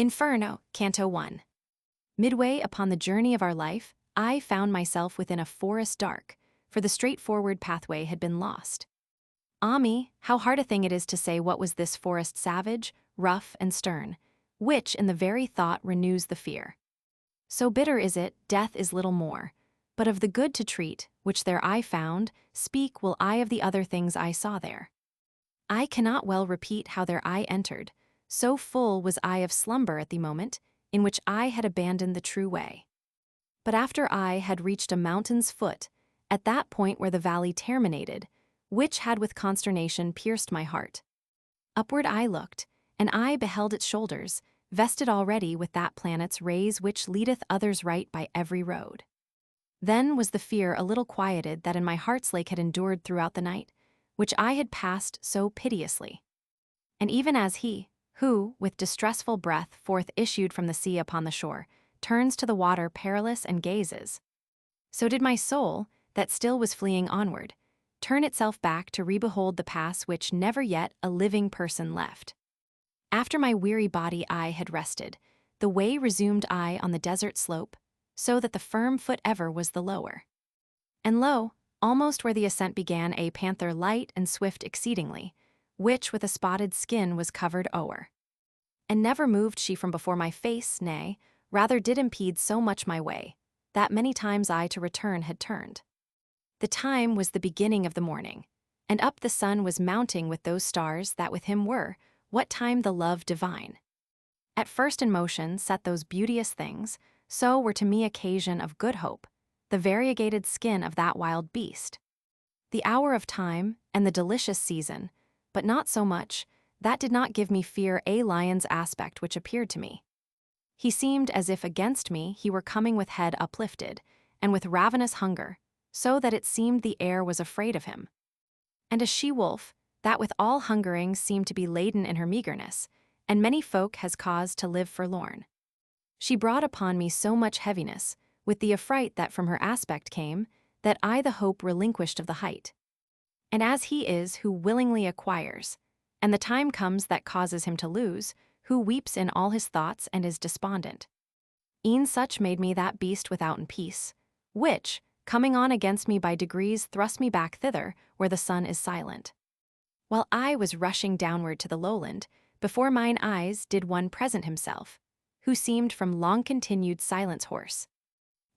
Inferno, Canto 1. Midway upon the journey of our life, I found myself within a forest dark, for the straightforward pathway had been lost. Ah me, how hard a thing it is to say what was this forest savage, rough, and stern, which in the very thought renews the fear. So bitter is it, death is little more, but of the good to treat, which there I found, speak will I of the other things I saw there. I cannot well repeat how there I entered, so full was I of slumber at the moment, in which I had abandoned the true way. But after I had reached a mountain's foot, at that point where the valley terminated, which had with consternation pierced my heart. Upward I looked, and I beheld its shoulders, vested already with that planet's rays which leadeth others right by every road. Then was the fear a little quieted that in my heart's lake had endured throughout the night, which I had passed so piteously. And even as he, who, with distressful breath forth issued from the sea upon the shore, turns to the water perilous and gazes, so did my soul, that still was fleeing onward, turn itself back to re-behold the pass which never yet a living person left. After my weary body I had rested, the way resumed I on the desert slope, so that the firm foot ever was the lower. And lo, almost where the ascent began a panther light and swift exceedingly, which with a spotted skin was covered o'er. And never moved she from before my face, nay, rather did impede so much my way, that many times I to return had turned. The time was the beginning of the morning, and up the sun was mounting with those stars that with him were, what time the love divine. At first in motion set those beauteous things, so were to me occasion of good hope, the variegated skin of that wild beast. The hour of time, and the delicious season, but not so much, that did not give me fear a lion's aspect which appeared to me. He seemed as if against me he were coming with head uplifted, and with ravenous hunger, so that it seemed the air was afraid of him. And a she-wolf, that with all hungerings seemed to be laden in her meagerness, and many folk has cause to live forlorn. She brought upon me so much heaviness, with the affright that from her aspect came, that I the hope relinquished of the height. And as he is who willingly acquires, and the time comes that causes him to lose, who weeps in all his thoughts and is despondent. E'en such made me that beast withouten peace, which, coming on against me by degrees thrust me back thither where the sun is silent. While I was rushing downward to the lowland, before mine eyes did one present himself, who seemed from long-continued silence hoarse.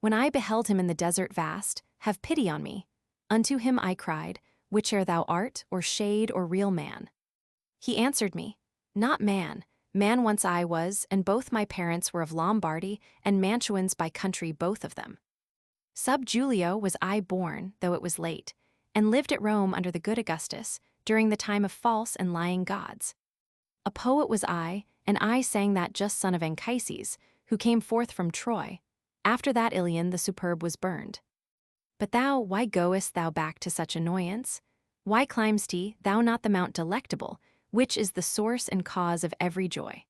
When I beheld him in the desert vast, have pity on me. Unto him I cried, whiche'er thou art, or shade or real man. He answered me, not man, man once I was, and both my parents were of Lombardy, and Mantuans by country both of them. Sub Julio was I born, though it was late, and lived at Rome under the good Augustus, during the time of false and lying gods. A poet was I, and I sang that just son of Anchises, who came forth from Troy. After that Ilion the superb was burned. But thou, why goest thou back to such annoyance? Why climb'st thou not the mount delectable, which is the source and cause of every joy?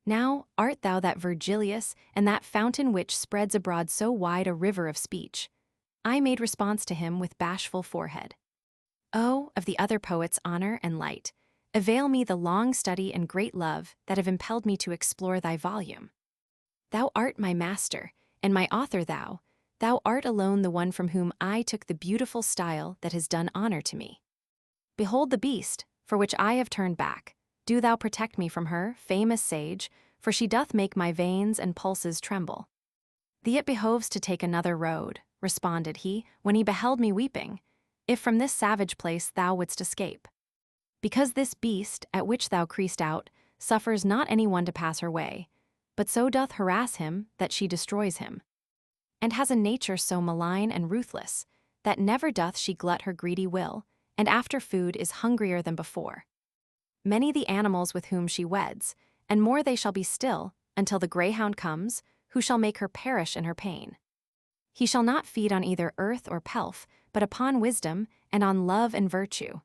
Now art thou that Virgilius, and that fountain which spreads abroad so wide a river of speech? I made response to him with bashful forehead. Oh, of the other poets' honor and light, avail me the long study and great love that have impelled me to explore thy volume. Thou art my master, and my author thou art alone the one from whom I took the beautiful style that has done honor to me. Behold the beast, for which I have turned back. Do thou protect me from her, famous sage, for she doth make my veins and pulses tremble. Thee it behoves to take another road, responded he, when he beheld me weeping, if from this savage place thou wouldst escape. Because this beast, at which thou creest out, suffers not any one to pass her way, but so doth harass him that she destroys him. And has a nature so malign and ruthless, that never doth she glut her greedy will, and after food is hungrier than before. Many the animals with whom she weds, and more they shall be still, until the greyhound comes, who shall make her perish in her pain. He shall not feed on either earth or pelf, but upon wisdom, and on love and virtue.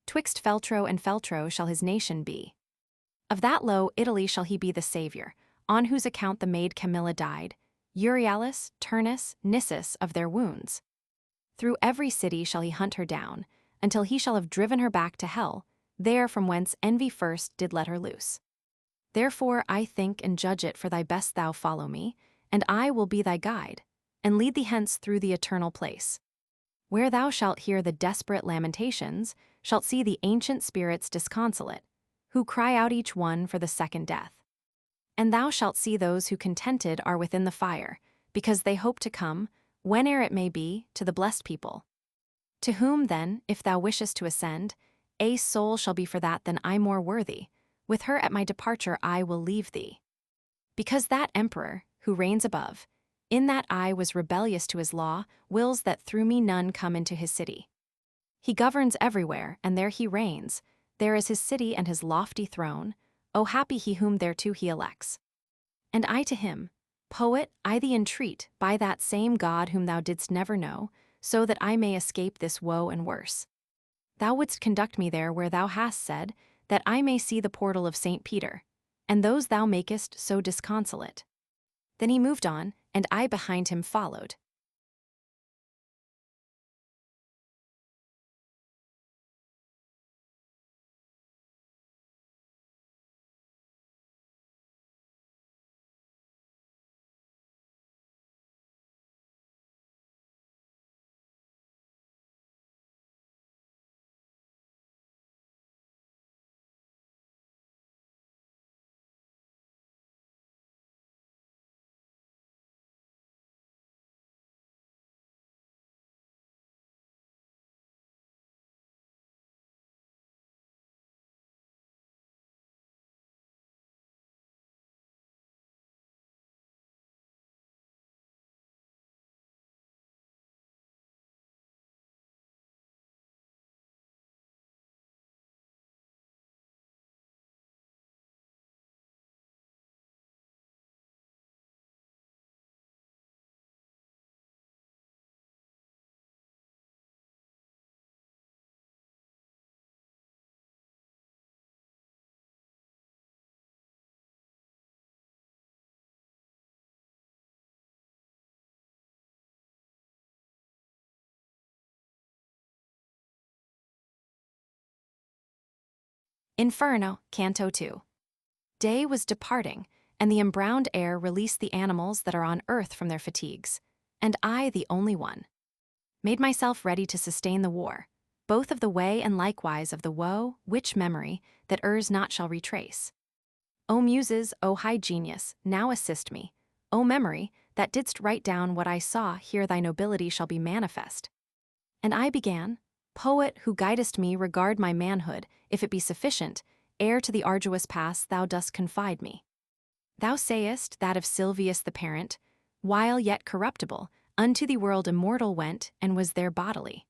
Twixt Feltro and Feltro shall his nation be. Of that low Italy shall he be the savior, on whose account the maid Camilla died, Euryalus, Turnus, Nissus of their wounds. Through every city shall he hunt her down, until he shall have driven her back to hell, there from whence envy first did let her loose. Therefore I think and judge it for thy best thou follow me, and I will be thy guide, and lead thee hence through the eternal place. Where thou shalt hear the desperate lamentations, shalt see the ancient spirits disconsolate, who cry out each one for the second death. And thou shalt see those who contented are within the fire, because they hope to come, whene'er it may be, to the blessed people. To whom then, if thou wishest to ascend, a soul shall be for that than I more worthy, with her at my departure I will leave thee. Because that emperor, who reigns above, in that I was rebellious to his law, wills that through me none come into his city. He governs everywhere, and there he reigns, there is his city and his lofty throne, O happy he whom thereto he elects. And I to him, Poet, I thee entreat, by that same God whom thou didst never know, so that I may escape this woe and worse. Thou wouldst conduct me there where thou hast said, that I may see the portal of St. Peter, and those thou makest so disconsolate. Then he moved on, and I behind him followed. Inferno, Canto 2. Day was departing, and the embrowned air released the animals that are on earth from their fatigues, and I, the only one, made myself ready to sustain the war, both of the way and likewise of the woe, which memory, that errs not shall retrace. O Muses, O high genius, now assist me. O memory, that didst write down what I saw, here thy nobility shall be manifest. And I began, Poet, who guidest me, regard my manhood, if it be sufficient, ere to the arduous pass thou dost confide me. Thou sayest that of Silvius the parent, while yet corruptible, unto the world immortal went, and was there bodily.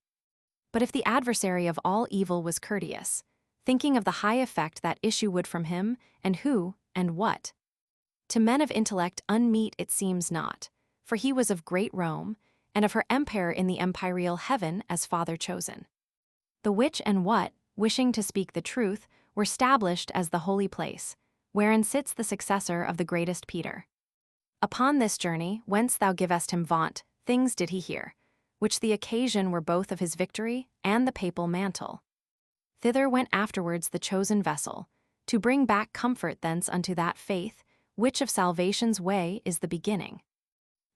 But if the adversary of all evil was courteous, thinking of the high effect that issue would from him, and who, and what, to men of intellect unmeet it seems not, for he was of great Rome, and of her empire in the empyreal heaven as father chosen. The which and what, wishing to speak the truth, were stablished as the holy place, wherein sits the successor of the greatest Peter. Upon this journey, whence thou givest him vaunt, things did he hear, which the occasion were both of his victory and the papal mantle. Thither went afterwards the chosen vessel, to bring back comfort thence unto that faith, which of salvation's way is the beginning.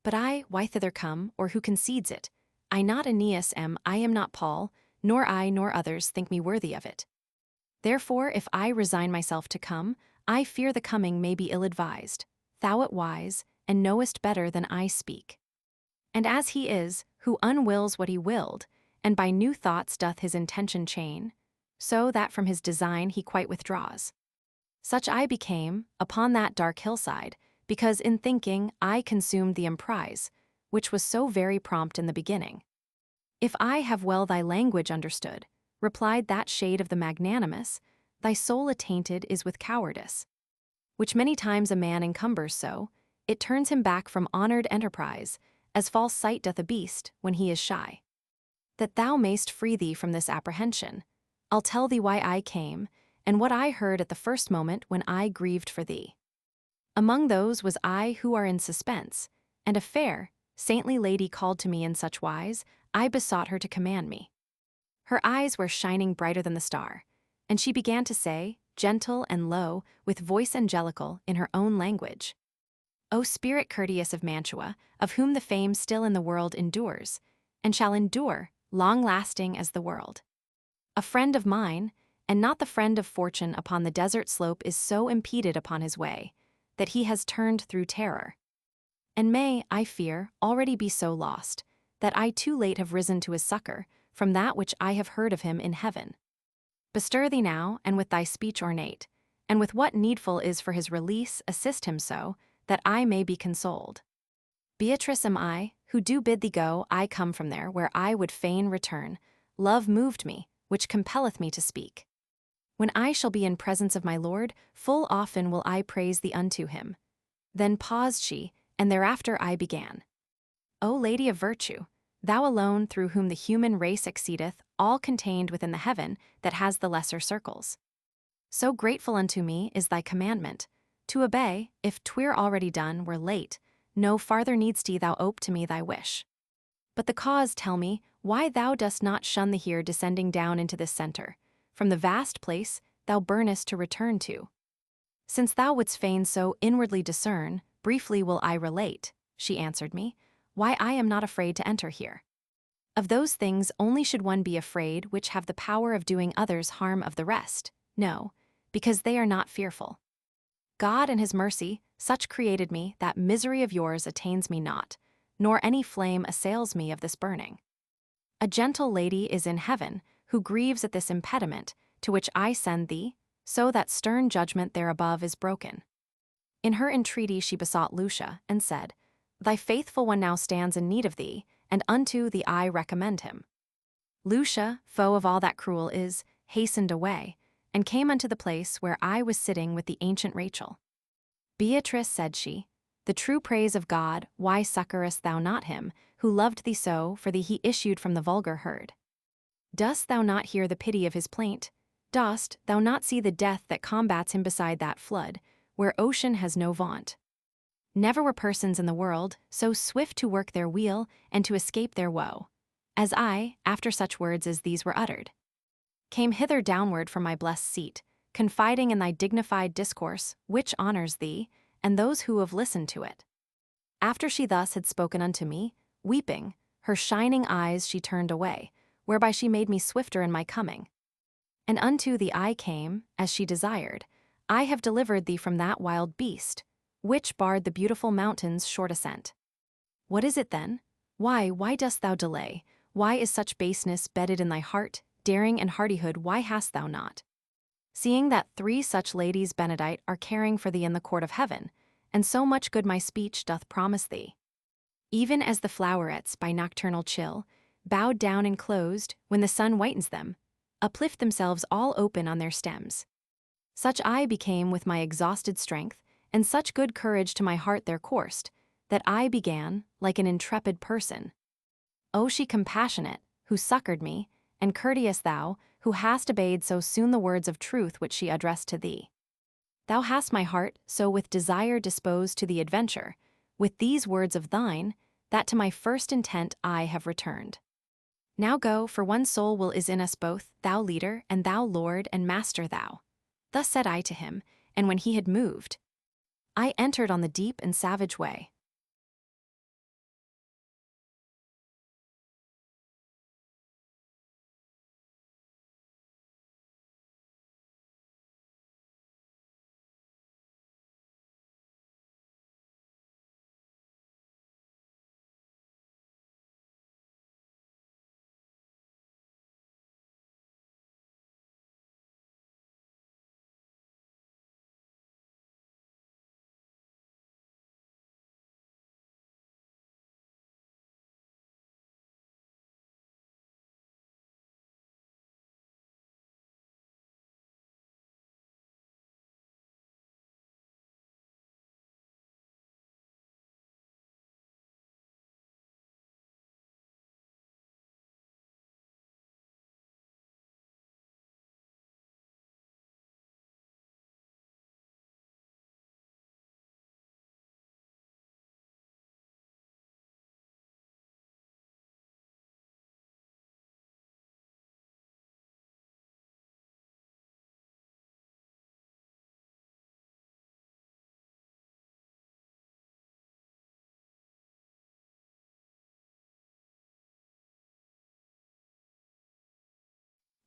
But I, why thither come, or who concedes it? I not Aeneas am, I am not Paul, nor I nor others think me worthy of it. Therefore if I resign myself to come, I fear the coming may be ill-advised. Thou art wise, and knowest better than I speak. And as he is, who unwills what he willed, and by new thoughts doth his intention chain, so that from his design he quite withdraws. Such I became, upon that dark hillside, because in thinking I consumed the emprise, which was so very prompt in the beginning. If I have well thy language understood, replied that shade of the magnanimous, thy soul attainted is with cowardice, which many times a man encumbers so, it turns him back from honored enterprise, as false sight doth a beast when he is shy. That thou mayst free thee from this apprehension, I'll tell thee why I came, and what I heard at the first moment when I grieved for thee. Among those was I who are in suspense, and a fair, saintly lady called to me in such wise, I besought her to command me. Her eyes were shining brighter than the star, and she began to say, gentle and low, with voice angelical in her own language. O spirit courteous of Mantua, of whom the fame still in the world endures, and shall endure, long-lasting as the world. A friend of mine, and not the friend of fortune upon the desert slope, is so impeded upon his way, that he has turned through terror. And may, I fear, already be so lost, that I too late have risen to his succor, from that which I have heard of him in heaven. Bestir thee now, and with thy speech ornate, and with what needful is for his release, assist him so, that I may be consoled. Beatrice am I, who do bid thee go. I come from there, where I would fain return. Love moved me, which compelleth me to speak. When I shall be in presence of my Lord, full often will I praise thee unto him. Then paused she, and thereafter I began. O Lady of Virtue, thou alone through whom the human race exceedeth all contained within the heaven that has the lesser circles. So grateful unto me is thy commandment, to obey, if 'twere already done, were late, no farther needst thou ope to me thy wish. But the cause, tell me, why thou dost not shun the here descending down into this center, from the vast place thou burnest to return to. Since thou wouldst fain so inwardly discern, briefly will I relate, she answered me, why I am not afraid to enter here. Of those things only should one be afraid which have the power of doing others harm of the rest, no, because they are not fearful. God in his mercy such created me that misery of yours attains me not, nor any flame assails me of this burning. A gentle lady is in heaven, who grieves at this impediment, to which I send thee, so that stern judgment there above is broken. In her entreaty she besought Lucia, and said, Thy faithful one now stands in need of thee, and unto thee I recommend him. Lucia, foe of all that cruel is, hastened away, and came unto the place where I was sitting with the ancient Rachel. Beatrice, said she, the true praise of God, why succourest thou not him, who loved thee so, for thee he issued from the vulgar herd? Dost thou not hear the pity of his plaint? Dost thou not see the death that combats him beside that flood, where ocean has no vaunt? Never were persons in the world so swift to work their weal and to escape their woe, as I, after such words as these were uttered. Came hither downward from my blessed seat, confiding in thy dignified discourse, which honors thee, and those who have listened to it. After she thus had spoken unto me, weeping, her shining eyes she turned away, whereby she made me swifter in my coming. And unto thee I came, as she desired. I have delivered thee from that wild beast, which barred the beautiful mountain's short ascent. What is it then? Why dost thou delay? Why is such baseness bedded in thy heart? Daring and hardihood why hast thou not? Seeing that 3 such ladies benedict are caring for thee in the court of heaven, and so much good my speech doth promise thee. Even as the flowerets by nocturnal chill, bowed down and closed, when the sun whitens them, uplift themselves all open on their stems. Such I became with my exhausted strength, and such good courage to my heart there coursed, that I began, like an intrepid person. O she compassionate, who succored me, and courteous thou, who hast obeyed so soon the words of truth which she addressed to thee. Thou hast my heart so with desire disposed to the adventure, with these words of thine, that to my first intent I have returned. Now go, for one soul will is in us both, thou leader, and thou Lord and Master thou. Thus said I to him, and when he had moved, I entered on the deep and savage way.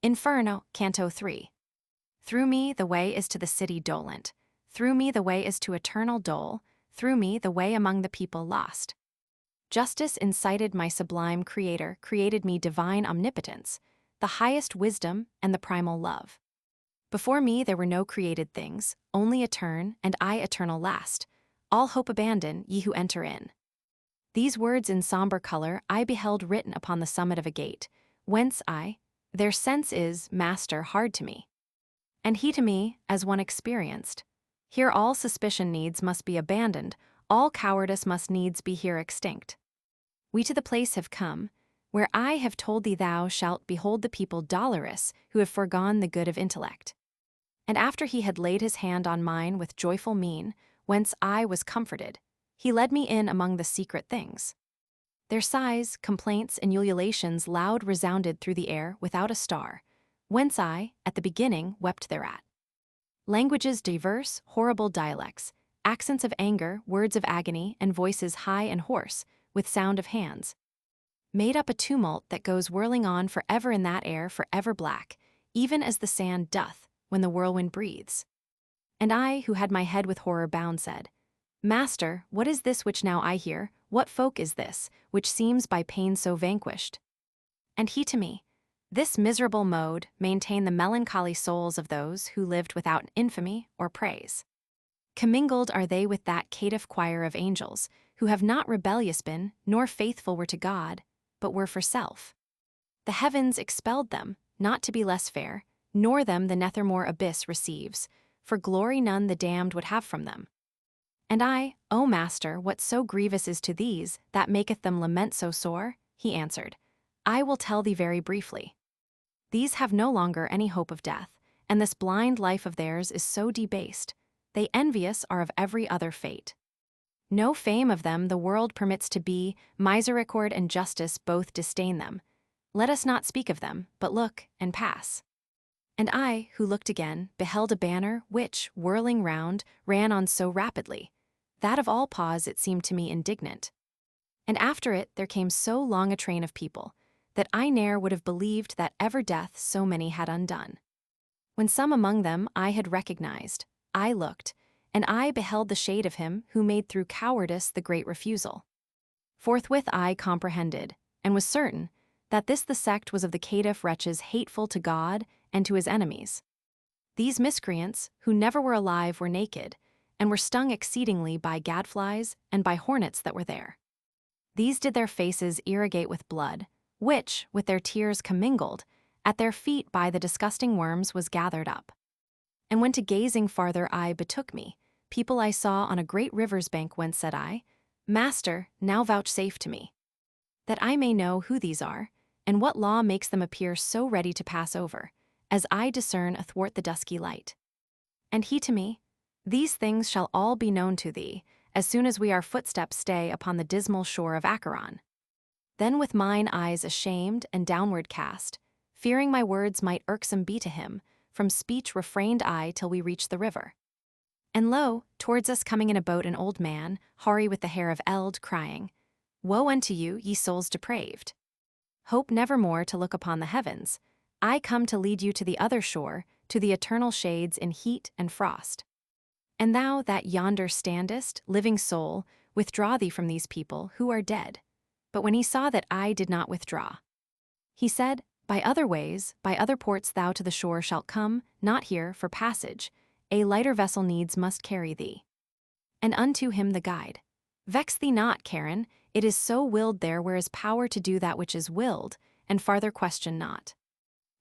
Inferno, Canto 3. Through me the way is to the city dolent. Through me the way is to eternal dole. Through me the way among the people lost. Justice incited my sublime Creator, created me divine omnipotence, the highest wisdom and the primal love. Before me there were no created things, only etern, and I eternal last. All hope abandon, ye who enter in. These words in somber color I beheld written upon the summit of a gate, whence their sense is, Master, hard to me. And he to me, as one experienced. Here all suspicion needs must be abandoned, all cowardice must needs be here extinct. We to the place have come, where I have told thee thou shalt behold the people dolorous who have forgone the good of intellect. And after he had laid his hand on mine with joyful mien, whence I was comforted, he led me in among the secret things. Their sighs, complaints, and ululations loud resounded through the air without a star, whence I, at the beginning, wept thereat. Languages diverse, horrible dialects, accents of anger, words of agony, and voices high and hoarse, with sound of hands, made up a tumult that goes whirling on forever in that air forever black, even as the sand doth when the whirlwind breathes. And I, who had my head with horror bound, said, Master, what is this which now I hear? What folk is this, which seems by pain so vanquished? And he to me, this miserable mode maintain the melancholy souls of those who lived without infamy or praise. Commingled are they with that caitiff choir of angels, who have not rebellious been, nor faithful were to God, but were for self. The heavens expelled them, not to be less fair, nor them the nethermore abyss receives, for glory none the damned would have from them. And I, O Master, what so grievous is to these, that maketh them lament so sore? He answered, I will tell thee very briefly. These have no longer any hope of death, and this blind life of theirs is so debased, they envious are of every other fate. No fame of them the world permits to be, misericord and justice both disdain them. Let us not speak of them, but look, and pass. And I, who looked again, beheld a banner which, whirling round, ran on so rapidly, that of all pause it seemed to me indignant. And after it there came so long a train of people, that I ne'er would have believed that ever death so many had undone. When some among them I had recognized, I looked, and I beheld the shade of him who made through cowardice the great refusal. Forthwith I comprehended, and was certain, that this the sect was of the caitiff wretches hateful to God and to his enemies. These miscreants, who never were alive, were naked, and were stung exceedingly by gadflies and by hornets that were there. These did their faces irrigate with blood, which, with their tears commingled, at their feet by the disgusting worms was gathered up. And when to gazing farther I betook me, people I saw on a great river's bank, whence said I, Master, now vouchsafe to me, that I may know who these are, and what law makes them appear so ready to pass over, as I discern athwart the dusky light. And he to me, these things shall all be known to thee, as soon as we our footsteps stay upon the dismal shore of Acheron. Then with mine eyes ashamed and downward cast, fearing my words might irksome be to him, from speech refrained I till we reached the river. And lo, towards us coming in a boat an old man, hoary with the hair of eld, crying, Woe unto you, ye souls depraved! Hope nevermore to look upon the heavens. I come to lead you to the other shore, to the eternal shades in heat and frost. And thou that yonder standest, living soul, withdraw thee from these people who are dead. But when he saw that I did not withdraw, he said, By other ways, by other ports thou to the shore shalt come, not here, for passage. A lighter vessel needs must carry thee. And unto him the guide, Vex thee not, Charon, it is so willed there where is power to do that which is willed, and farther question not.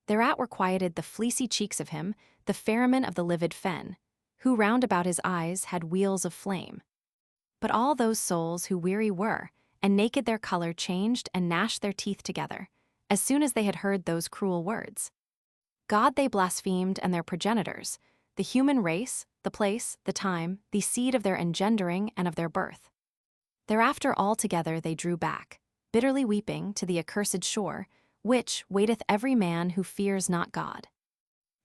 Thereat were quieted the fleecy cheeks of him, the ferryman of the livid fen, who round about his eyes had wheels of flame. But all those souls who weary were, and naked their color changed and gnashed their teeth together, as soon as they had heard those cruel words. God they blasphemed and their progenitors, the human race, the place, the time, the seed of their engendering and of their birth. Thereafter all together they drew back, bitterly weeping, to the accursed shore, which waiteth every man who fears not God.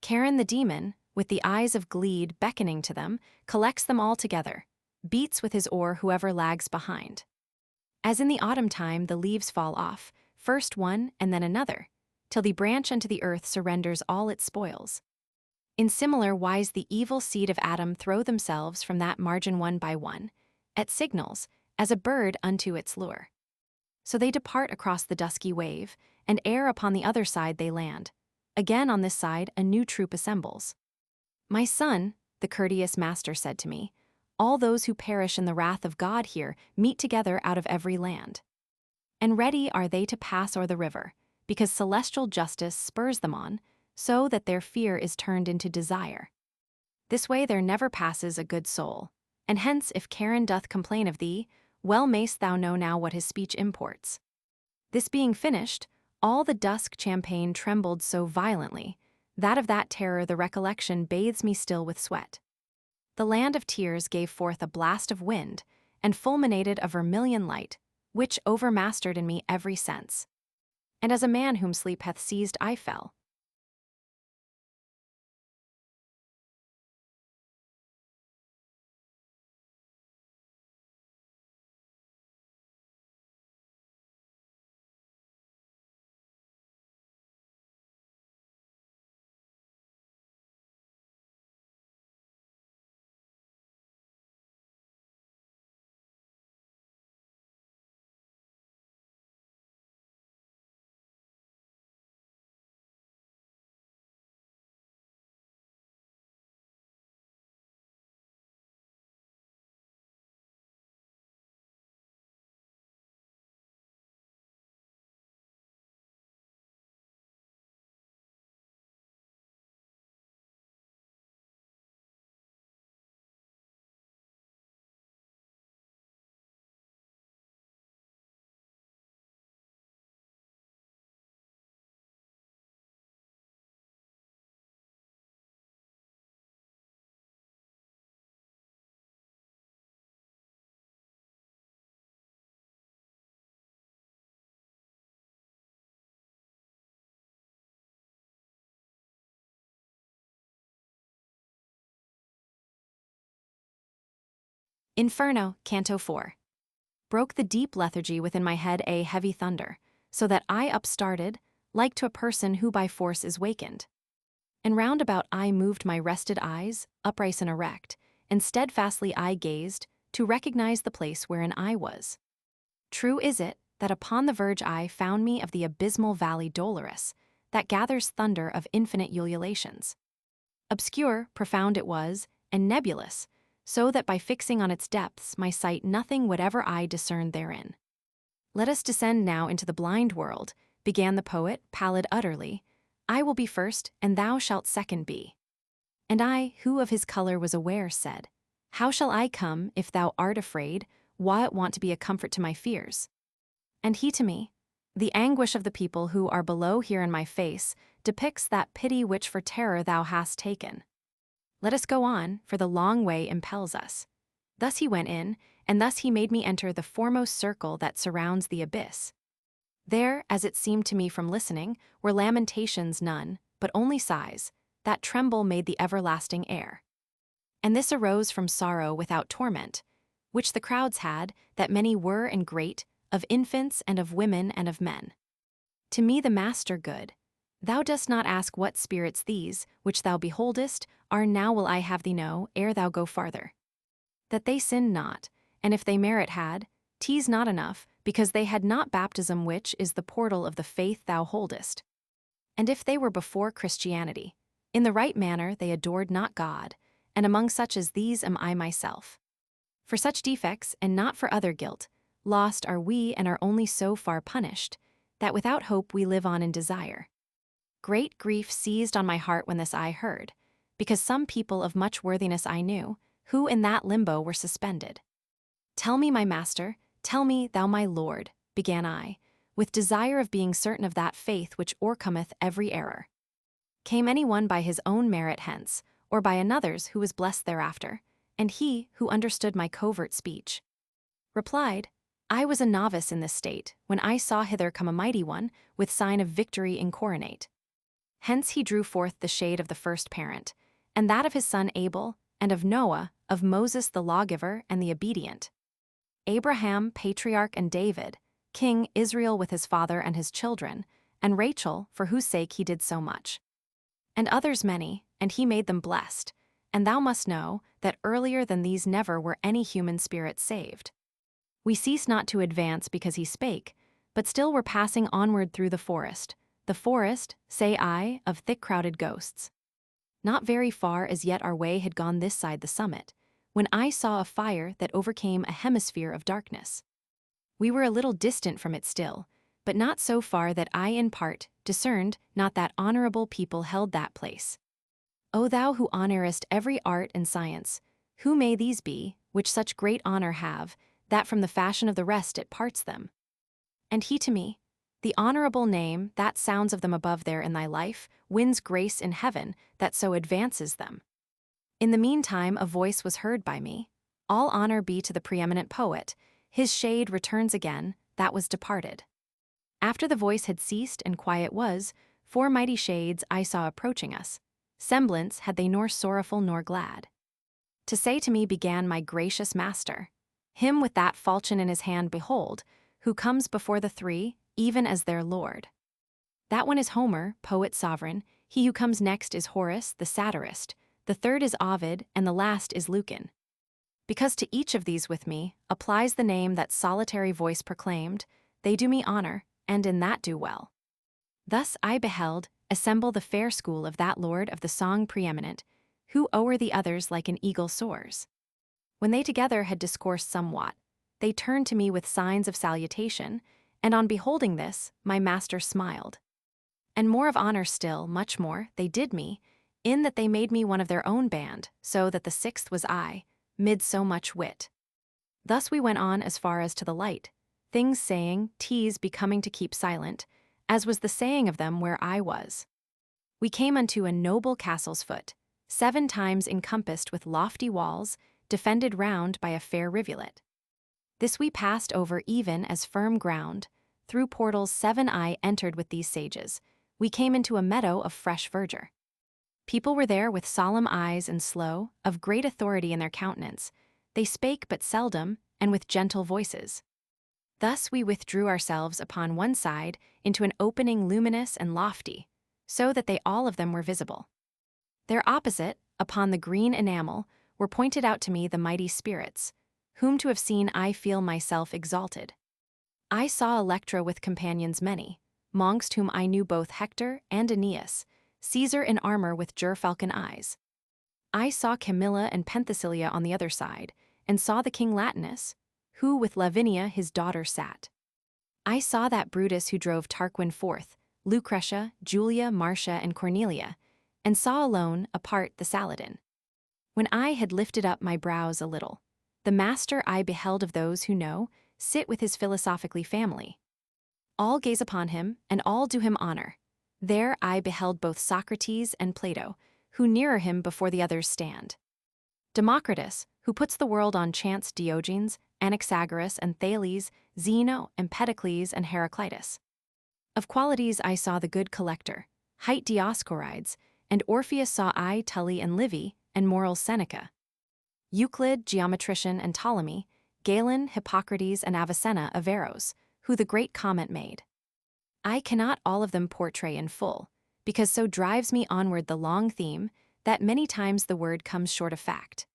Charon the demon, with the eyes of Gleed beckoning to them, collects them all together, beats with his oar whoever lags behind. As in the autumn time the leaves fall off, first one and then another, till the branch unto the earth surrenders all its spoils. In similar wise the evil seed of Adam throw themselves from that margin one by one, at signals, as a bird unto its lure. So they depart across the dusky wave, and ere upon the other side they land. Again on this side a new troop assembles. My son, the courteous master said to me, all those who perish in the wrath of God here meet together out of every land. And ready are they to pass o'er the river, because celestial justice spurs them on, so that their fear is turned into desire. This way there never passes a good soul, and hence if Charon doth complain of thee, well mayst thou know now what his speech imports. This being finished, all the dusk champaign trembled so violently, that of that terror the recollection bathes me still with sweat. The land of tears gave forth a blast of wind, and fulminated a vermilion light, which overmastered in me every sense. And as a man whom sleep hath seized I fell. Inferno, Canto 4. Broke the deep lethargy within my head a heavy thunder, so that I upstarted, like to a person who by force is wakened. And round about I moved my rested eyes, upright and erect, and steadfastly I gazed, to recognize the place wherein I was. True is it, that upon the verge I found me of the abysmal valley dolorous, that gathers thunder of infinite ululations. Obscure, profound it was, and nebulous, so that by fixing on its depths my sight nothing whatever I discerned therein. Let us descend now into the blind world, began the poet, pallid utterly. I will be first, and thou shalt second be. And I, who of his color was aware, said, how shall I come, if thou art afraid, what want to be a comfort to my fears? And he to me, the anguish of the people who are below here in my face depicts that pity which for terror thou hast taken. Let us go on, for the long way impels us. Thus he went in, and thus he made me enter the foremost circle that surrounds the abyss. There, as it seemed to me from listening, were lamentations none, but only sighs, that tremble made the everlasting air. And this arose from sorrow without torment, which the crowds had, that many were and great, of infants and of women and of men. To me the master good, thou dost not ask what spirits these, which thou beholdest, are now will I have thee know, ere thou go farther. That they sinned not, and if they merit had, 'tis not enough, because they had not baptism which is the portal of the faith thou holdest. And if they were before Christianity, in the right manner they adored not God, and among such as these am I myself. For such defects, and not for other guilt, lost are we and are only so far punished, that without hope we live on in desire. Great grief seized on my heart when this I heard, because some people of much worthiness I knew, who in that limbo were suspended. Tell me, my master, tell me, thou my lord, began I, with desire of being certain of that faith which o'ercometh every error. Came any one by his own merit hence, or by another's who was blessed thereafter, and he, who understood my covert speech, replied, I was a novice in this state, when I saw hither come a mighty one, with sign of victory incoronate. Hence he drew forth the shade of the first parent, and that of his son Abel, and of Noah, of Moses the lawgiver and the obedient. Abraham, patriarch, and David, king, Israel with his father and his children, and Rachel, for whose sake he did so much. And others many, and he made them blessed. And thou must know that earlier than these never were any human spirits saved. We cease not to advance because he spake, but still were passing onward through the forest, say I, of thick-crowded ghosts. Not very far as yet our way had gone this side the summit, when I saw a fire that overcame a hemisphere of darkness. We were a little distant from it still, but not so far that I in part discerned not that honorable people held that place. O thou who honorest every art and science, who may these be, which such great honor have, that from the fashion of the rest it parts them? And he to me, the honorable name that sounds of them above there in thy life, wins grace in heaven that so advances them. In the meantime a voice was heard by me, all honor be to the preeminent poet, his shade returns again, that was departed. After the voice had ceased and quiet was, 4 mighty shades I saw approaching us. Semblance had they nor sorrowful nor glad. To say to me began my gracious master, him with that falchion in his hand behold, who comes before the 3, even as their lord. That one is Homer, poet sovereign, he who comes next is Horace, the satirist, the 3rd is Ovid, and the last is Lucan. Because to each of these with me applies the name that solitary voice proclaimed, they do me honor, and in that do well. Thus I beheld assemble the fair school of that lord of the song preeminent, who o'er the others like an eagle soars. When they together had discoursed somewhat, they turned to me with signs of salutation, and on beholding this, my master smiled. And more of honor still, much more, they did me, in that they made me one of their own band, so that the 6th was I, mid so much wit. Thus we went on as far as to the light, things saying, teas becoming to keep silent, as was the saying of them where I was. We came unto a noble castle's foot, 7 times encompassed with lofty walls, defended round by a fair rivulet. This we passed over even as firm ground, through portals 7 I entered with these sages, we came into a meadow of fresh verdure. People were there with solemn eyes and slow, of great authority in their countenance, they spake but seldom, and with gentle voices. Thus we withdrew ourselves upon one side into an opening luminous and lofty, so that they all of them were visible. There opposite, upon the green enamel, were pointed out to me the mighty spirits, whom to have seen I feel myself exalted. I saw Electra with companions many, mongst whom I knew both Hector and Aeneas, Caesar in armor with gerfalcon eyes. I saw Camilla and Penthesilea on the other side, and saw the king Latinus, who with Lavinia his daughter sat. I saw that Brutus who drove Tarquin forth, Lucretia, Julia, Marcia, and Cornelia, and saw alone, apart, the Saladin. When I had lifted up my brows a little, the master I beheld of those who know, sit with his philosophically family. All gaze upon him, and all do him honor. There I beheld both Socrates and Plato, who nearer him before the others stand. Democritus, who puts the world on chance Diogenes, Anaxagoras and Thales, Zeno, Empedocles, and Heraclitus. Of qualities I saw the good collector, hight Dioscorides, and Orpheus saw I Tully and Livy, and moral Seneca. Euclid, geometrician, and Ptolemy, Galen, Hippocrates, and Avicenna Averroes, who the great comment made. I cannot all of them portray in full, because so drives me onward the long theme, that many times the word comes short of fact.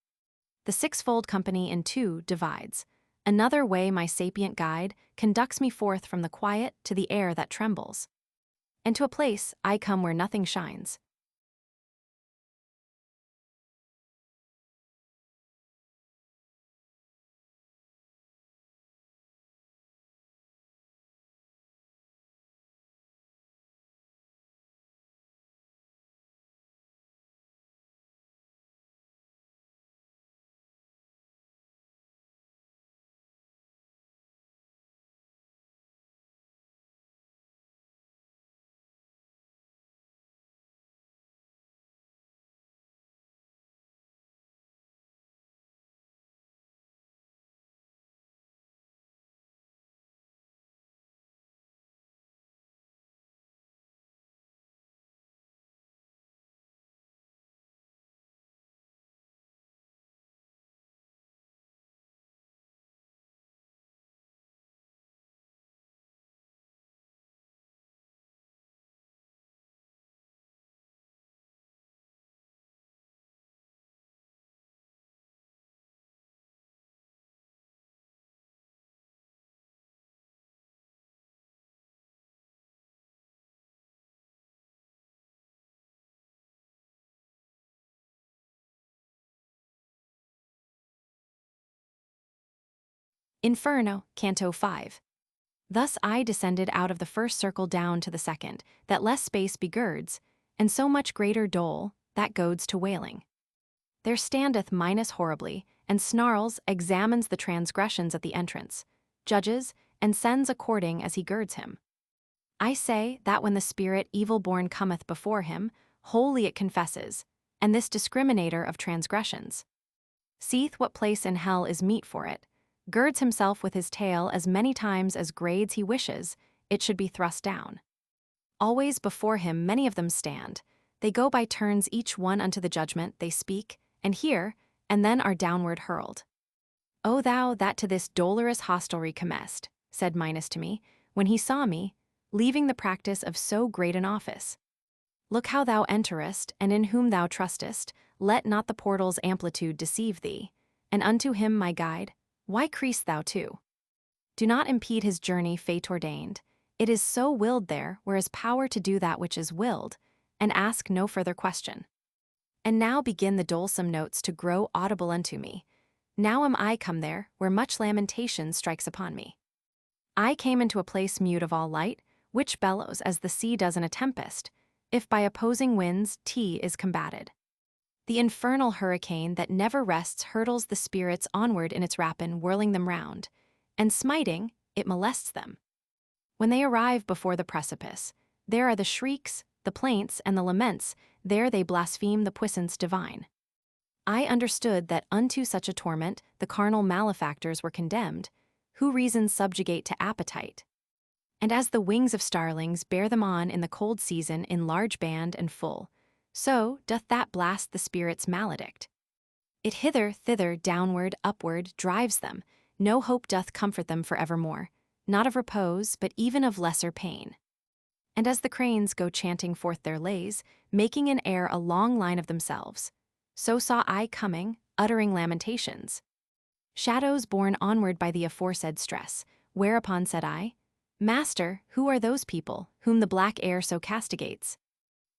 The 6-fold company in 2 divides. Another way my sapient guide conducts me forth from the quiet to the air that trembles. And to a place I come where nothing shines, Inferno, Canto 5. Thus I descended out of the first circle down to the second, that less space begirds, and so much greater dole, that goads to wailing. There standeth Minos horribly, and snarls, examines the transgressions at the entrance, judges, and sends according as he girds him. I say that when the spirit evil-born cometh before him, wholly it confesses, and this discriminator of transgressions seeth what place in hell is meet for it, girds himself with his tail as many times as grades he wishes, it should be thrust down. Always before him many of them stand, they go by turns each one unto the judgment, they speak, and hear, and then are downward hurled. O thou that to this dolorous hostelry comest, said Minos to me, when he saw me, leaving the practice of so great an office. Look how thou enterest, and in whom thou trustest, let not the portal's amplitude deceive thee, and unto him my guide, why creast thou too? Do not impede his journey fate ordained, it is so willed there where is power to do that which is willed, and ask no further question. And now begin the dolesome notes to grow audible unto me. Now am I come there, where much lamentation strikes upon me. I came into a place mute of all light, which bellows as the sea does in a tempest, if by opposing winds is combated. The infernal hurricane that never rests hurtles the spirits onward in its rapine, whirling them round, and smiting, it molests them. When they arrive before the precipice, there are the shrieks, the plaints, and the laments, there they blaspheme the puissance divine. I understood that unto such a torment the carnal malefactors were condemned, who reason subjugate to appetite. And as the wings of starlings bear them on in the cold season in large band and full, so doth that blast the spirits maledict. It hither, thither, downward, upward, drives them, no hope doth comfort them for evermore, not of repose, but even of lesser pain. And as the cranes go chanting forth their lays, making in air a long line of themselves, so saw I coming, uttering lamentations. Shadows borne onward by the aforesaid stress, whereupon said I, Master, who are those people, whom the black air so castigates?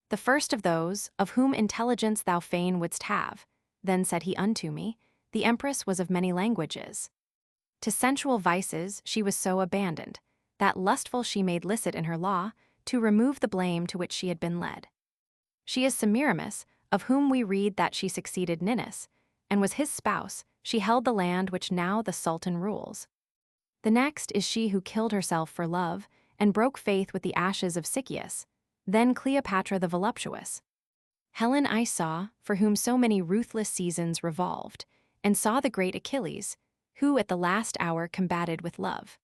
The first of those, of whom intelligence thou fain wouldst have. Then said he unto me, the empress was of many languages. To sensual vices she was so abandoned, that lustful she made licit in her law, to remove the blame to which she had been led. She is Semiramis, of whom we read that she succeeded Ninus, and was his spouse, she held the land which now the Sultan rules. The next is she who killed herself for love, and broke faith with the ashes of Sychaeus, then Cleopatra the voluptuous. Helen I saw, for whom so many ruthless seasons revolved, and saw the great Achilles, who at the last hour combated with love.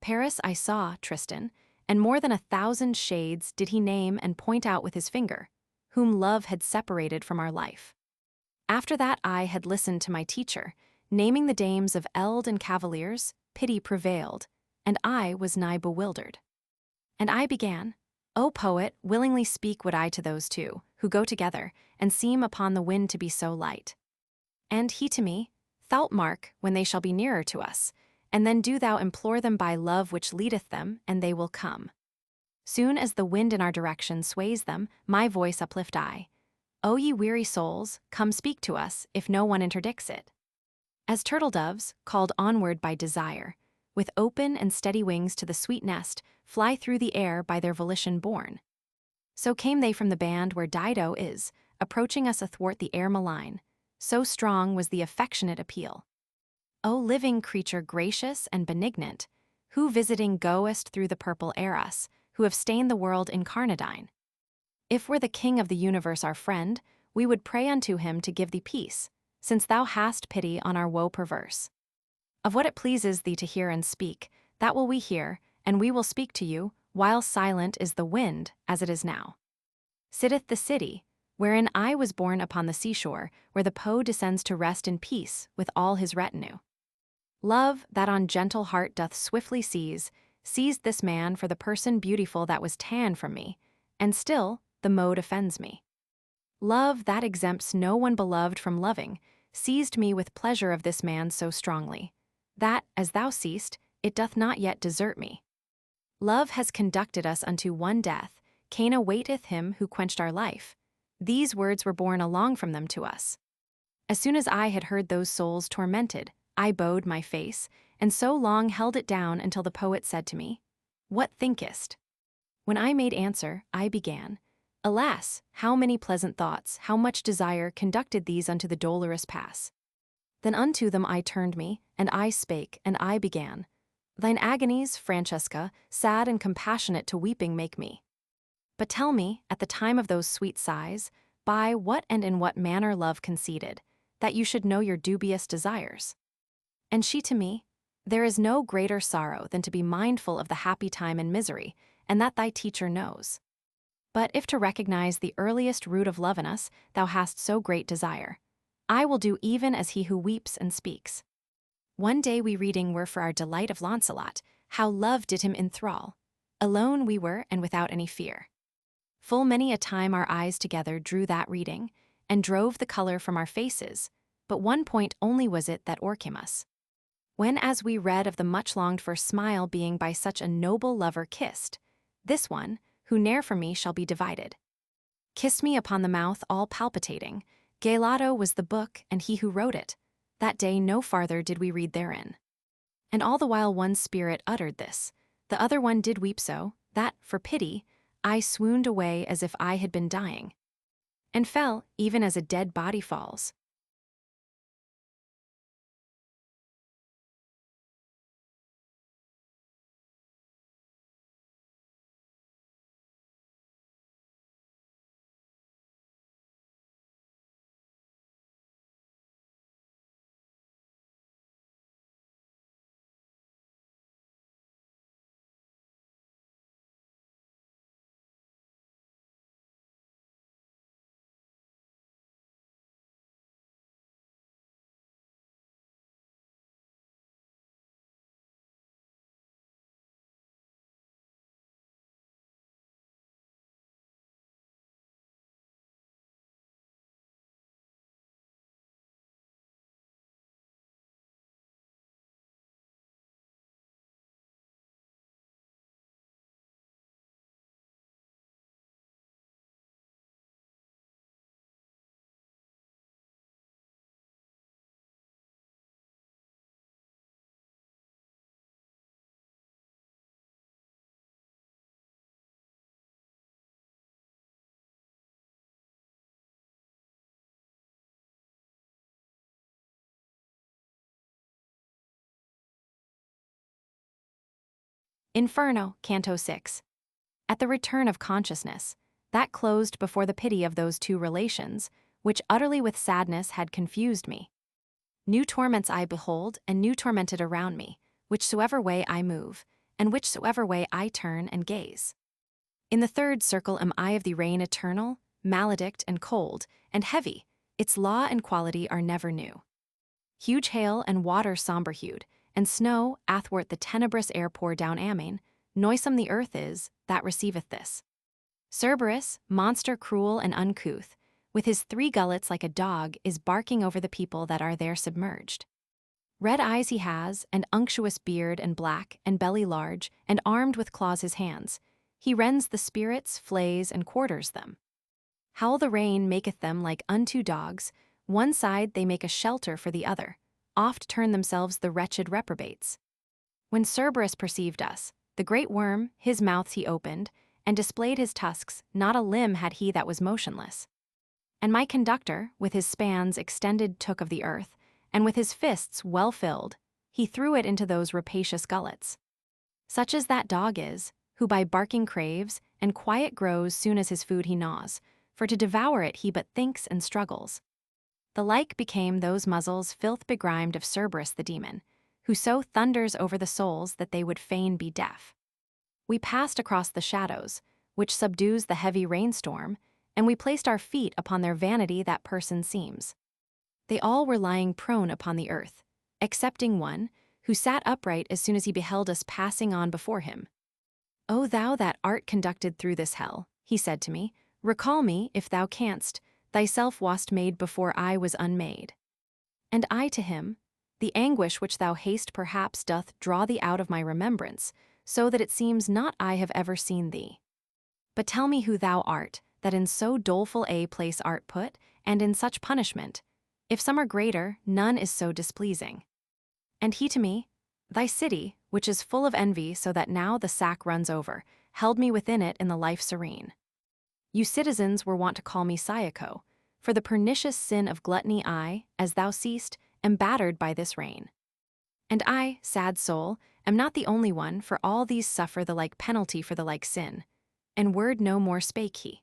Paris I saw, Tristan, and more than 1,000 shades did he name and point out with his finger, whom love had separated from our life. After that I had listened to my teacher, naming the dames of eld and cavaliers, pity prevailed, and I was nigh bewildered. And I began, O poet, willingly speak would I to those two, who go together, and seem upon the wind to be so light. And he to me, Thou'lt mark, when they shall be nearer to us, and then do thou implore them by love which leadeth them, and they will come. Soon as the wind in our direction sways them, my voice uplift I. O ye weary souls, come speak to us, if no one interdicts it. As turtle doves, called onward by desire, with open and steady wings to the sweet nest, fly through the air by their volition borne. So came they from the band where Dido is, approaching us athwart the air malign, so strong was the affectionate appeal. O living creature gracious and benignant, who visiting goest through the purple air us, who have stained the world incarnadine. If were the King of the universe our friend, we would pray unto him to give thee peace, since thou hast pity on our woe perverse. Of what it pleases thee to hear and speak, that will we hear, and we will speak to you, while silent is the wind, as it is now. Sitteth the city, wherein I was born upon the seashore, where the Po descends to rest in peace with all his retinue. Love, that on gentle heart doth swiftly seize, seized this man for the person beautiful that was ta'en from me, and still the mode offends me. Love, that exempts no one beloved from loving, seized me with pleasure of this man so strongly, that, as thou seest, it doth not yet desert me. Love has conducted us unto one death, Cain awaiteth him who quenched our life. These words were borne along from them to us. As soon as I had heard those souls tormented, I bowed my face, and so long held it down until the poet said to me, "What thinkest?" When I made answer, I began, "Alas, how many pleasant thoughts, how much desire conducted these unto the dolorous pass." Then unto them I turned me, and I spake, and I began, "Thine agonies, Francesca, sad and compassionate to weeping make me. But tell me, at the time of those sweet sighs, by what and in what manner love conceded, that you should know your dubious desires." And she to me, "There is no greater sorrow than to be mindful of the happy time and misery, and that thy teacher knows. But if to recognize the earliest root of love in us thou hast so great desire, I will do even as he who weeps and speaks. One day we reading were for our delight of Launcelot, how love did him enthrall. Alone we were, and without any fear. Full many a time our eyes together drew that reading, and drove the color from our faces, but one point only was it that o'ercame us. When as we read of the much-longed-for smile being by such a noble lover kissed, this one, who ne'er from me shall be divided, kissed me upon the mouth all palpitating. Gelato was the book, and he who wrote it. That day no farther did we read therein. And all the while one spirit uttered this, the other one did weep so, that, for pity, I swooned away as if I had been dying, and fell, even as a dead body falls. Inferno, Canto 6. At the return of consciousness, that closed before the pity of those two relations, which utterly with sadness had confused me. New torments I behold, and new tormented around me, whichsoever way I move, and whichsoever way I turn and gaze. In the third circle am I of the rain eternal, maledict and cold, and heavy, its law and quality are never new. Huge hail and water sombre-hued, and snow, athwart the tenebrous air pour down amain, noisome the earth is, that receiveth this. Cerberus, monster cruel and uncouth, with his 3 gullets like a dog, is barking over the people that are there submerged. Red eyes he has, and unctuous beard and black, and belly large, and armed with claws his hands. He rends the spirits, flays, and quarters them. Howl the rain maketh them like unto dogs, one side they make a shelter for the other, oft turn themselves the wretched reprobates. When Cerberus perceived us, the great worm, his mouth he opened, and displayed his tusks, not a limb had he that was motionless. And my conductor, with his spans extended took of the earth, and with his fists well filled, he threw it into those rapacious gullets. Such as that dog is, who by barking craves, and quiet grows soon as his food he gnaws, for to devour it he but thinks and struggles. The like became those muzzles filth begrimed of Cerberus the demon, who so thunders over the souls that they would fain be deaf. We passed across the shadows, which subdues the heavy rainstorm, and we placed our feet upon their vanity that person seems. They all were lying prone upon the earth, excepting one, who sat upright as soon as he beheld us passing on before him. "O thou that art conducted through this hell," he said to me, "recall me, if thou canst, thyself wast made before I was unmade." And I to him, "The anguish which thou hast perhaps doth draw thee out of my remembrance, so that it seems not I have ever seen thee. But tell me who thou art, that in so doleful a place art put, and in such punishment. If some are greater, none is so displeasing." And he to me, "Thy city, which is full of envy so that now the sack runs over, held me within it in the life serene. You citizens were wont to call me Sayako, for the pernicious sin of gluttony I, as thou seest, am battered by this reign. And I, sad soul, am not the only one, for all these suffer the like penalty for the like sin." And word no more spake he.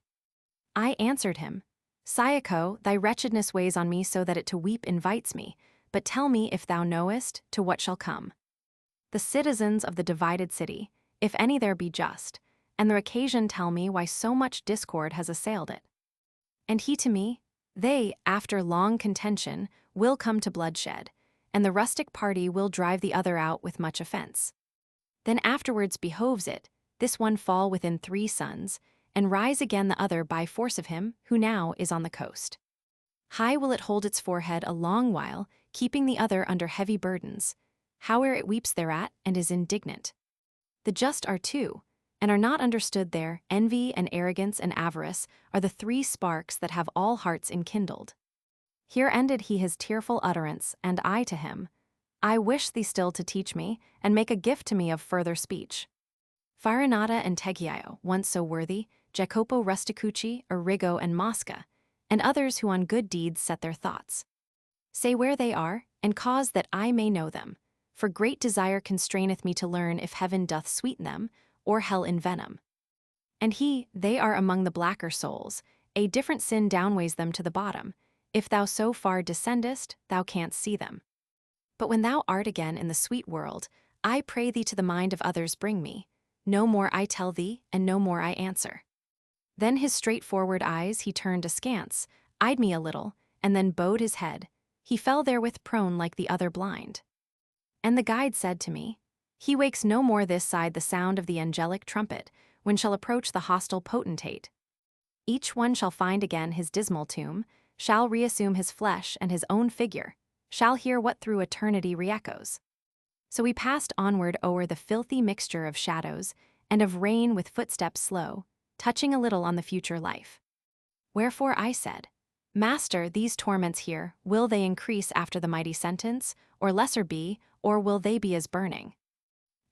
I answered him, "Sayako, thy wretchedness weighs on me so that it to weep invites me, but tell me if thou knowest, to what shall come. The citizens of the divided city, if any there be just, and their occasion tell me why so much discord has assailed it." And he to me, "They, after long contention, will come to bloodshed, and the rustic party will drive the other out with much offense. Then afterwards behoves it, this one fall within 3 sons, and rise again the other by force of him, who now is on the coast. High will it hold its forehead a long while, keeping the other under heavy burdens, howe'er it weeps thereat and is indignant. The just are 2, and are not understood there, envy and arrogance and avarice are the 3 sparks that have all hearts enkindled." Here ended he his tearful utterance, and I to him, "I wish thee still to teach me, and make a gift to me of further speech. Farinata and Tegiaio, once so worthy, Jacopo Rusticucci, Arrigo and Mosca, and others who on good deeds set their thoughts. Say where they are, and cause that I may know them, for great desire constraineth me to learn if heaven doth sweeten them, or hell envenom." And he, "They are among the blacker souls, a different sin downweighs them to the bottom. If thou so far descendest, thou canst see them. But when thou art again in the sweet world, I pray thee to the mind of others bring me. No more I tell thee, and no more I answer." Then his straightforward eyes he turned askance, eyed me a little, and then bowed his head. He fell therewith prone like the other blind. And the guide said to me, "He wakes no more this side the sound of the angelic trumpet, when shall approach the hostile potentate. Each one shall find again his dismal tomb, shall reassume his flesh and his own figure, shall hear what through eternity re-echoes." So we passed onward o'er the filthy mixture of shadows, and of rain with footsteps slow, touching a little on the future life. Wherefore I said, "Master, these torments here, will they increase after the mighty sentence, or lesser be, or will they be as burning?"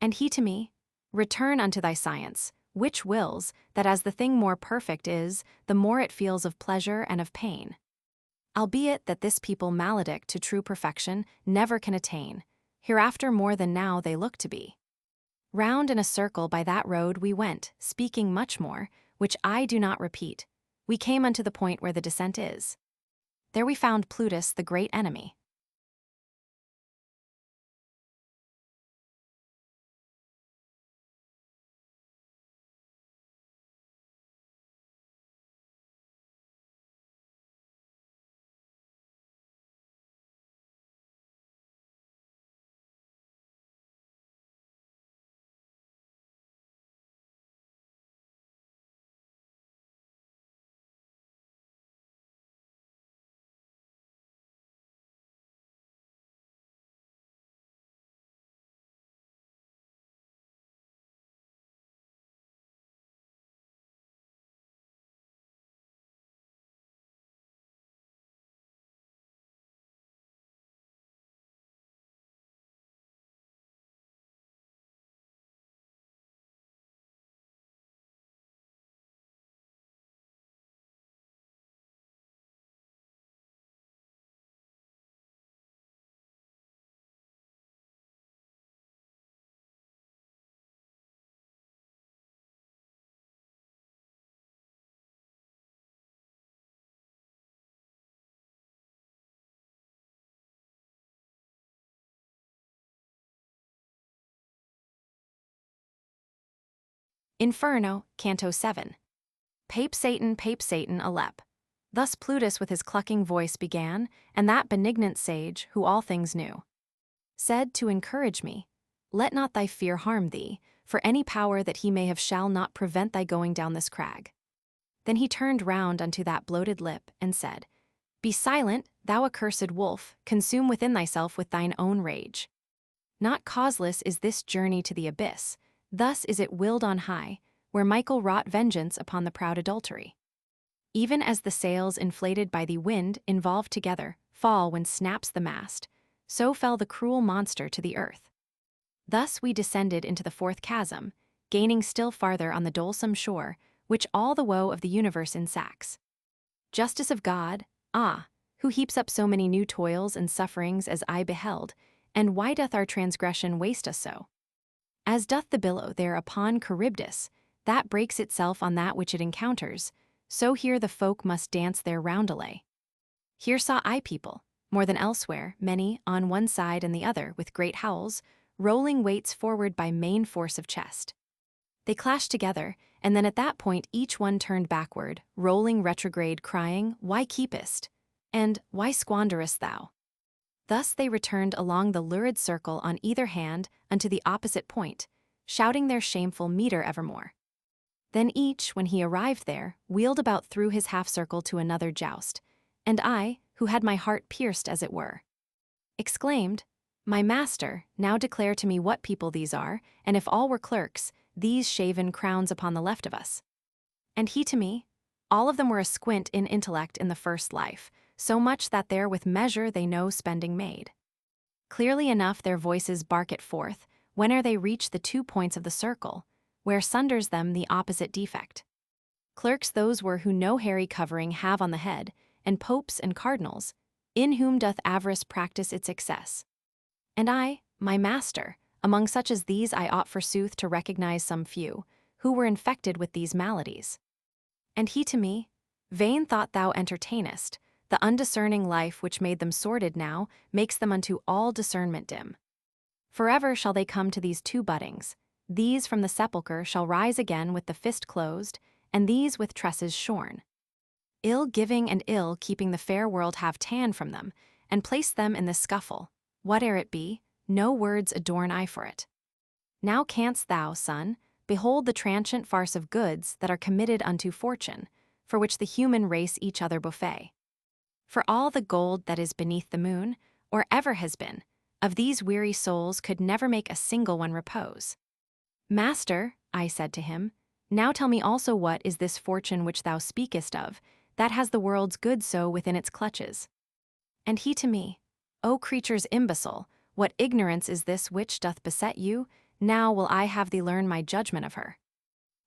And he to me, "Return unto thy science, which wills, that as the thing more perfect is, the more it feels of pleasure and of pain. Albeit that this people maledict to true perfection never can attain, hereafter more than now they look to be." Round in a circle by that road we went, speaking much more, which I do not repeat. We came unto the point where the descent is. There we found Plutus the great enemy. Inferno, Canto 7. Pape Satan, alep. Thus Plutus with his clucking voice began, and that benignant sage, who all things knew, said to encourage me, "Let not thy fear harm thee, for any power that he may have shall not prevent thy going down this crag." Then he turned round unto that bloated lip, and said, "Be silent, thou accursed wolf, consume within thyself with thine own rage. Not causeless is this journey to the abyss, thus is it willed on high, where Michael wrought vengeance upon the proud adultery. Even as the sails inflated by the wind involved together, fall when snaps the mast, so fell the cruel monster to the earth. Thus we descended into the fourth chasm, gaining still farther on the dolesome shore, which all the woe of the universe ensacks. Justice of God, ah, who heaps up so many new toils and sufferings as I beheld, and why doth our transgression waste us so? As doth the billow there upon Charybdis, that breaks itself on that which it encounters, so here the folk must dance their roundelay. Here saw I people, more than elsewhere, many, on one side and the other, with great howls, rolling weights forward by main force of chest. They clashed together, and then at that point each one turned backward, rolling retrograde, crying, Why keepest? And why squanderest thou? Thus they returned along the lurid circle on either hand unto the opposite point, shouting their shameful metre evermore. Then each, when he arrived there, wheeled about through his half-circle to another joust, and I, who had my heart pierced as it were, exclaimed, My master, now declare to me what people these are, and if all were clerks, these shaven crowns upon the left of us. And he to me, all of them were a squint in intellect in the first life, so much that there with measure they no spending made. Clearly enough their voices bark it forth, whene'er they reach the 2 points of the circle, where sunders them the opposite defect. Clerks those were who no hairy covering have on the head, and popes and cardinals, in whom doth avarice practice its excess. And I, my master, among such as these I ought forsooth to recognize some few, who were infected with these maladies. And he to me, Vain thought thou entertainest, the undiscerning life which made them sordid now makes them unto all discernment dim. Forever shall they come to these 2 buddings, these from the sepulchre shall rise again with the fist closed, and these with tresses shorn. Ill giving and ill keeping the fair world have tan from them, and place them in this scuffle, whate'er it be, no words adorn I for it. Now canst thou, son, behold the transient farce of goods that are committed unto fortune, for which the human race each other buffet. For all the gold that is beneath the moon, or ever has been, of these weary souls could never make a single one repose. Master, I said to him, now tell me also what is this fortune which thou speakest of, that has the world's good so within its clutches. And he to me, O creatures imbecile, what ignorance is this which doth beset you? Now will I have thee learn my judgment of her.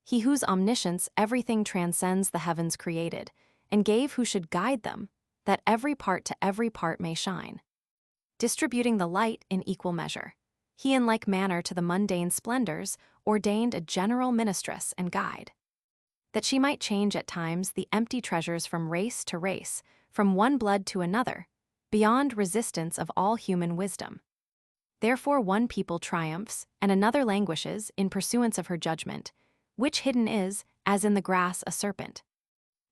He whose omniscience everything transcends the heavens created, and gave who should guide them, that every part to every part may shine, distributing the light in equal measure. He in like manner to the mundane splendors ordained a general mistress and guide, that she might change at times the empty treasures from race to race, from one blood to another, beyond resistance of all human wisdom. Therefore one people triumphs, and another languishes in pursuance of her judgment, which hidden is, as in the grass a serpent.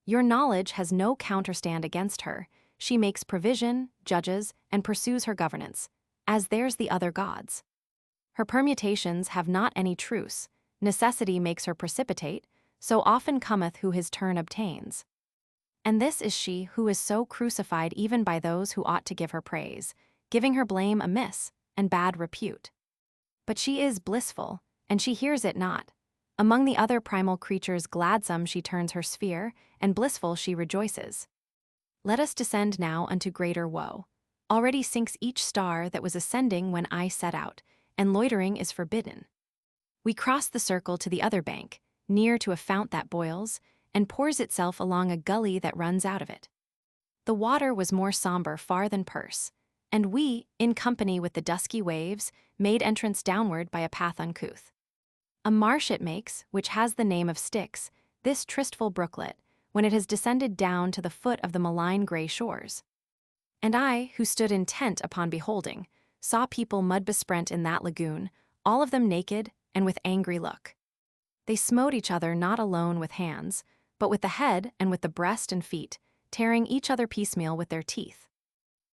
Your knowledge has no counterstand against her, she makes provision, judges, and pursues her governance, as there's the other gods. Her permutations have not any truce, necessity makes her precipitate, so often cometh who his turn obtains. And this is she who is so crucified even by those who ought to give her praise, giving her blame amiss, and bad repute. But she is blissful, and she hears it not. Among the other primal creatures gladsome she turns her sphere, and blissful she rejoices. Let us descend now unto greater woe. Already sinks each star that was ascending when I set out, and loitering is forbidden. We cross the circle to the other bank, near to a fount that boils, and pours itself along a gully that runs out of it. The water was more somber far than purse, and we, in company with the dusky waves, made entrance downward by a path uncouth. A marsh it makes, which has the name of Styx, this tristful brooklet, when it has descended down to the foot of the malign grey shores. And I, who stood intent upon beholding, saw people mud-besprent in that lagoon, all of them naked and with angry look. They smote each other not alone with hands, but with the head and with the breast and feet, tearing each other piecemeal with their teeth.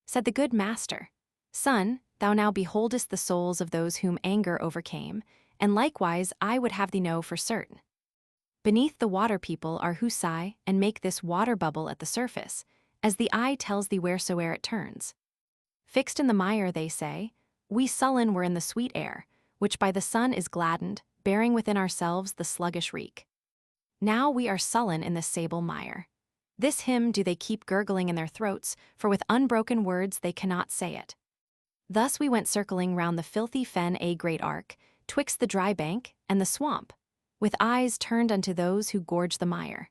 Said the good master, Son, thou now beholdest the souls of those whom anger overcame, and likewise I would have thee know for certain. Beneath the water people are who sigh and make this water bubble at the surface, as the eye tells thee wheresoe'er it turns. Fixed in the mire, they say, we sullen were in the sweet air, which by the sun is gladdened, bearing within ourselves the sluggish reek. Now we are sullen in this sable mire. This hymn do they keep gurgling in their throats, for with unbroken words they cannot say it. Thus we went circling round the filthy fen a great arc, twixt the dry bank and the swamp, with eyes turned unto those who gorge the mire.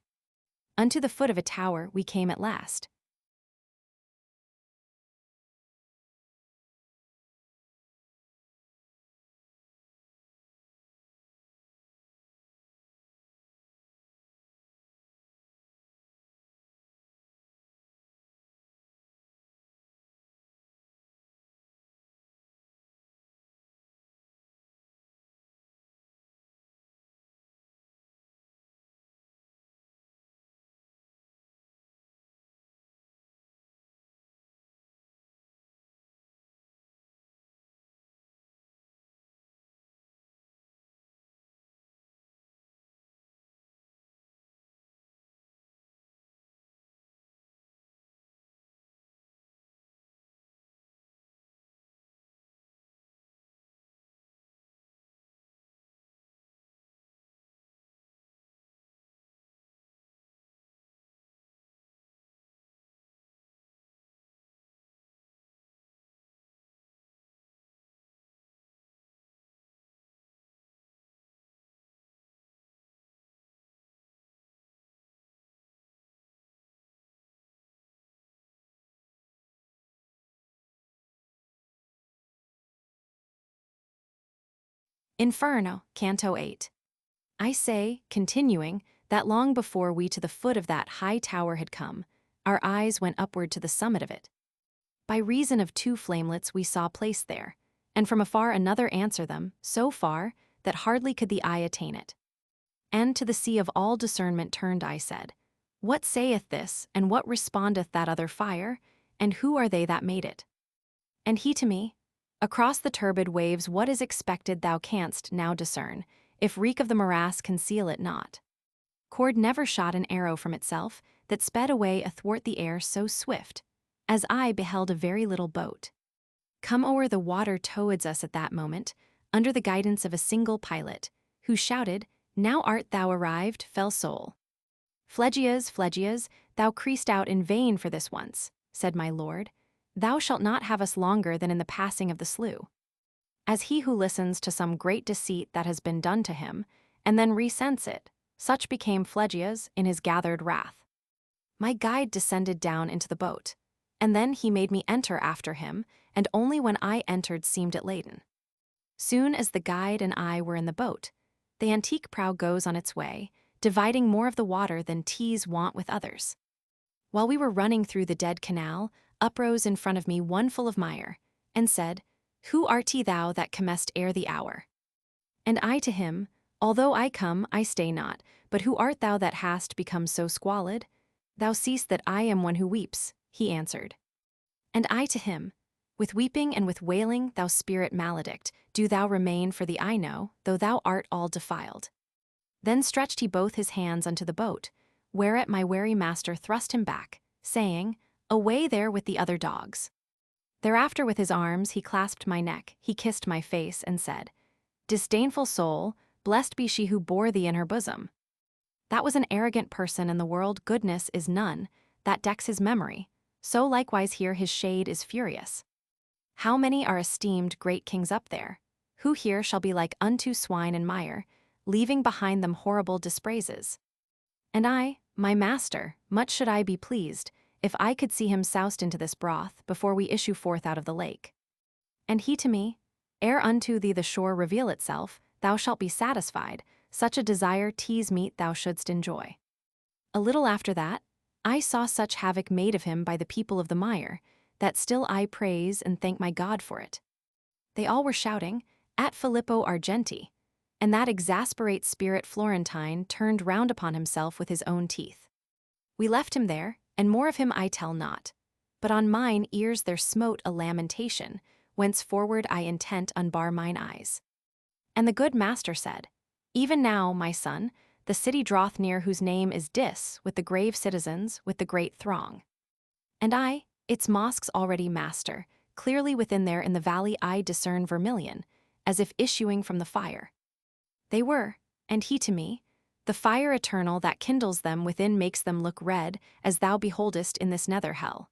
Unto the foot of a tower we came at last. Inferno, Canto 8. I say, continuing, that long before we to the foot of that high tower had come, our eyes went upward to the summit of it. By reason of two flamelets we saw placed there, and from afar another answer them, so far that hardly could the eye attain it. And to the sea of all discernment turned I said, What saith this, and what respondeth that other fire, and who are they that made it? And he to me, Across the turbid waves what is expected thou canst now discern, if reek of the morass conceal it not. Cord never shot an arrow from itself, that sped away athwart the air so swift, as I beheld a very little boat. Come o'er the water towards us at that moment, under the guidance of a single pilot, who shouted, Now art thou arrived, fell soul. Phlegias, Phlegias, thou creast out in vain for this once, said my lord. Thou shalt not have us longer than in the passing of the slough. As he who listens to some great deceit that has been done to him, and then resents it, such became Phlegias in his gathered wrath. My guide descended down into the boat, and then he made me enter after him, and only when I entered seemed it laden. Soon as the guide and I were in the boat, the antique prow goes on its way, dividing more of the water than teas wont with others. While we were running through the dead canal, uprose in front of me one full of mire, and said, Who art thou that comest ere the hour? And I to him, Although I come, I stay not, but who art thou that hast become so squalid? Thou seest that I am one who weeps, he answered. And I to him, With weeping and with wailing, thou spirit maledict, do thou remain for the I know, though thou art all defiled. Then stretched he both his hands unto the boat, whereat my wary master thrust him back, saying, Away there with the other dogs. Thereafter with his arms he clasped my neck, he kissed my face, and said, Disdainful soul, blessed be she who bore thee in her bosom. That was an arrogant person in the world goodness is none, that decks his memory, so likewise here his shade is furious. How many are esteemed great kings up there, who here shall be like unto swine and mire, leaving behind them horrible dispraises. And I, my master, much should I be pleased, if I could see him soused into this broth before we issue forth out of the lake. And he to me, Ere unto thee the shore reveal itself, thou shalt be satisfied, such a desire tease meat thou shouldst enjoy. A little after that, I saw such havoc made of him by the people of the mire, that still I praise and thank my God for it. They all were shouting, At Filippo Argenti, and that exasperate spirit Florentine turned round upon himself with his own teeth. We left him there, and more of him I tell not, but on mine ears there smote a lamentation, whence forward I intent unbar mine eyes. And the good master said, Even now, my son, the city draweth near whose name is Dis, with the grave citizens, with the great throng. And I, its mosques already master, clearly within there in the valley I discern vermilion, as if issuing from the fire. They were, and he to me, the fire eternal that kindles them within makes them look red, as thou beholdest in this nether hell.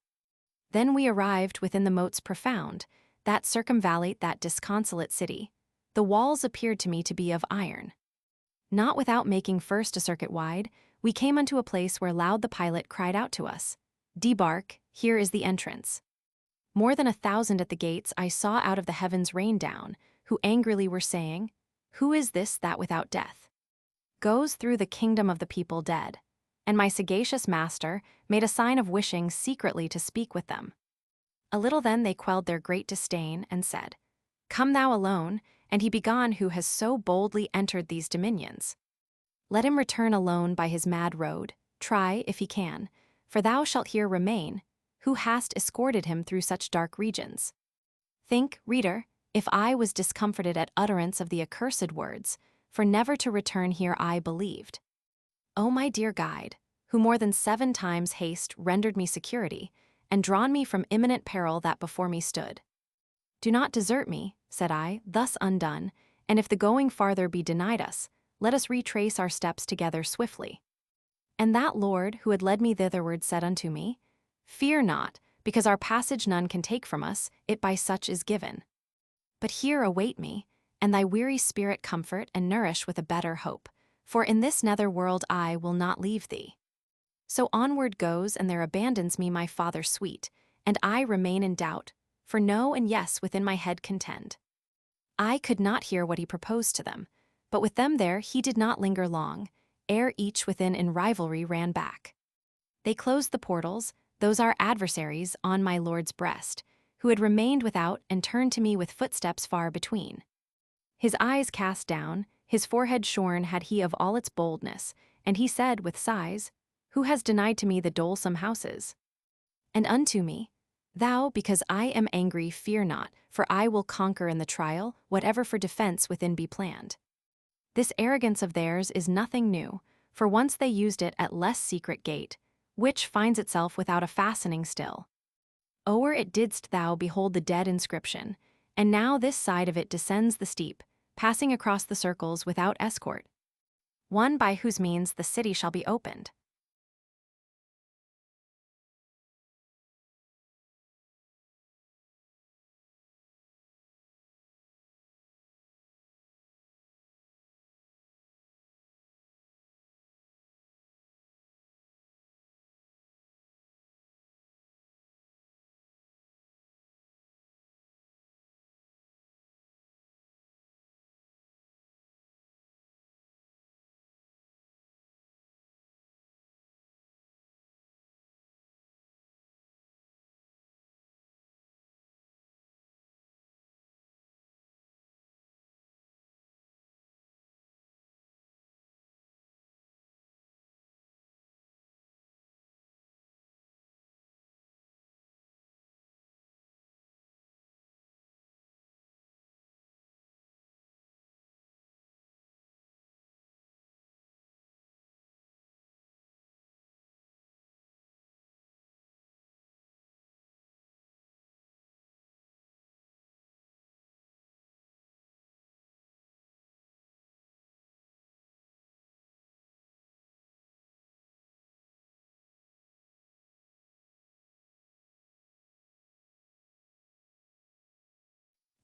Then we arrived within the moats profound, that circumvallate that disconsolate city, the walls appeared to me to be of iron. Not without making first a circuit wide, we came unto a place where loud the pilot cried out to us, "Debark, here is the entrance." More than 1,000 at the gates I saw out of the heavens rain down, who angrily were saying, "Who is this that without death goes through the kingdom of the people dead?" And my sagacious master made a sign of wishing secretly to speak with them. A little then they quelled their great disdain, and said, "Come thou alone, and he begone who has so boldly entered these dominions. Let him return alone by his mad road, try if he can, for thou shalt here remain, who hast escorted him through such dark regions." Think, reader, if I was discomforted at utterance of the accursed words, for never to return here I believed. O my dear guide, who more than 7 times haste rendered me security, and drawn me from imminent peril that before me stood. Do not desert me, said I, thus undone, and if the going farther be denied us, let us retrace our steps together swiftly. And that Lord who had led me thitherward said unto me, Fear not, because our passage none can take from us, it by such is given. But here await me, and thy weary spirit comfort and nourish with a better hope, for in this nether world I will not leave thee. So onward goes, and there abandons me my Father sweet, and I remain in doubt, for no and yes within my head contend. I could not hear what he proposed to them, but with them there he did not linger long, ere each within in rivalry ran back. They closed the portals, those our adversaries, on my lord's breast, who had remained without and turned to me with footsteps far between. His eyes cast down, his forehead shorn had he of all its boldness, and he said with sighs, Who has denied to me the dolesome houses? And unto me, Thou, because I am angry, fear not, for I will conquer in the trial, whatever for defense within be planned. This arrogance of theirs is nothing new, for once they used it at less secret gate, which finds itself without a fastening still. O'er it didst thou behold the dead inscription, and now this side of it descends the steep, passing across the circles without escort. One by whose means the city shall be opened.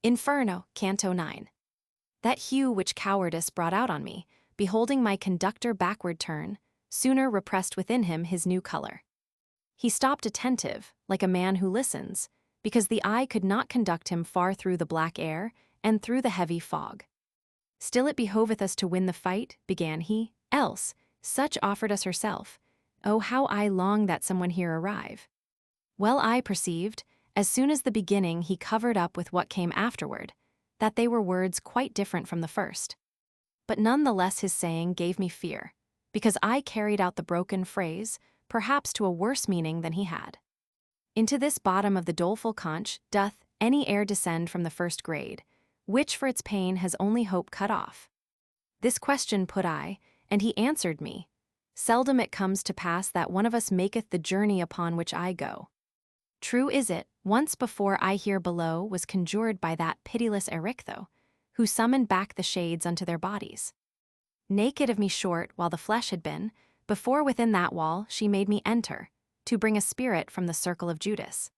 Inferno, Canto 9. That hue which cowardice brought out on me, beholding my conductor backward turn, sooner repressed within him his new color. He stopped attentive, like a man who listens, because the eye could not conduct him far through the black air and through the heavy fog. Still it behoveth us to win the fight, began he, else, such offered us herself. Oh, how I long that someone here arrive. Well I perceived, as soon as the beginning he covered up with what came afterward, that they were words quite different from the first. But none the less his saying gave me fear, because I carried out the broken phrase, perhaps to a worse meaning than he had. Into this bottom of the doleful conch doth any air descend from the first grade, which for its pain has only hope cut off? This question put I, and he answered me, Seldom it comes to pass that one of us maketh the journey upon which I go. True is it, once before I here below was conjured by that pitiless Erichtho, who summoned back the shades unto their bodies. Naked of me short while the flesh had been, before within that wall she made me enter, to bring a spirit from the circle of Judas.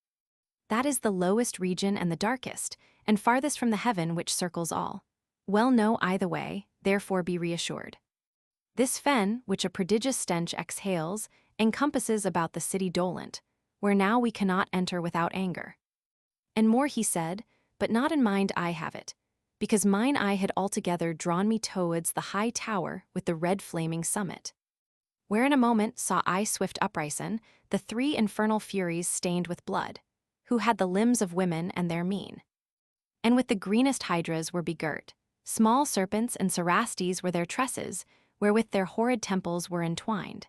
That is the lowest region and the darkest, and farthest from the heaven which circles all. Well know I the way, therefore be reassured. This fen, which a prodigious stench exhales, encompasses about the city dolent, where now we cannot enter without anger. And more he said, but not in mind I have it, because mine eye had altogether drawn me towards the high tower with the red flaming summit. Where in a moment saw I swift uprisen, the three infernal furies stained with blood, who had the limbs of women and their mien. And with the greenest hydras were begirt, small serpents and cerastes were their tresses, wherewith their horrid temples were entwined.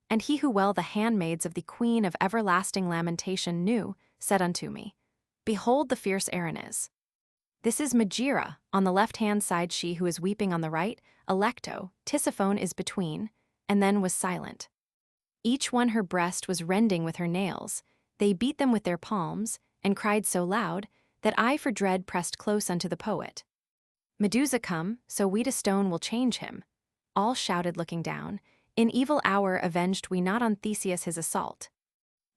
And he who well the handmaids of the queen of everlasting lamentation knew, said unto me, Behold the fierce Erinyes. This is Megira, on the left-hand side she who is weeping on the right, Alecto, Tisiphone is between, and then was silent. Each one her breast was rending with her nails, they beat them with their palms, and cried so loud, that I for dread pressed close unto the poet. Medusa come, so we to stone will change him. All shouted looking down, in evil hour avenged we not on Theseus his assault.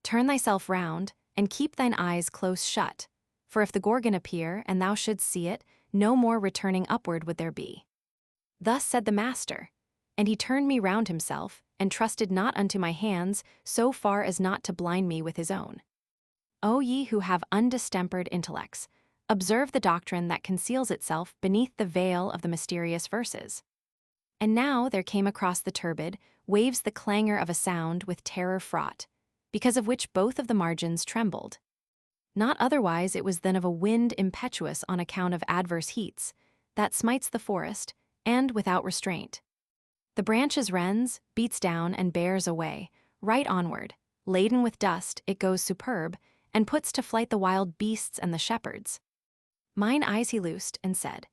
Turn thyself round, and keep thine eyes close shut, for if the Gorgon appear, and thou shouldst see it, no more returning upward would there be. Thus said the master, and he turned me round himself, and trusted not unto my hands, so far as not to blind me with his own. O ye who have undistempered intellects, observe the doctrine that conceals itself beneath the veil of the mysterious verses. And now there came across the turbid waves the clangor of a sound with terror fraught, because of which both of the margins trembled. Not otherwise it was than of a wind impetuous on account of adverse heats, that smites the forest, and without restraint. The branches rends, beats down, and bears away, right onward, laden with dust, it goes superb, and puts to flight the wild beasts and the shepherds. Mine eyes he loosed, and said,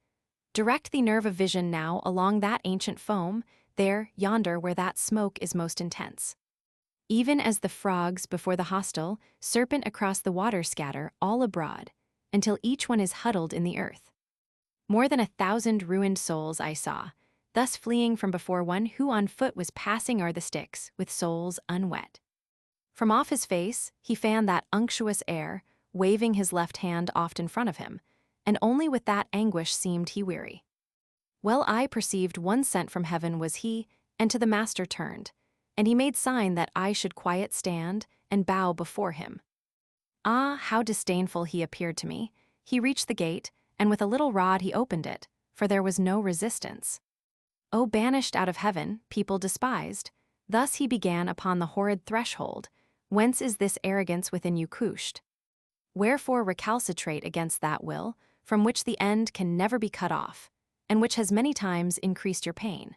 Direct the nerve of vision now along that ancient foam, there, yonder, where that smoke is most intense. Even as the frogs before the hostel, serpent across the water scatter all abroad, until each one is huddled in the earth. More than 1,000 ruined souls I saw, thus fleeing from before one who on foot was passing o'er the Styx with souls unwet. From off his face he fanned that unctuous air, waving his left hand oft in front of him, and only with that anguish seemed he weary. Well I perceived one sent from heaven was he, and to the master turned, and he made sign that I should quiet stand and bow before him. Ah, how disdainful he appeared to me! He reached the gate, and with a little rod he opened it, for there was no resistance. O banished out of heaven, people despised, thus he began upon the horrid threshold, whence is this arrogance within you couched? Wherefore recalcitrate against that will, from which the end can never be cut off, and which has many times increased your pain?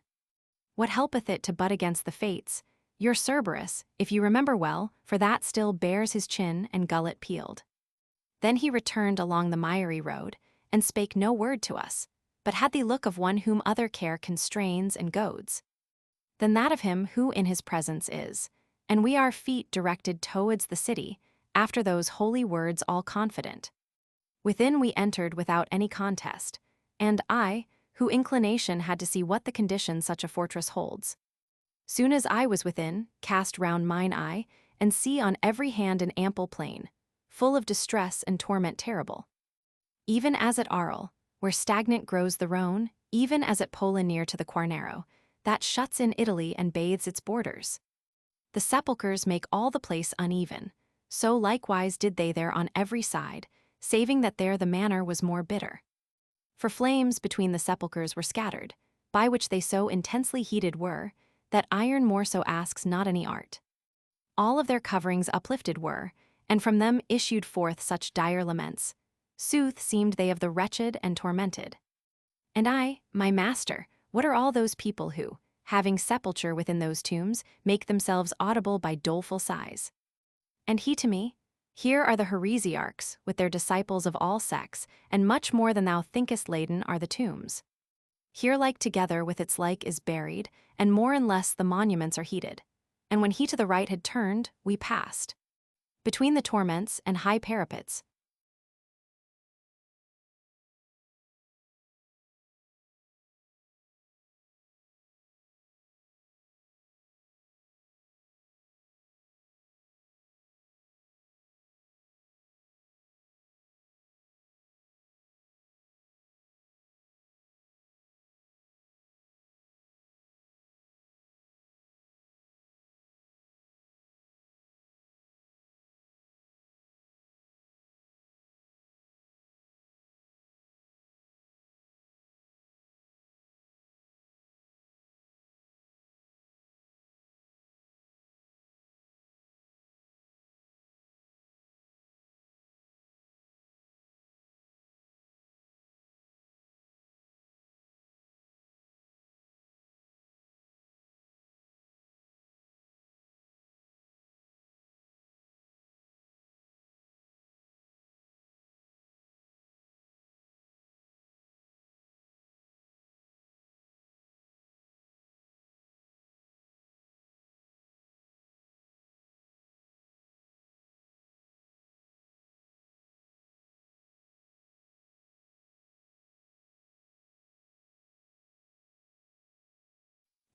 What helpeth it to butt against the fates? Your Cerberus, if you remember well, for that still bears his chin and gullet peeled. Then he returned along the miry road, and spake no word to us, but had the look of one whom other care constrains and goads, than that of him who in his presence is, and we our feet directed towards the city, after those holy words all confident. Within we entered without any contest, and I, who inclination had to see what the condition such a fortress holds. Soon as I was within, cast round mine eye, and see on every hand an ample plain, full of distress and torment terrible. Even as at Arles, where stagnant grows the Rhone, even as at Pola near to the Quarnero, that shuts in Italy and bathes its borders. The sepulchres make all the place uneven, so likewise did they there on every side, saving that there the manner was more bitter. For flames between the sepulchres were scattered, by which they so intensely heated were, that iron more so asks not any art. All of their coverings uplifted were, and from them issued forth such dire laments. Sooth seemed they of the wretched and tormented. And I, my master, what are all those people who, having sepulture within those tombs, make themselves audible by doleful sighs? And he to me, Here are the heresiarchs, with their disciples of all sects, and much more than thou thinkest laden are the tombs. Here like together with its like is buried, and more and less the monuments are heated. And when he to the right had turned, we passed. Between the torments and high parapets,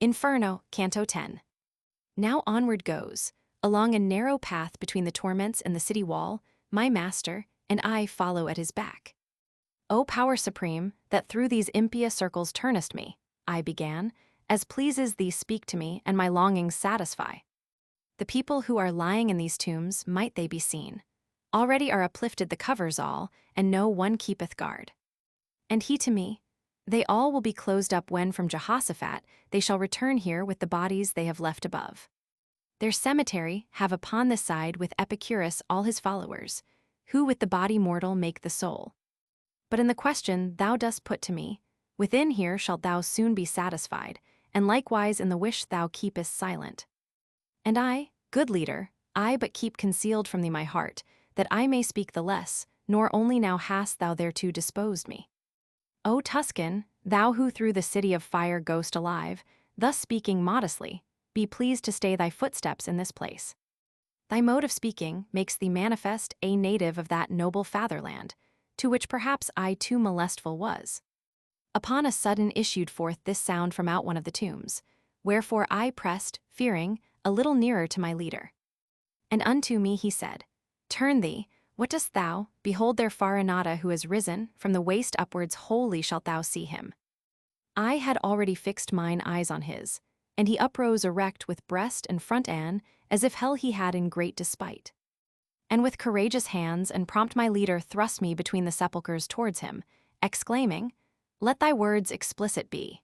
Inferno, Canto 10. Now onward goes, along a narrow path between the torments and the city wall, my master, and I follow at his back. O power supreme, that through these impious circles turnest me, I began, as pleases thee speak to me, and my longings satisfy. The people who are lying in these tombs, might they be seen, already are uplifted the covers all, and no one keepeth guard. And he to me, they all will be closed up when from Jehoshaphat they shall return here with the bodies they have left above. Their cemetery have upon this side with Epicurus all his followers, who with the body mortal make the soul. But in the question thou dost put to me, within here shalt thou soon be satisfied, and likewise in the wish thou keepest silent. And I, good leader, I but keep concealed from thee my heart, that I may speak the less, nor only now hast thou thereto disposed me. O Tuscan, thou who through the city of fire goest alive, thus speaking modestly, be pleased to stay thy footsteps in this place. Thy mode of speaking makes thee manifest a native of that noble fatherland, to which perhaps I too molestful was. Upon a sudden issued forth this sound from out one of the tombs, wherefore I pressed, fearing, a little nearer to my leader. And unto me he said, Turn thee, what dost thou? Behold their Farinata who has risen, from the waist upwards wholly shalt thou see him. I had already fixed mine eyes on his, and he uprose erect with breast and front an, as if hell he had in great despite. And with courageous hands and prompt my leader thrust me between the sepulchres towards him, exclaiming, Let thy words explicit be.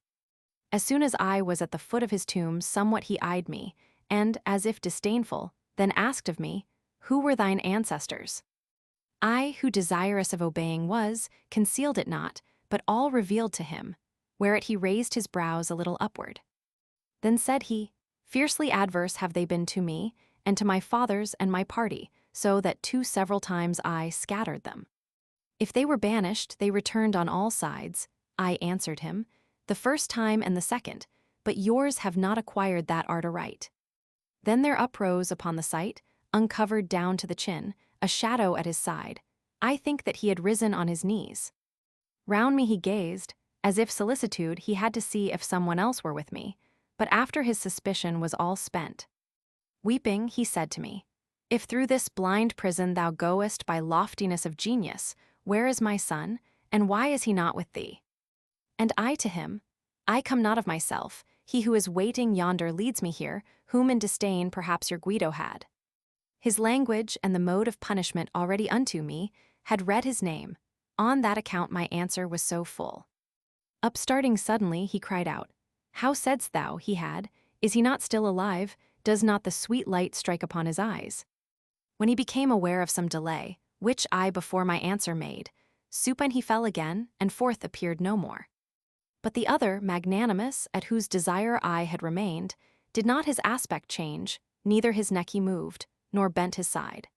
As soon as I was at the foot of his tomb somewhat he eyed me, and, as if disdainful, then asked of me, Who were thine ancestors? I, who desirous of obeying was, concealed it not, but all revealed to him, whereat he raised his brows a little upward. Then said he, Fiercely adverse have they been to me, and to my fathers and my party, so that two several times I scattered them. If they were banished, they returned on all sides, I answered him, the first time and the second, but yours have not acquired that art aright. Then there uprose upon the sight, uncovered down to the chin, a shadow at his side. I think that he had risen on his knees. Round me he gazed, as if solicitude he had to see if someone else were with me, but after his suspicion was all spent. Weeping, he said to me, If through this blind prison thou goest by loftiness of genius, where is my son, and why is he not with thee? And I to him, I come not of myself, he who is waiting yonder leads me here, whom in disdain perhaps your Guido had. His language and the mode of punishment already unto me had read his name, on that account my answer was so full. Upstarting suddenly, he cried out, How saidst thou, he had, is he not still alive, does not the sweet light strike upon his eyes? When he became aware of some delay, which I before my answer made, supine he fell again, and forth appeared no more. But the other, magnanimous, at whose desire I had remained, did not his aspect change, neither his neck he moved, nor bent his side.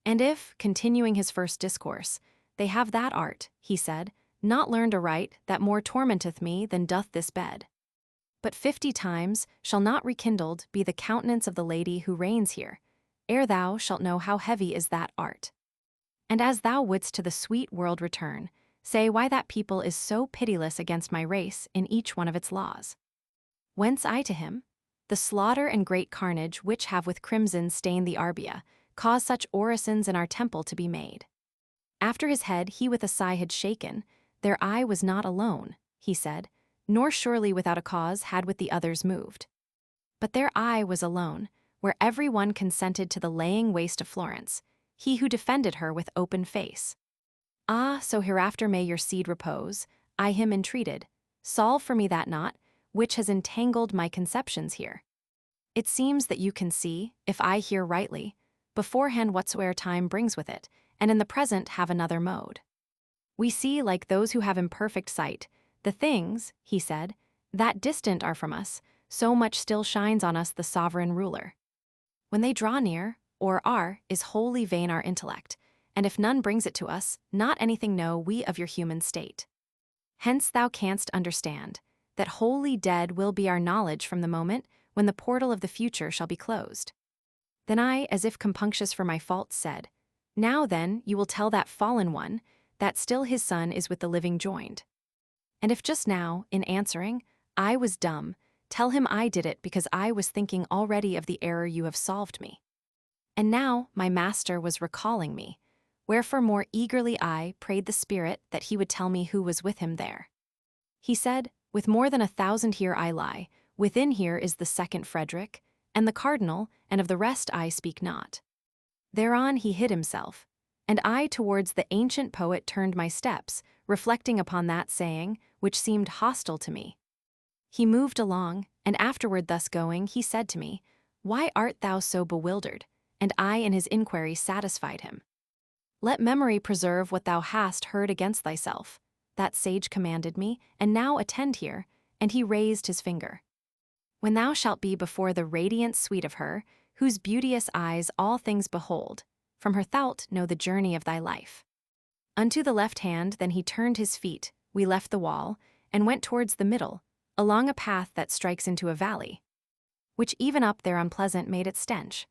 And if, continuing his first discourse, they have that art, he said, not learned aright, that more tormenteth me than doth this bed. But 50 times shall not rekindled be the countenance of the lady who reigns here, ere thou shalt know how heavy is that art. And as thou wouldst to the sweet world return, say why that people is so pitiless against my race in each one of its laws. Whence I to him, the slaughter and great carnage which have with crimson stained the Arbia, cause such orisons in our temple to be made. After his head he with a sigh had shaken, their eye was not alone, he said, nor surely without a cause had with the others moved. But their eye was alone, where every one consented to the laying waste of Florence, he who defended her with open face. Ah, so hereafter may your seed repose, I him entreated, solve for me that knot, which has entangled my conceptions here. It seems that you can see, if I hear rightly, beforehand whatsoe'er time brings with it, and in the present have another mode. We see, like those who have imperfect sight, the things, he said, that distant are from us, so much still shines on us the sovereign ruler. When they draw near, or are, is wholly vain our intellect, and if none brings it to us, not anything know we of your human state. Hence thou canst understand, that wholly dead will be our knowledge from the moment when the portal of the future shall be closed. Then I, as if compunctious for my fault, said, Now then you will tell that fallen one, that still his son is with the living joined. And if just now, in answering, I was dumb, Tell him I did it because I was thinking already of the error you have solved me. And now my master was recalling me, wherefore more eagerly I prayed the spirit that he would tell me who was with him there. He said, with more than 1,000 here I lie, within here is the second Frederick, and the cardinal, and of the rest I speak not. Thereon he hid himself, and I towards the ancient poet turned my steps, reflecting upon that saying, which seemed hostile to me. He moved along, and afterward thus going, he said to me, Why art thou so bewildered? And I in his inquiry satisfied him. Let memory preserve what thou hast heard against thyself. That sage commanded me, and now attend here, and he raised his finger. When thou shalt be before the radiant suite of her, whose beauteous eyes all things behold, from her thou'lt know the journey of thy life. Unto the left hand then he turned his feet, we left the wall, and went towards the middle, along a path that strikes into a valley, which even up there unpleasant made its stench.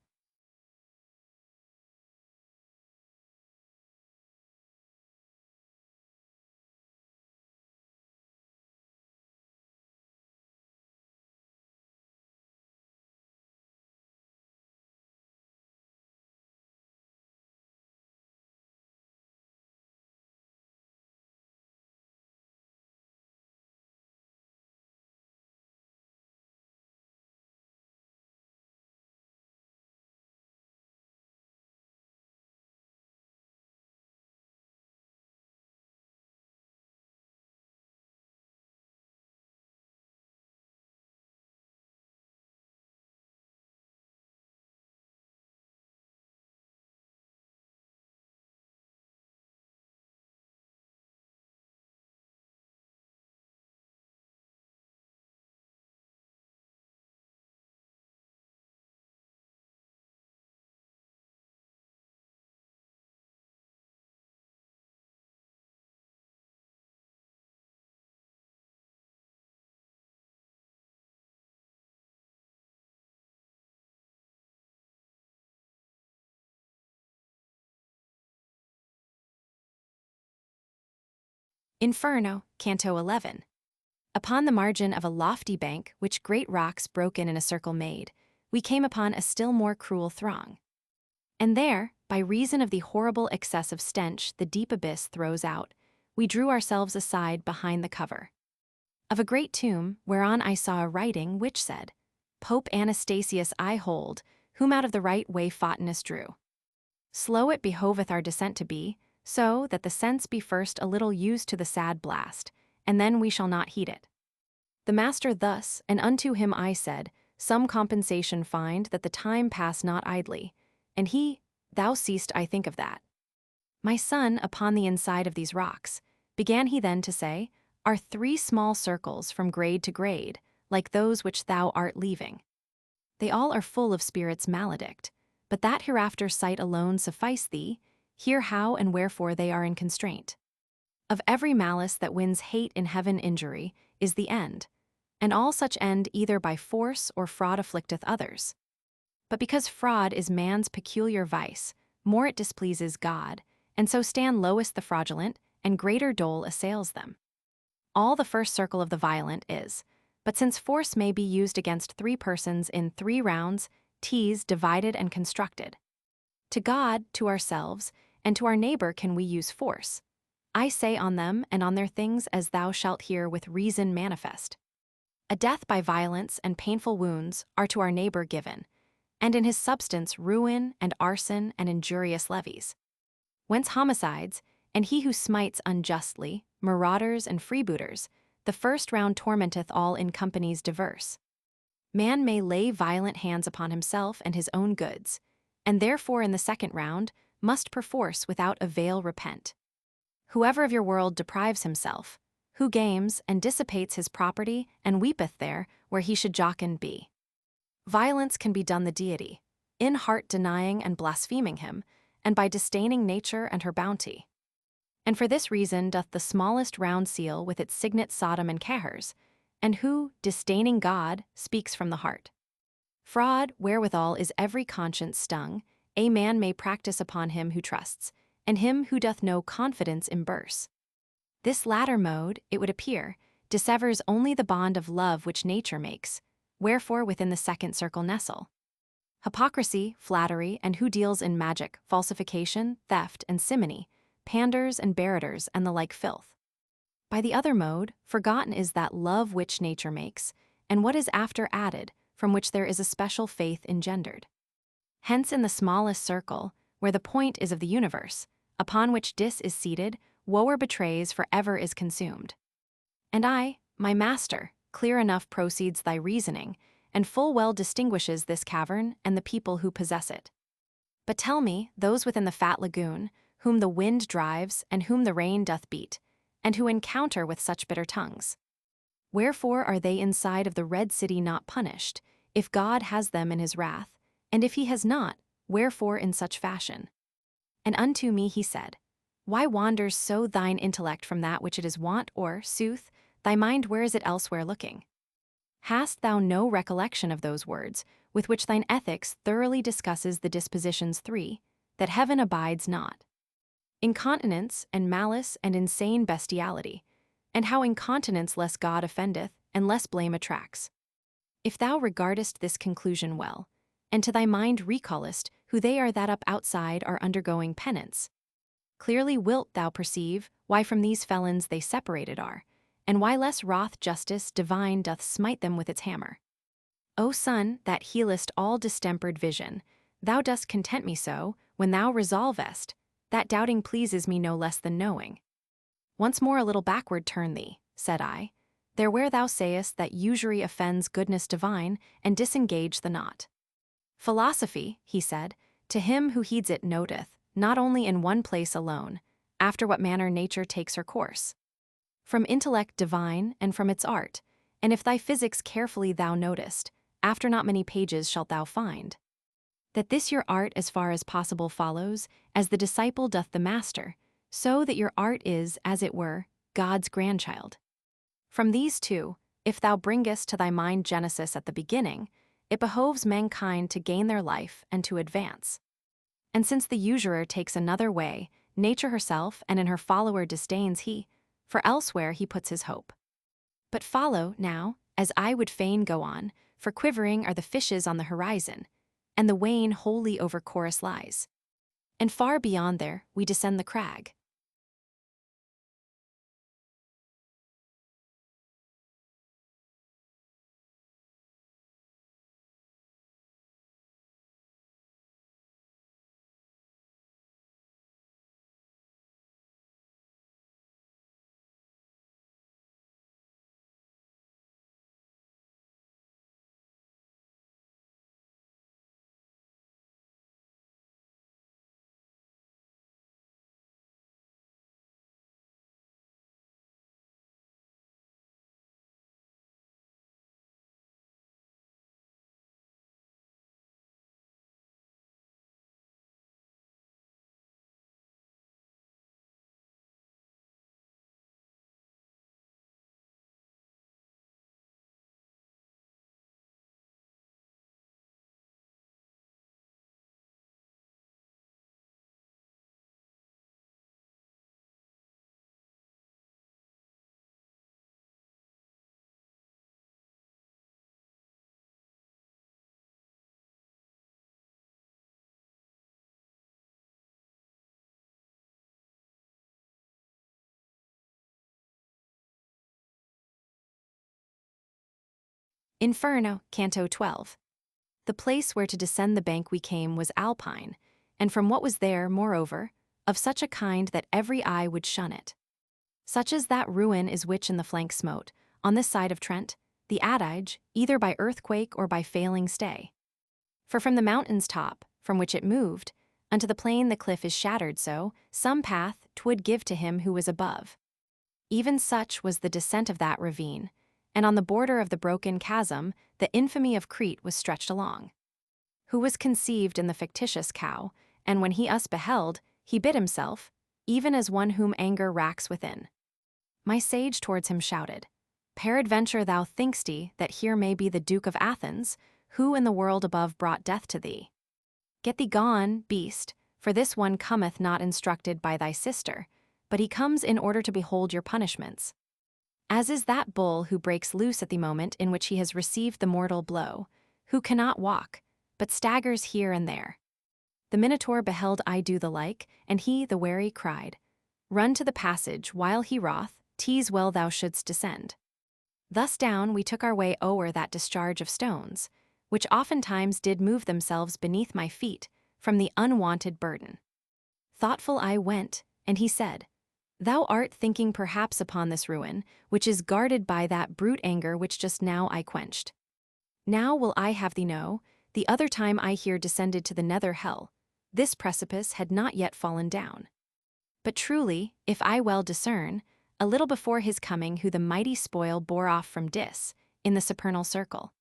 Inferno, Canto 11. Upon the margin of a lofty bank which great rocks broken in a circle made, we came upon a still more cruel throng. And there, by reason of the horrible excess of stench the deep abyss throws out, we drew ourselves aside behind the cover of a great tomb, whereon I saw a writing which said, Pope Anastasius I hold, whom out of the right way Photinus drew. Slow it behoveth our descent to be, so that the sense be first a little used to the sad blast, and then we shall not heed it. The master thus, and unto him I said, Some compensation find that the time pass not idly, and he, Thou seest I think of that. My son, upon the inside of these rocks, began he then to say, are 3 small circles from grade to grade, like those which thou art leaving. They all are full of spirits maledict, but that hereafter sight alone suffice thee, hear how and wherefore they are in constraint. Of every malice that wins hate in heaven injury is the end, and all such end either by force or fraud afflicteth others. But because fraud is man's peculiar vice, more it displeases God, and so stand lowest the fraudulent, and greater dole assails them. All the first circle of the violent is, but since force may be used against 3 persons in 3 rounds, T's divided and constructed. To God, to ourselves, and to our neighbor can we use force. I say on them and on their things as thou shalt hear with reason manifest. A death by violence and painful wounds are to our neighbor given, and in his substance ruin and arson and injurious levies. Whence homicides, and he who smites unjustly, marauders and freebooters, the first round tormenteth all in companies diverse. Man may lay violent hands upon himself and his own goods, and therefore in the second round must perforce without avail repent. Whoever of your world deprives himself, who games and dissipates his property and weepeth there where he should jocund be. Violence can be done the deity, in heart denying and blaspheming him, and by disdaining nature and her bounty. And for this reason doth the smallest round seal with its signet Sodom and Cahors, and who, disdaining God, speaks from the heart. Fraud, wherewithal is every conscience stung, a man may practice upon him who trusts, and him who doth no confidence imburse. This latter mode, it would appear, dissevers only the bond of love which nature makes, wherefore within the second circle nestle. Hypocrisy, flattery, and who deals in magic, falsification, theft, and simony, panders and barraters, and the like filth. By the other mode, forgotten is that love which nature makes, and what is after added, from which there is a special faith engendered. Hence in the smallest circle, where the point is of the universe, upon which Dis is seated, woer betrays for ever is consumed. And I, my master, clear enough proceeds thy reasoning, and full well distinguishes this cavern and the people who possess it. But tell me, those within the fat lagoon, whom the wind drives and whom the rain doth beat, and who encounter with such bitter tongues. Wherefore are they inside of the red city not punished, if God has them in his wrath, and if he has not, wherefore in such fashion? And unto me he said, Why wanders so thine intellect from that which it is wont, or, sooth, thy mind where is it elsewhere looking? Hast thou no recollection of those words, with which thine ethics thoroughly discusses the dispositions three, that heaven abides not? Incontinence and malice and insane bestiality, and how incontinence less God offendeth, and less blame attracts. If thou regardest this conclusion well, and to thy mind recallest who they are that up outside are undergoing penance, clearly wilt thou perceive why from these felons they separated are, and why less wroth justice divine doth smite them with its hammer. O Son, that healest all distempered vision, thou dost content me so, when thou resolvest, that doubting pleases me no less than knowing. Once more a little backward turn thee, said I, there where thou sayest that usury offends goodness divine, and disengage the knot. Philosophy, he said, to him who heeds it noteth, not only in one place alone, after what manner nature takes her course. From intellect divine and from its art, and if thy physics carefully thou notest, after not many pages shalt thou find that this your art as far as possible follows, as the disciple doth the master, so that your art is, as it were, God's grandchild. From these two, if thou bringest to thy mind Genesis at the beginning, it behoves mankind to gain their life and to advance. And since the usurer takes another way, nature herself and in her follower disdains he, for elsewhere he puts his hope. But follow, now, as I would fain go on, for quivering are the fishes on the horizon, and the wane wholly over chorus lies. And far beyond there we descend the crag. Inferno, Canto 12. The place where to descend the bank we came was alpine, and from what was there, moreover, of such a kind that every eye would shun it. Such as that ruin is which in the flank smote, on this side of Trent, the Adige, either by earthquake or by failing stay. For from the mountain's top, from which it moved, unto the plain the cliff is shattered so, some path 'twould give to him who was above. Even such was the descent of that ravine, and on the border of the broken chasm the infamy of Crete was stretched along. Who was conceived in the fictitious cow, and when he us beheld, he bit himself, even as one whom anger racks within. My sage towards him shouted, Peradventure thou think'st that here may be the Duke of Athens, who in the world above brought death to thee. Get thee gone, beast, for this one cometh not instructed by thy sister, but he comes in order to behold your punishments. as is that bull who breaks loose at the moment in which he has received the mortal blow, who cannot walk, but staggers here and there. The Minotaur beheld I do the like, and he, the wary, cried, Run to the passage, while he wroth, 'tis well thou shouldst descend. Thus down we took our way o'er that discharge of stones, which oftentimes did move themselves beneath my feet from the unwonted burden. Thoughtful I went, and he said, Thou art thinking perhaps upon this ruin, which is guarded by that brute anger which just now I quenched. Now will I have thee know, the other time I here descended to the nether hell, this precipice had not yet fallen down. But truly, if I well discern, a little before his coming who the mighty spoil bore off from Dis, in the supernal circle.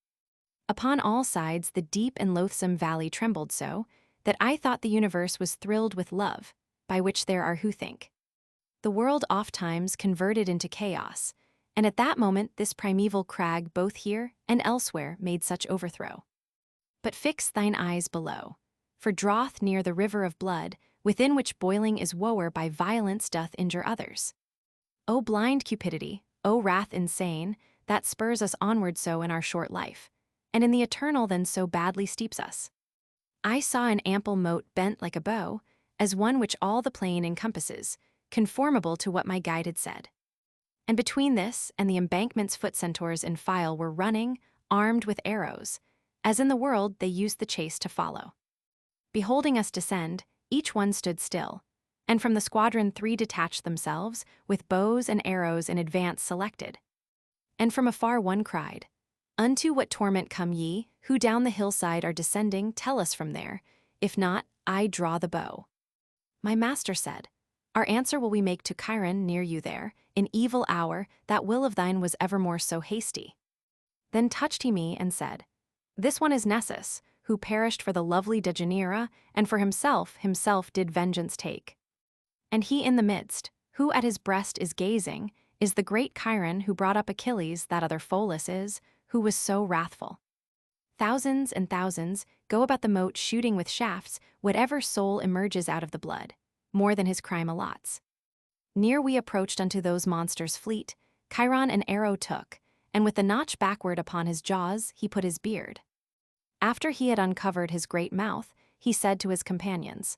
Upon all sides the deep and loathsome valley trembled so, that I thought the universe was thrilled with love, by which there are who think. The world oft-times converted into chaos, and at that moment this primeval crag both here and elsewhere made such overthrow. But fix thine eyes below, for draweth near the river of blood, within which boiling is woer by violence doth injure others. O blind cupidity, O wrath insane, that spurs us onward so in our short life, and in the eternal then so badly steeps us. I saw an ample moat bent like a bow, as one which all the plain encompasses, conformable to what my guide had said. And between this and the embankment's foot centaurs in file were running, armed with arrows, as in the world they used the chase to follow. Beholding us descend, each one stood still, and from the squadron 3 detached themselves, with bows and arrows in advance selected. And from afar one cried, Unto what torment come ye, who down the hillside are descending, tell us from there, if not, I draw the bow. My master said, Our answer will we make to Chiron near you there, in evil hour, that will of thine was evermore so hasty. Then touched he me and said, This one is Nessus, who perished for the lovely Dejanira, and for himself did vengeance take. And he in the midst, who at his breast is gazing, is the great Chiron who brought up Achilles, that other Pholus is, who was so wrathful. Thousands and thousands go about the moat shooting with shafts whatever soul emerges out of the blood, more than his crime allots. Near we approached unto those monsters fleet, Chiron an arrow took, and with the notch backward upon his jaws he put his beard. After he had uncovered his great mouth, he said to his companions,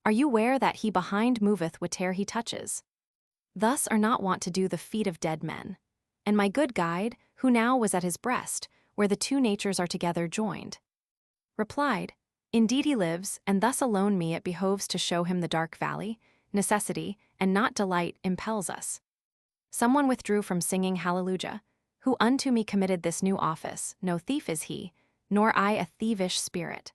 Are you ware that he behind moveth whate'er he touches? Thus are not wont to do the feet of dead men. And my good guide, who now was at his breast, where the two natures are together joined, replied, Indeed he lives, and thus alone me it behoves to show him the dark valley, necessity, and not delight, impels us. Someone withdrew from singing Hallelujah, who unto me committed this new office, no thief is he, nor I a thievish spirit.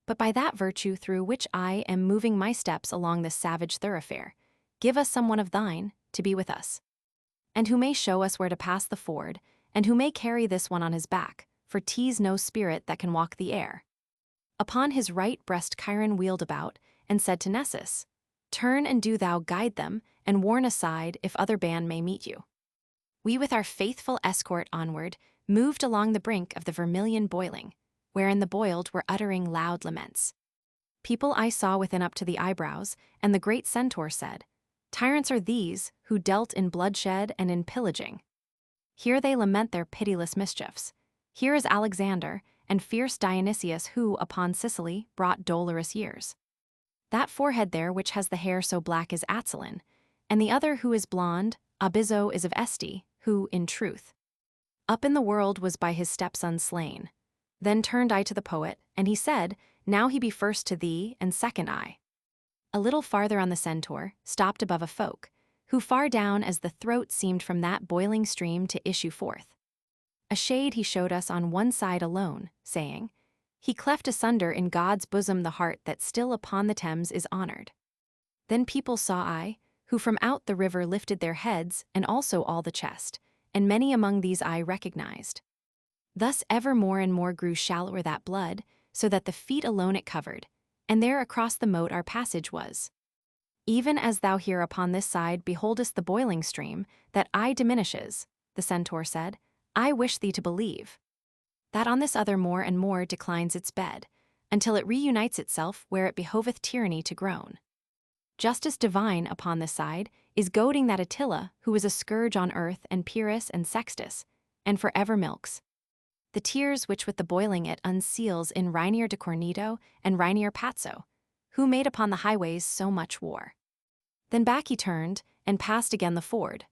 But by that virtue through which I am moving my steps along this savage thoroughfare, give us some one of thine, to be with us. And who may show us where to pass the ford, and who may carry this one on his back, for 'tis no spirit that can walk the air. Upon his right breast Chiron wheeled about, and said to Nessus, Turn and do thou guide them, and warn aside if other band may meet you. We with our faithful escort onward, moved along the brink of the vermilion boiling, wherein the boiled were uttering loud laments. People I saw within up to the eyebrows, and the great centaur said, Tyrants are these, who dealt in bloodshed and in pillaging. Here they lament their pitiless mischiefs. Here is Alexander, and fierce Dionysius who, upon Sicily, brought dolorous years. That forehead there which has the hair so black is Atzelin, and the other who is blonde, Abizo is of Este, who, in truth, up in the world was by his stepson slain. Then turned I to the poet, and he said, Now he be first to thee, and second I. A little farther on the centaur, stopped above a folk, who far down as the throat seemed from that boiling stream to issue forth. A shade he showed us on one side alone, saying, He cleft asunder in God's bosom the heart that still upon the Thames is honored. Then people saw I, who from out the river lifted their heads, and also all the chest, and many among these I recognized. Thus ever more and more grew shallower that blood, so that the feet alone it covered, and there across the moat our passage was. Even as thou here upon this side beholdest the boiling stream, that aye diminishes, the centaur said, I wish thee to believe that on this other more and more declines its bed, until it reunites itself where it behoveth tyranny to groan. Justice divine upon this side is goading that Attila who is a scourge on earth and Pyrrhus and Sextus, and forever milks. The tears which with the boiling it unseals in Reinier de Corneto and Reinier Pazzo, who made upon the highways so much war. Then back he turned, and passed again the ford.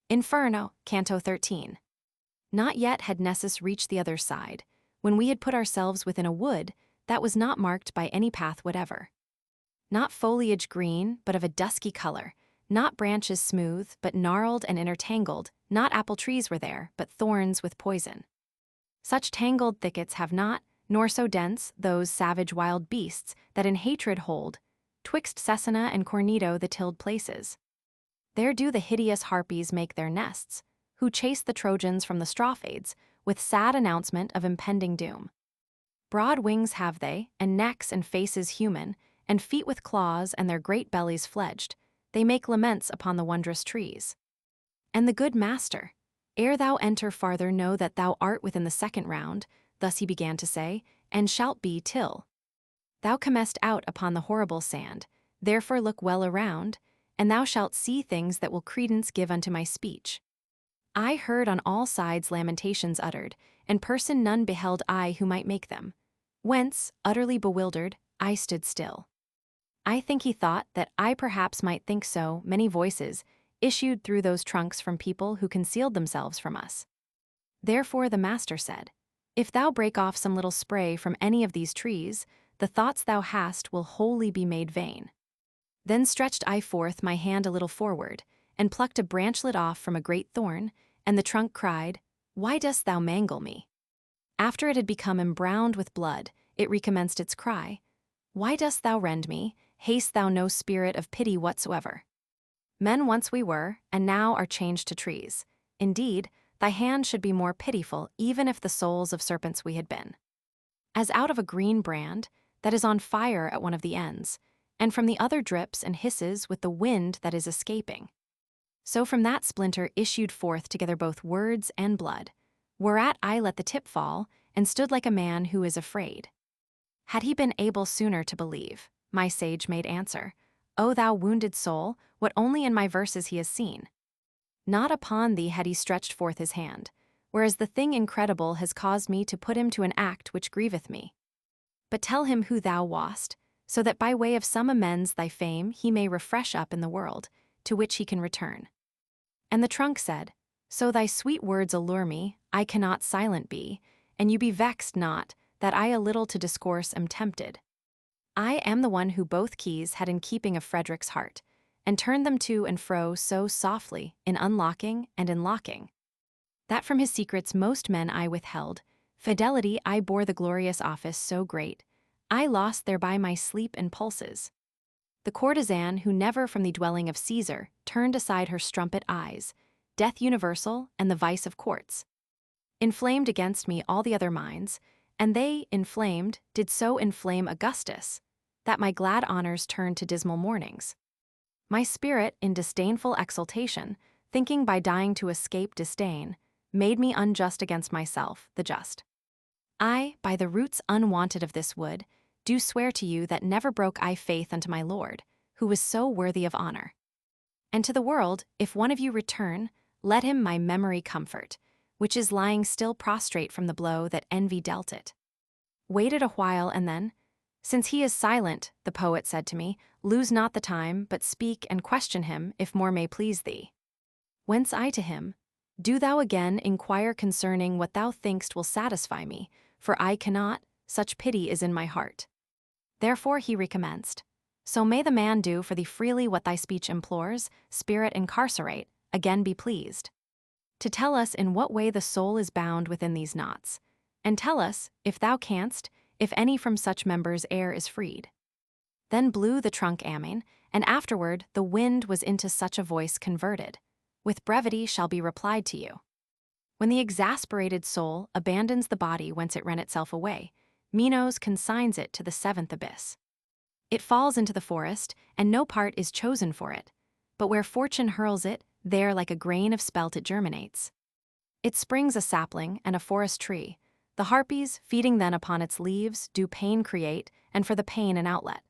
Inferno, Canto 13. Not yet had Nessus reached the other side, when we had put ourselves within a wood that was not marked by any path whatever. Not foliage green, but of a dusky color, not branches smooth, but gnarled and intertangled, not apple trees were there, but thorns with poison. Such tangled thickets have not, nor so dense, those savage wild beasts that in hatred hold, twixt Cesena and Corneto the tilled places. There do the hideous harpies make their nests, who chase the Trojans from the Strophiades, with sad announcement of impending doom. Broad wings have they, and necks and faces human, and feet with claws and their great bellies fledged, they make laments upon the wondrous trees. And the good master, ere thou enter farther know that thou art within the second round, thus he began to say, and shalt be till thou comest out upon the horrible sand, therefore look well around, and thou shalt see things that will credence give unto my speech. I heard on all sides lamentations uttered, and person none beheld I who might make them. Whence, utterly bewildered, I stood still. I think he thought that I perhaps might think so. Many voices issued through those trunks from people who concealed themselves from us. Therefore the master said, if thou break off some little spray from any of these trees, the thoughts thou hast will wholly be made vain. Then stretched I forth my hand a little forward, and plucked a branchlet off from a great thorn, and the trunk cried, why dost thou mangle me? After it had become embrowned with blood, it recommenced its cry, why dost thou rend me? Hast thou no spirit of pity whatsoever? Men once we were, and now are changed to trees. Indeed, thy hand should be more pitiful even if the souls of serpents we had been. As out of a green brand, that is on fire at one of the ends, and from the other drips and hisses with the wind that is escaping. So from that splinter issued forth together both words and blood, whereat I let the tip fall, and stood like a man who is afraid. Had he been able sooner to believe, my sage made answer, O thou wounded soul, what only in my verses he has seen. Not upon thee had he stretched forth his hand, whereas the thing incredible has caused me to put him to an act which grieveth me. But tell him who thou wast, so that by way of some amends thy fame he may refresh up in the world, to which he can return. And the trunk said, so thy sweet words allure me, I cannot silent be, and you be vexed not, that I a little to discourse am tempted. I am the one who both keys had in keeping of Frederick's heart, and turned them to and fro so softly, in unlocking and in locking, that from his secrets most men I withheld, fidelity I bore the glorious office so great, I lost thereby my sleep and pulses. The courtesan who never from the dwelling of Caesar turned aside her strumpet eyes, death universal and the vice of courts, inflamed against me all the other minds, and they, inflamed, did so inflame Augustus, that my glad honors turned to dismal mournings. My spirit, in disdainful exultation, thinking by dying to escape disdain, made me unjust against myself, the just. I, by the roots unwanted of this wood, do swear to you that never broke I faith unto my Lord, who was so worthy of honor. And to the world, if one of you return, let him my memory comfort, which is lying still prostrate from the blow that envy dealt it. Waited a while, and then, since he is silent, the poet said to me, lose not the time, but speak and question him, if more may please thee. Whence I to him, do thou again inquire concerning what thou thinkst will satisfy me, for I cannot, such pity is in my heart. Therefore he recommenced. So may the man do for thee freely what thy speech implores, spirit incarcerate, again be pleased. To tell us in what way the soul is bound within these knots, and tell us, if thou canst, if any from such members air is freed. Then blew the trunk Amen, and afterward the wind was into such a voice converted. With brevity shall be replied to you. When the exasperated soul abandons the body whence it ran itself away, Minos consigns it to the seventh abyss. It falls into the forest, and no part is chosen for it, but where fortune hurls it, there like a grain of spelt it germinates. It springs a sapling and a forest tree. The harpies, feeding then upon its leaves, do pain create, and for the pain an outlet.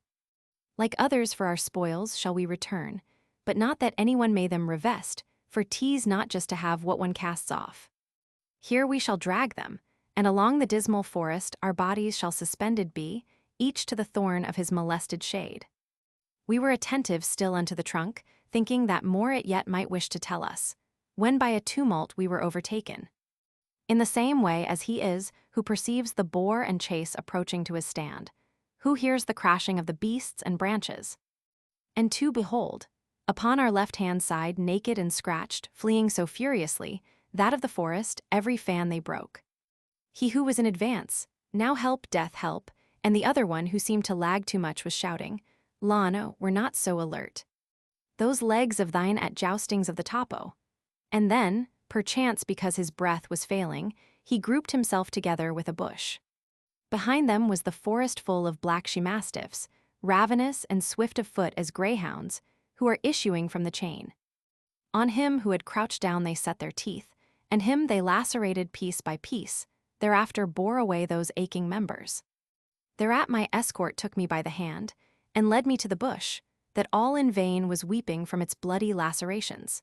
Like others for our spoils shall we return, but not that anyone may them revest, for 'tis not just to have what one casts off. Here we shall drag them, and along the dismal forest our bodies shall suspended be, each to the thorn of his molested shade. We were attentive still unto the trunk, thinking that more it yet might wish to tell us, when by a tumult we were overtaken. In the same way as he is, who perceives the boar and chase approaching to his stand, who hears the crashing of the beasts and branches. And to behold, upon our left-hand side, naked and scratched, fleeing so furiously, that of the forest, every fan they broke. He who was in advance, now help, death help, and the other one who seemed to lag too much was shouting, Lano, we're not so alert. Those legs of thine at joustings of the topo. And then, perchance because his breath was failing, he grouped himself together with a bush. Behind them was the forest full of black she-mastiffs, ravenous and swift of foot as greyhounds, who are issuing from the chain. On him who had crouched down they set their teeth, and him they lacerated piece by piece, thereafter bore away those aching members. Thereat my escort took me by the hand, and led me to the bush, that all in vain was weeping from its bloody lacerations.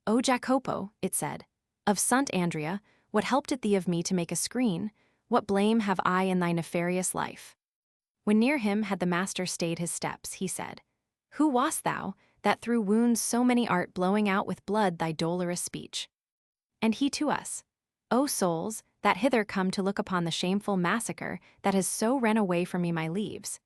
O Jacopo, it said, of Sant' Andrea, what helped it thee of me to make a screen? What blame have I in thy nefarious life? When near him had the master stayed his steps, he said, Who wast thou, that through wounds so many art blowing out with blood thy dolorous speech? And he to us, O souls, that hither come to look upon the shameful massacre that has so rent away from me my leaves.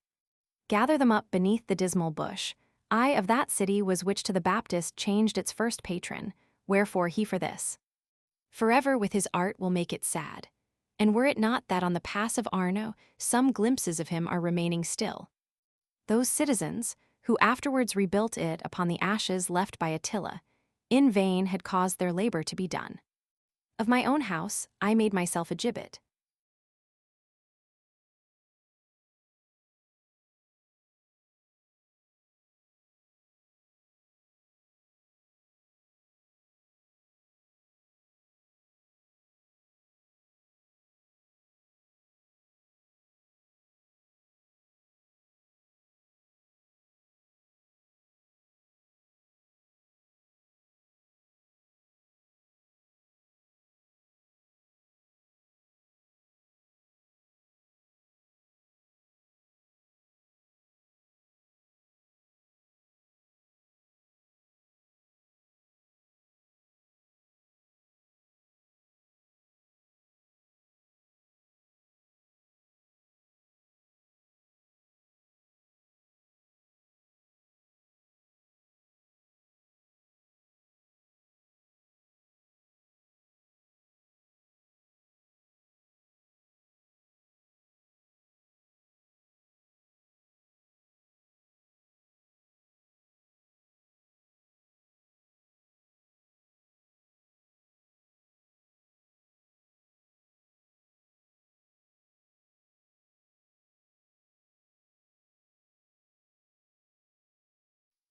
Gather them up beneath the dismal bush. I of that city was which to the Baptist changed its first patron, wherefore he for this. Forever with his art will make it sad. And were it not that on the pass of Arno some glimpses of him are remaining still. Those citizens, who afterwards rebuilt it upon the ashes left by Attila, in vain had caused their labor to be done. Of my own house I made myself a gibbet.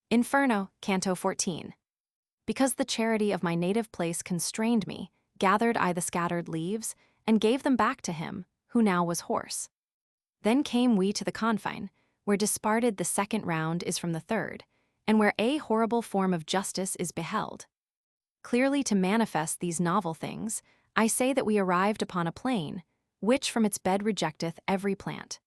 Inferno, Canto 14. Because the charity of my native place constrained me, gathered I the scattered leaves, and gave them back to him, who now was hoarse. Then came we to the confine, where disparted the second round is from the third, and where a horrible form of justice is beheld. Clearly to manifest these novel things, I say that we arrived upon a plain, which from its bed rejecteth every plant.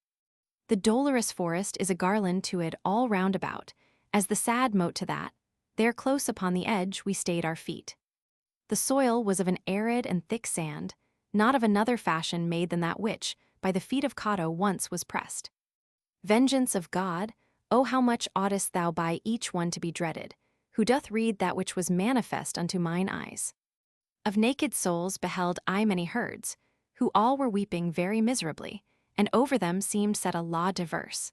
The dolorous forest is a garland to it all round about, as the sad moat to that. There close upon the edge we stayed our feet. The soil was of an arid and thick sand, not of another fashion made than that which, by the feet of Canto once was pressed. Vengeance of God, oh how much oughtest thou by each one to be dreaded, who doth read that which was manifest unto mine eyes. Of naked souls beheld I many herds, who all were weeping very miserably, and over them seemed set a law diverse.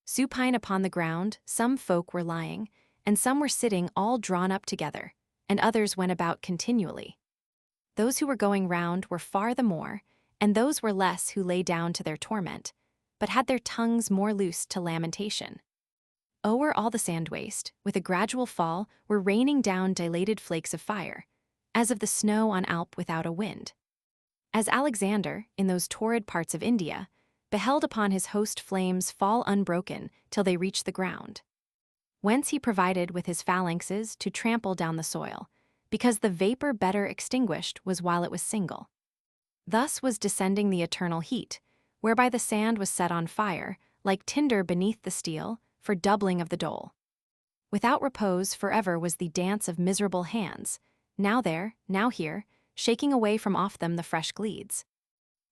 Supine upon the ground, some folk were lying, and some were sitting all drawn up together, and others went about continually. Those who were going round were far the more, and those were less who lay down to their torment, but had their tongues more loosed to lamentation. O'er all the sand waste, with a gradual fall, were raining down dilated flakes of fire, as of the snow on Alp without a wind. As Alexander, in those torrid parts of India, beheld upon his host flames fall unbroken till they reached the ground. Whence he provided with his phalanxes to trample down the soil, because the vapor better extinguished was while it was single. Thus was descending the eternal heat, whereby the sand was set on fire, like tinder beneath the steel, for doubling of the dole. Without repose forever was the dance of miserable hands, now there, now here, shaking away from off them the fresh gleeds.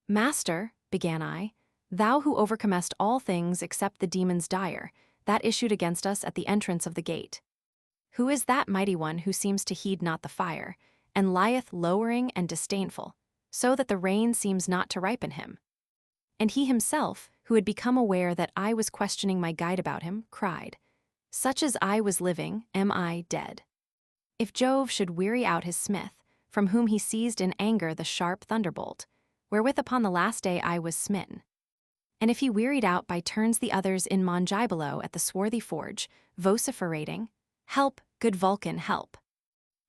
Master, began I, thou who overcomest all things except the demon's dire, that issued against us at the entrance of the gate. Who is that mighty one who seems to heed not the fire, and lieth lowering and disdainful, so that the rain seems not to ripen him? And he himself, who had become aware that I was questioning my guide about him, cried, Such as I was living, am I dead. If Jove should weary out his smith, from whom he seized in anger the sharp thunderbolt, wherewith upon the last day I was smitten. And if he wearied out by turns the others in Mongibolo at the swarthy forge, vociferating, Help, good Vulcan, help.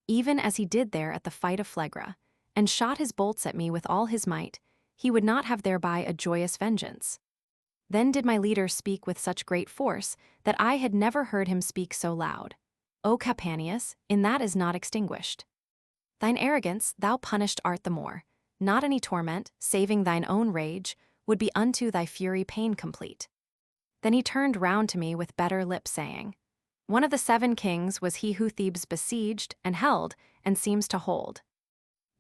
Even as he did there at the fight of Phlegra, and shot his bolts at me with all his might, he would not have thereby a joyous vengeance. Then did my leader speak with such great force that I had never heard him speak so loud. O Capanius, in that is not extinguished. Thine arrogance thou punished art the more, not any torment, saving thine own rage, would be unto thy fury pain complete. Then he turned round to me with better lip, saying, One of the 7 kings was he who Thebes besieged and held, and seems to hold.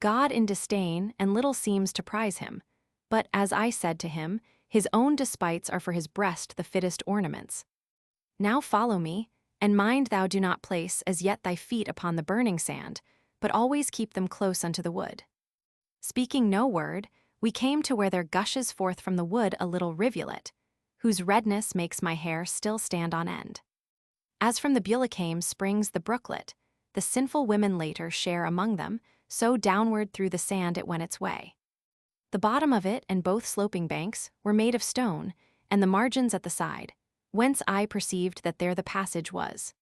God in disdain, and little seems to prize him, but, as I said to him, his own despites are for his breast the fittest ornaments. Now follow me, and mind thou do not place as yet thy feet upon the burning sand, but always keep them close unto the wood. Speaking no word, we came to where there gushes forth from the wood a little rivulet, whose redness makes my hair still stand on end. As from the Bulicame springs the brooklet, the sinful women later share among them, so downward through the sand it went its way. The bottom of it and both sloping banks were made of stone, and the margins at the side, whence I perceived that there the passage was.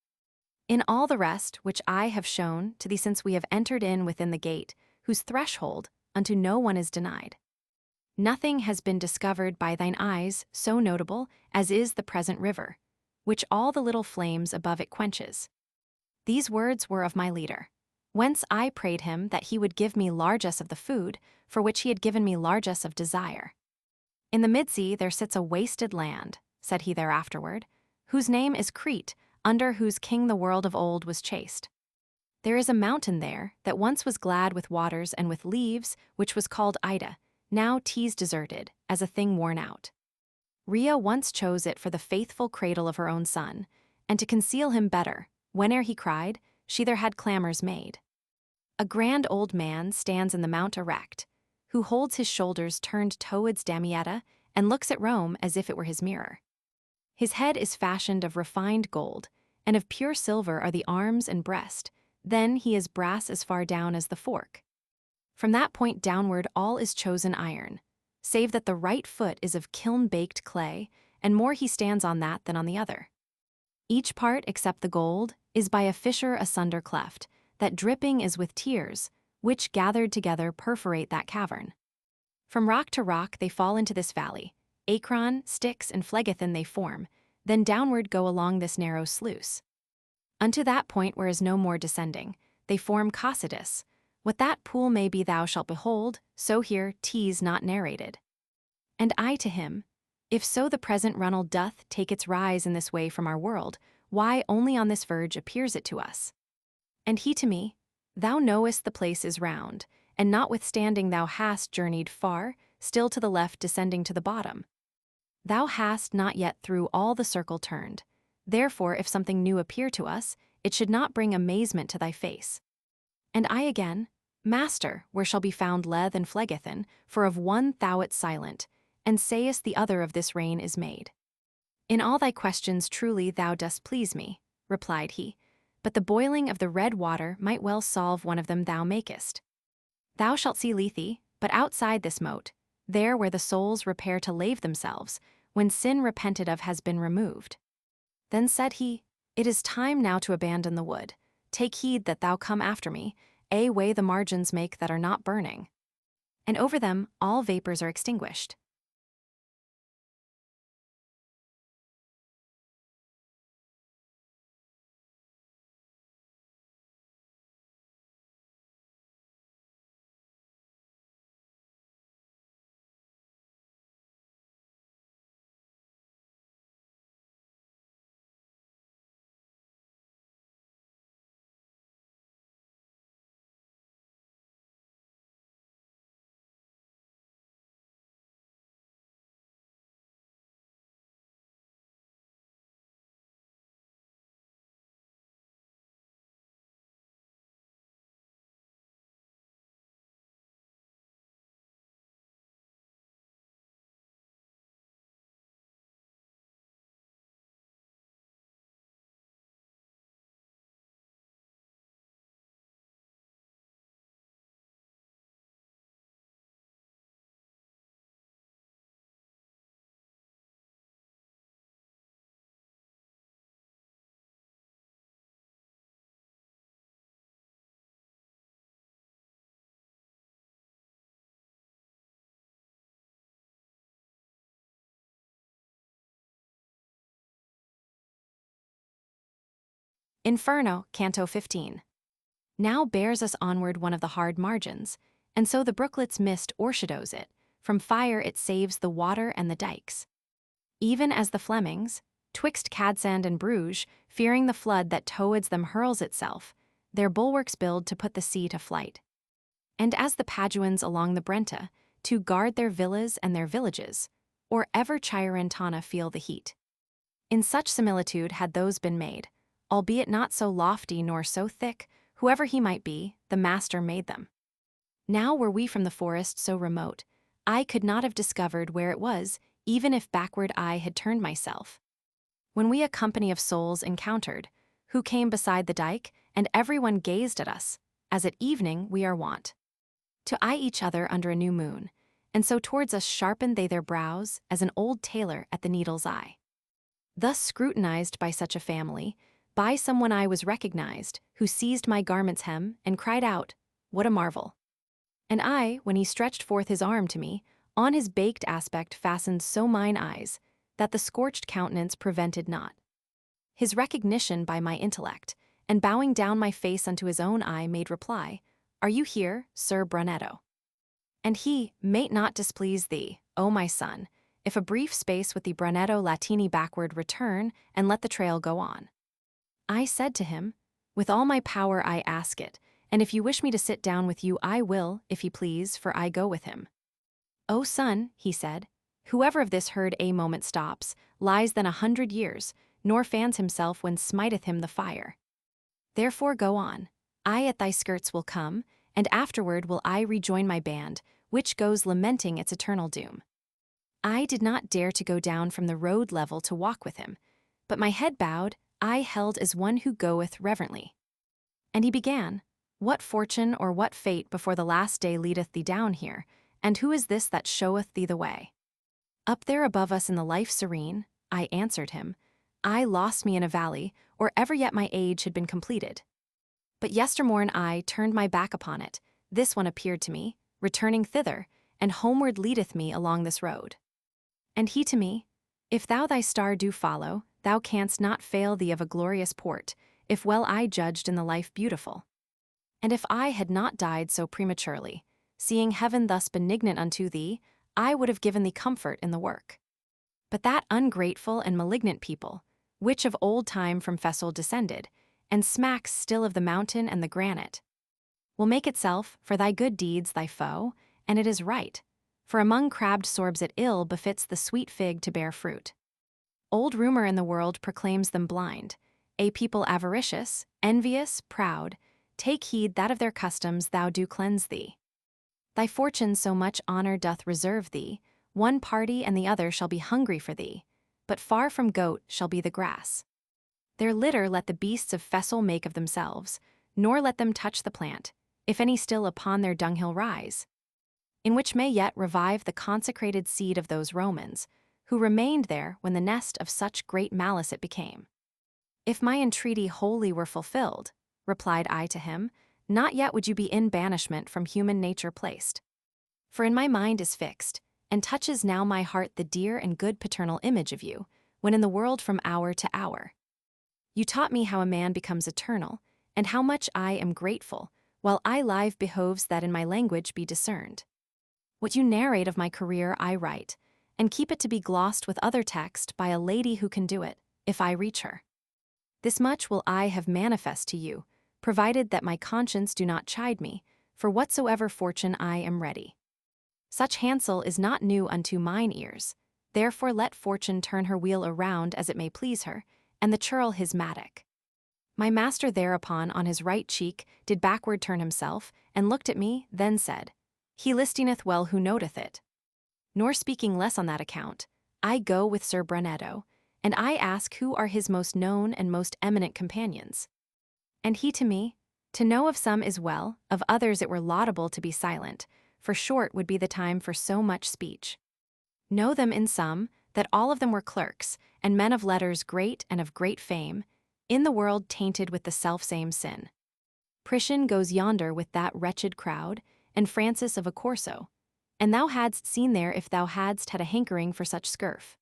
In all the rest which I have shown to thee since we have entered in within the gate, whose threshold unto no one is denied. Nothing has been discovered by thine eyes so notable as is the present river, which all the little flames above it quenches. These words were of my leader, whence I prayed him that he would give me largesse of the food, for which he had given me largesse of desire. In the midsea there sits a wasted land, said he thereafterward, whose name is Crete, under whose king the world of old was chased. There is a mountain there that once was glad with waters and with leaves, which was called Ida, now teas deserted, as a thing worn out. Rhea once chose it for the faithful cradle of her own son, and to conceal him better, whene'er he cried, she there had clamours made. A grand old man stands in the mount erect, who holds his shoulders turned towards Damietta, and looks at Rome as if it were his mirror. His head is fashioned of refined gold, and of pure silver are the arms and breast, then he is brass as far down as the fork. From that point downward all is chosen iron, save that the right foot is of kiln-baked clay, and more he stands on that than on the other. Each part except the gold is by a fissure asunder cleft, that dripping is with tears, which gathered together perforate that cavern. From rock to rock they fall into this valley. Acron, Styx, and Phlegethon they form, then downward go along this narrow sluice. Unto that point where is no more descending, they form Cocytus. What that pool may be thou shalt behold, so here 'tis not narrated. And I to him, if so the present runnel doth take its rise in this way from our world, why only on this verge appears it to us? And he to me, thou knowest the place is round, and notwithstanding thou hast journeyed far, still to the left descending to the bottom. Thou hast not yet through all the circle turned. Therefore if something new appear to us, it should not bring amazement to thy face. And I again, Master, where shall be found Lethe and Phlegethon, for of one thou art silent, and sayest the other of this reign is made. In all thy questions truly thou dost please me, replied he, but the boiling of the red water might well solve one of them thou makest. Thou shalt see Lethe, but outside this moat, there where the souls repair to lave themselves, when sin repented of has been removed. Then said he, it is time now to abandon the wood. Take heed that thou come after me, a way the margins make that are not burning. And over them all vapors are extinguished. Inferno, Canto 15. Now bears us onward one of the hard margins, and so the brooklet's mist o'ershadows it, from fire it saves the water and the dikes. Even as the Flemings, twixt Cadsand and Bruges, fearing the flood that towards them hurls itself, their bulwarks build to put the sea to flight. And as the Paduans along the Brenta, to guard their villas and their villages, or ever Chiarentana feel the heat. In such similitude had those been made, albeit not so lofty nor so thick, whoever he might be, the master made them. Now were we from the forest so remote, I could not have discovered where it was, even if backward I had turned myself. When we a company of souls encountered, who came beside the dike, and everyone gazed at us, as at evening we are wont, to eye each other under a new moon, and so towards us sharpened they their brows, as an old tailor at the needle's eye. Thus scrutinized by such a family, by someone I was recognized, who seized my garment's hem, and cried out, what a marvel! And I, when he stretched forth his arm to me, on his baked aspect fastened so mine eyes, that the scorched countenance prevented not his recognition by my intellect, and bowing down my face unto his own eye made reply, are you here, Sir Brunetto? And he, may it not displease thee, O my son, if a brief space with the Brunetto Latini backward return, and let the trail go on. I said to him, with all my power I ask it, and if you wish me to sit down with you I will, if he please, for I go with him. O son, he said, whoever of this herd a moment stops, lies then 100 years, nor fans himself when smiteth him the fire. Therefore go on, I at thy skirts will come, and afterward will I rejoin my band, which goes lamenting its eternal doom. I did not dare to go down from the road level to walk with him, but my head bowed, I held as one who goeth reverently. And he began, what fortune or what fate before the last day leadeth thee down here, and who is this that showeth thee the way? Up there above us in the life serene, I answered him, I lost me in a valley, or ever yet my age had been completed. But yestermorn I turned my back upon it, this one appeared to me, returning thither, and homeward leadeth me along this road. And he to me, If thou thy star do follow, thou canst not fail thee of a glorious port, if well I judged in the life beautiful. And if I had not died so prematurely, seeing heaven thus benignant unto thee, I would have given thee comfort in the work. But that ungrateful and malignant people, which of old time from Fessel descended, and smacks still of the mountain and the granite, will make itself, for thy good deeds, thy foe, and it is right, for among crabbed sorbs it ill befits the sweet fig to bear fruit. Old rumor in the world proclaims them blind, a people avaricious, envious, proud, take heed that of their customs thou do cleanse thee. Thy fortune so much honor doth reserve thee, one party and the other shall be hungry for thee, but far from goat shall be the grass. Their litter let the beasts of Fessel make of themselves, nor let them touch the plant, if any still upon their dunghill rise, in which may yet revive the consecrated seed of those Romans, who remained there when the nest of such great malice it became. If my entreaty wholly were fulfilled, replied I to him, not yet would you be in banishment from human nature placed. For in my mind is fixed, and touches now my heart the dear and good paternal image of you, when in the world from hour to hour. You taught me how a man becomes eternal, and how much I am grateful, while I live behoves that in my language be discerned. What you narrate of my career I write, and keep it to be glossed with other text by a lady who can do it, if I reach her. This much will I have manifest to you, provided that my conscience do not chide me, for whatsoever fortune I am ready. Such hansel is not new unto mine ears, therefore let fortune turn her wheel around as it may please her, and the churl his mattock. My master thereupon on his right cheek did backward turn himself, and looked at me, then said, He listingeth well who noteth it. Nor speaking less on that account, I go with Sir Brunetto, and I ask who are his most known and most eminent companions. And he to me, To know of some is well, of others it were laudable to be silent, for short would be the time for so much speech. Know them in sum, that all of them were clerks, and men of letters great and of great fame, in the world tainted with the selfsame sin. Priscian goes yonder with that wretched crowd, and Francis of a Corso, and thou hadst seen there if thou hadst had a hankering for such scurf.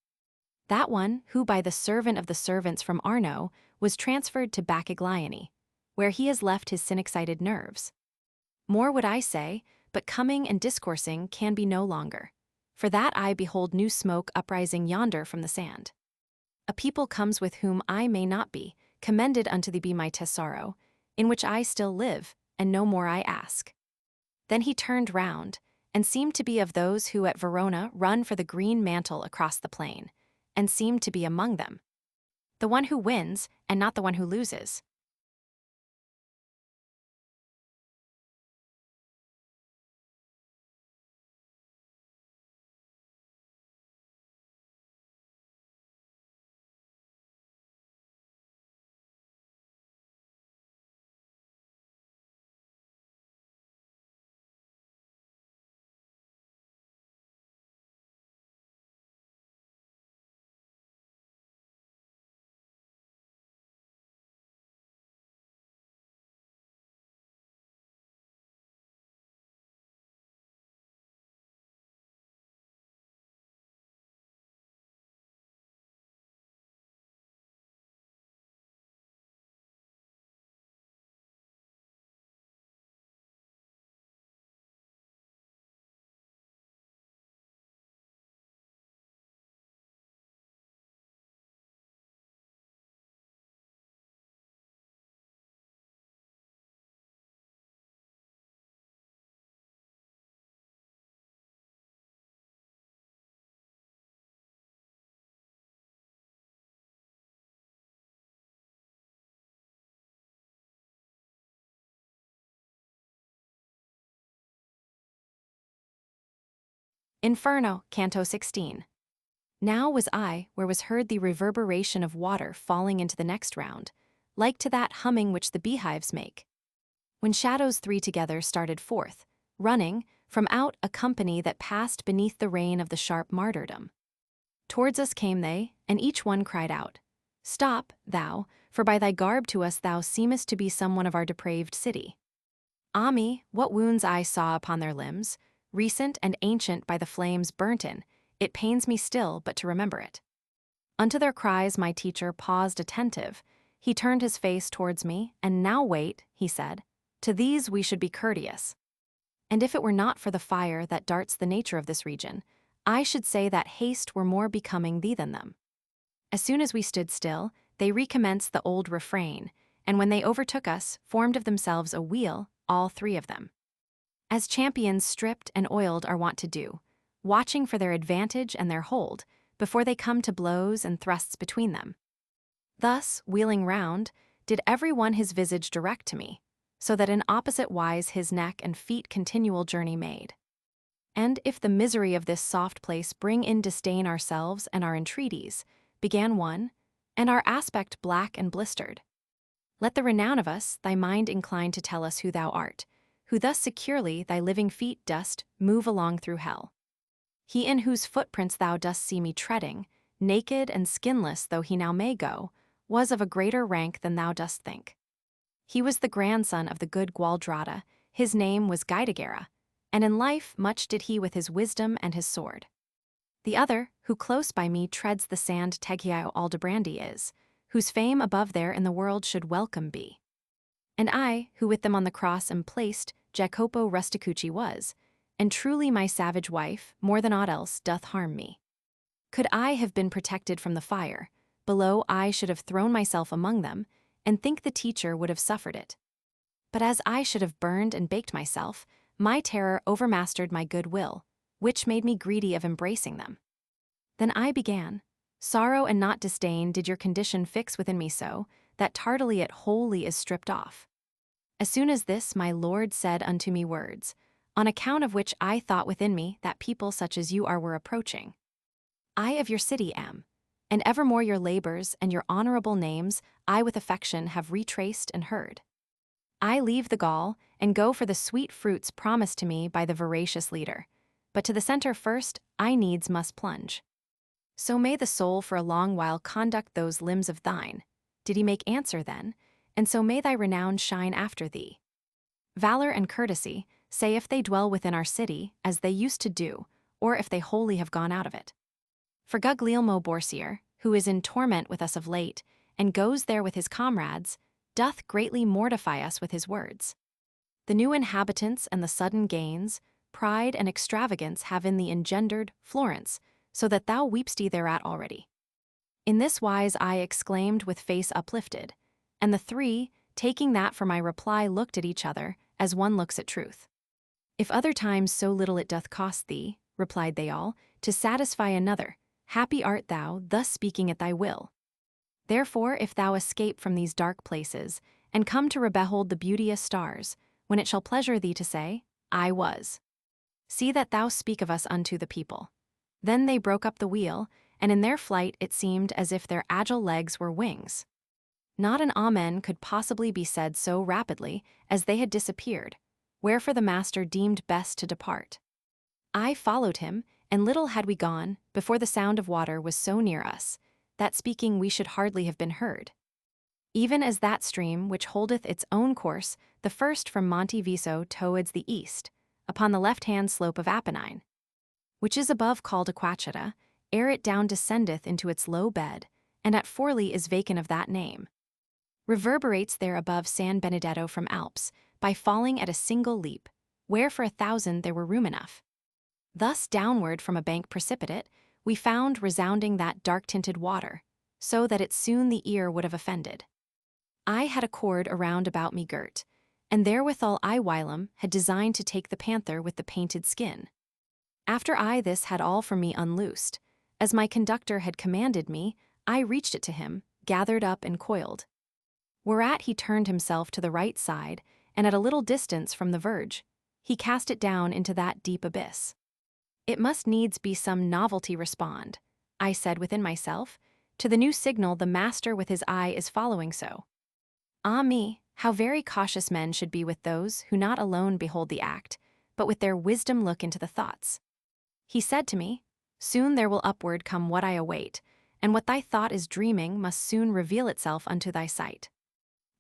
That one, who by the servant of the servants from Arno, was transferred to Bacagliani, where he has left his sin-excited nerves. More would I say, but coming and discoursing can be no longer. For that I behold new smoke uprising yonder from the sand. A people comes with whom I may not be, commended unto thee be my tesoro, in which I still live, and no more I ask. Then he turned round, and seemed to be of those who at Verona run for the green mantle across the plain, and seemed to be among them. The one who wins, and not the one who loses. Inferno, Canto 16. Now was I where was heard the reverberation of water falling into the next round, like to that humming which the beehives make. When shadows three together started forth, running, from out a company that passed beneath the reign of the sharp martyrdom. Towards us came they, and each one cried out, Stop, thou, for by thy garb to us thou seemest to be some one of our depraved city. Ah me, what wounds I saw upon their limbs, recent and ancient by the flames burnt in, it pains me still but to remember it. Unto their cries my teacher paused attentive. He turned his face towards me, and now wait, he said. To these we should be courteous. And if it were not for the fire that darts the nature of this region, I should say that haste were more becoming thee than them. As soon as we stood still, they recommenced the old refrain, and when they overtook us, formed of themselves a wheel, all three of them. As champions stripped and oiled are wont to do, watching for their advantage and their hold, before they come to blows and thrusts between them. Thus, wheeling round, did every one his visage direct to me, so that in opposite wise his neck and feet continual journey made. And if the misery of this soft place bring in disdain ourselves and our entreaties, began one, and our aspect black and blistered. Let the renown of us thy mind incline to tell us who thou art, who thus securely thy living feet dost move along through hell. He in whose footprints thou dost see me treading, naked and skinless though he now may go, was of a greater rank than thou dost think. He was the grandson of the good Gualdrada, his name was Guidagera, and in life much did he with his wisdom and his sword. The other, who close by me treads the sand Teghiao Aldobrandi is, whose fame above there in the world should welcome be. And I, who with them on the cross am placed, Jacopo Rusticucci was, and truly my savage wife, more than aught else, doth harm me. Could I have been protected from the fire, below I should have thrown myself among them, and think the teacher would have suffered it. But as I should have burned and baked myself, my terror overmastered my good will, which made me greedy of embracing them. Then I began. Sorrow and not disdain did your condition fix within me so, that tardily it wholly is stripped off. As soon as this my lord said unto me words, on account of which I thought within me that people such as you are were approaching. I of your city am, and evermore your labors and your honorable names I with affection have retraced and heard. I leave the gall, and go for the sweet fruits promised to me by the voracious leader, but to the center first I needs must plunge. So may the soul for a long while conduct those limbs of thine. Did he make answer then? And so may thy renown shine after thee. Valor and courtesy, say if they dwell within our city, as they used to do, or if they wholly have gone out of it. For Guglielmo Borsier, who is in torment with us of late, and goes there with his comrades, doth greatly mortify us with his words. The new inhabitants and the sudden gains, pride and extravagance have in thee engendered Florence, so that thou weep'st thereat already. In this wise I exclaimed with face uplifted, and the three, taking that for my reply, looked at each other, as one looks at truth. If other times so little it doth cost thee, replied they all, to satisfy another, happy art thou, thus speaking at thy will. Therefore if thou escape from these dark places, and come to behold the beauteous stars, when it shall pleasure thee to say, I was. See that thou speak of us unto the people. Then they broke up the wheel, and in their flight it seemed as if their agile legs were wings. Not an amen could possibly be said so rapidly as they had disappeared, wherefore the master deemed best to depart. I followed him, and little had we gone, before the sound of water was so near us, that speaking we should hardly have been heard. Even as that stream which holdeth its own course, the first from Monte Viso towards the east, upon the left-hand slope of Apennine, which is above called Aquacheta, ere it down descendeth into its low bed, and at Forli is vacant of that name, reverberates there above San Benedetto from Alps, by falling at a single leap, where for 1,000 there were room enough. Thus downward from a bank precipitate, we found resounding that dark-tinted water, so that it soon the ear would have offended. I had a cord around about me girt, and therewithal I whilom had designed to take the panther with the painted skin. After I this had all from me unloosed, as my conductor had commanded me, I reached it to him, gathered up and coiled. Whereat he turned himself to the right side, and at a little distance from the verge, he cast it down into that deep abyss. It must needs be some novelty respond, I said within myself, to the new signal the master with his eye is following so. Ah me, how very cautious men should be with those who not alone behold the act, but with their wisdom look into the thoughts. He said to me, soon there will upward come what I await, and what thy thought is dreaming must soon reveal itself unto thy sight.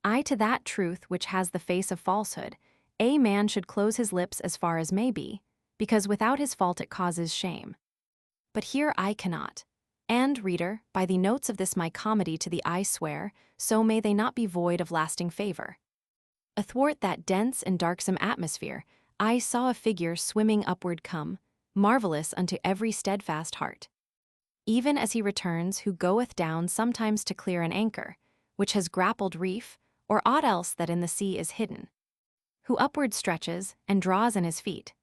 I to that truth which has the face of falsehood, a man should close his lips as far as may be, because without his fault it causes shame. But here I cannot. And, reader, by the notes of this my comedy to thee I swear, so may they not be void of lasting favor. Athwart that dense and darksome atmosphere, I saw a figure swimming upward come, marvelous unto every steadfast heart. Even as he returns who goeth down sometimes to clear an anchor, which has grappled reef, or aught else that in the sea is hidden, who upward stretches and draws in his feet.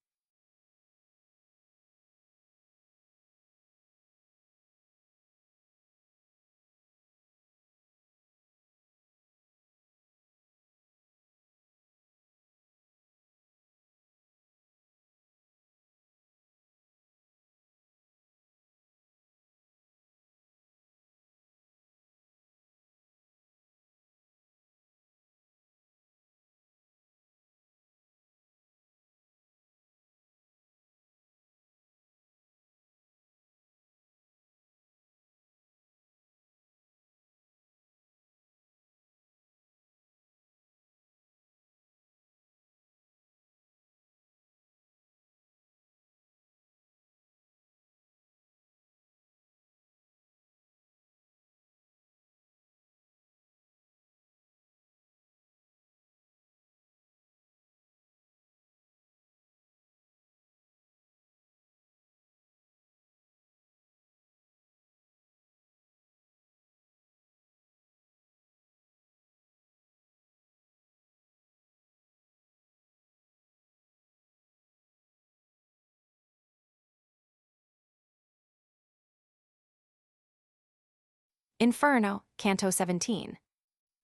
Inferno, Canto 17.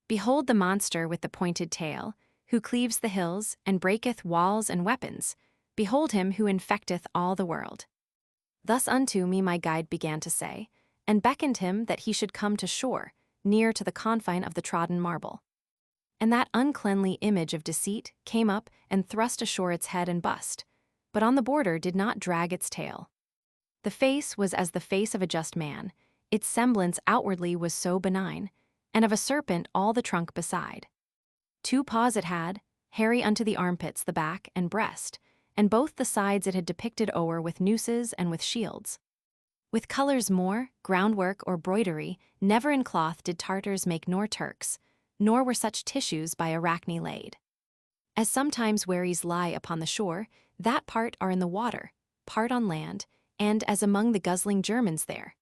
Behold the monster with the pointed tail, who cleaves the hills and breaketh walls and weapons. Behold him who infecteth all the world. Thus unto me my guide began to say, and beckoned him that he should come to shore, near to the confine of the trodden marble. And that uncleanly image of deceit came up and thrust ashore its head and bust, but on the border did not drag its tail. The face was as the face of a just man, its semblance outwardly was so benign, and of a serpent all the trunk beside. 2 paws it had, hairy unto the armpits, the back and breast, and both the sides it had depicted o'er with nooses and with shields. With colors more, groundwork or broidery, never in cloth did Tartars make nor Turks, nor were such tissues by Arachne laid. As sometimes wherries lie upon the shore, that part are in the water, part on land, and as among the guzzling Germans there.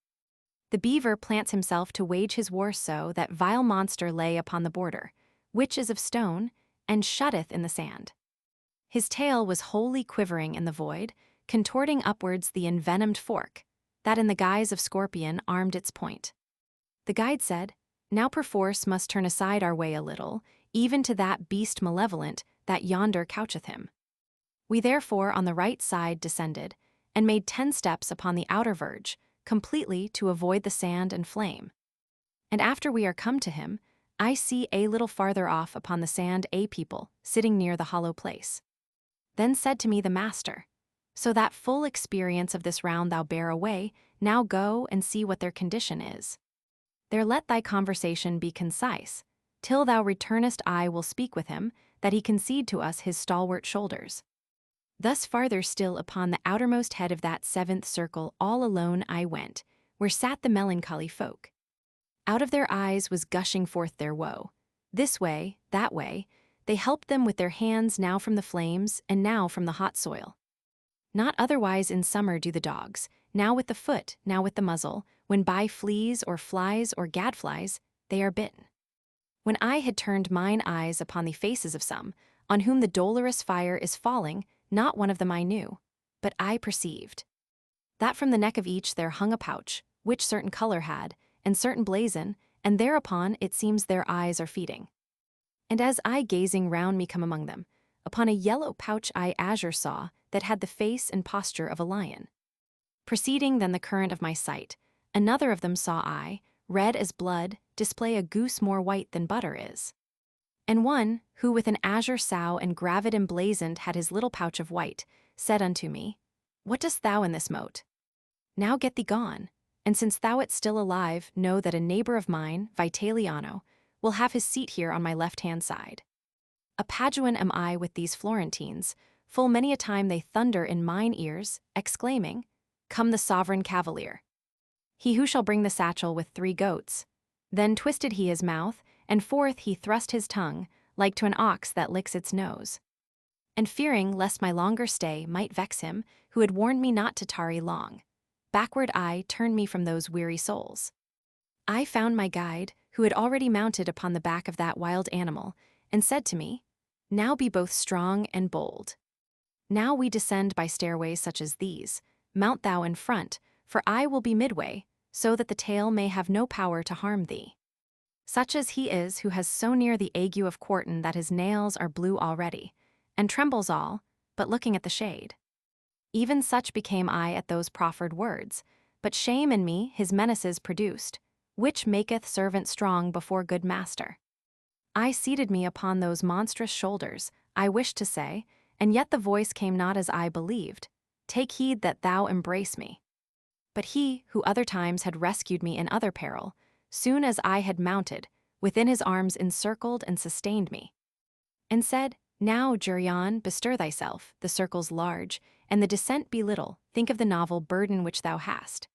The beaver plants himself to wage his war so that vile monster lay upon the border, which is of stone, and shutteth in the sand. His tail was wholly quivering in the void, contorting upwards the envenomed fork, that in the guise of scorpion armed its point. The guide said, now perforce must turn aside our way a little, even to that beast malevolent that yonder coucheth him. We therefore on the right side descended, and made 10 steps upon the outer verge, completely to avoid the sand and flame. And after we are come to him, I see a little farther off upon the sand a people, sitting near the hollow place. Then said to me the master, so that full experience of this round thou bear away, now go and see what their condition is. There let thy conversation be concise, till thou returnest I will speak with him, that he concede to us his stalwart shoulders. Thus farther still upon the outermost head of that 7th circle all alone I went, where sat the melancholy folk. Out of their eyes was gushing forth their woe. This way, that way, they helped them with their hands now from the flames and now from the hot soil. Not otherwise in summer do the dogs, now with the foot, now with the muzzle, when by fleas or flies or gadflies, they are bitten. When I had turned mine eyes upon the faces of some, on whom the dolorous fire is falling, not one of them I knew, but I perceived that from the neck of each there hung a pouch, which certain color had, and certain blazon, and thereupon it seems their eyes are feeding. And as I gazing round me come among them, upon a yellow pouch I azure saw, that had the face and posture of a lion. Proceeding then the current of my sight, another of them saw I, red as blood, display a goose more white than butter is. And one, who with an azure sow and gravid emblazoned had his little pouch of white, said unto me, what dost thou in this mote? Now get thee gone, and since thou art still alive, know that a neighbor of mine, Vitaliano, will have his seat here on my left-hand side. A Paduan am I with these Florentines, full many a time they thunder in mine ears, exclaiming, "Come the sovereign cavalier! He who shall bring the satchel with 3 goats." Then twisted he his mouth, and forth he thrust his tongue, like to an ox that licks its nose. And fearing lest my longer stay might vex him, who had warned me not to tarry long, backward I turned me from those weary souls. I found my guide, who had already mounted upon the back of that wild animal, and said to me, "Now be both strong and bold. Now we descend by stairways such as these. Mount thou in front, for I will be midway, so that the tail may have no power to harm thee." Such as he is who has so near the ague of quartan that his nails are blue already, and trembles all, but looking at the shade. Even such became I at those proffered words, but shame in me his menaces produced, which maketh servant strong before good master. I seated me upon those monstrous shoulders, I wished to say, and yet the voice came not as I believed, "Take heed that thou embrace me." But he, who other times had rescued me in other peril, soon as I had mounted, within his arms encircled and sustained me, and said, "Now, Geryon, bestir thyself, the circle's large, and the descent be little, think of the novel burden which thou hast."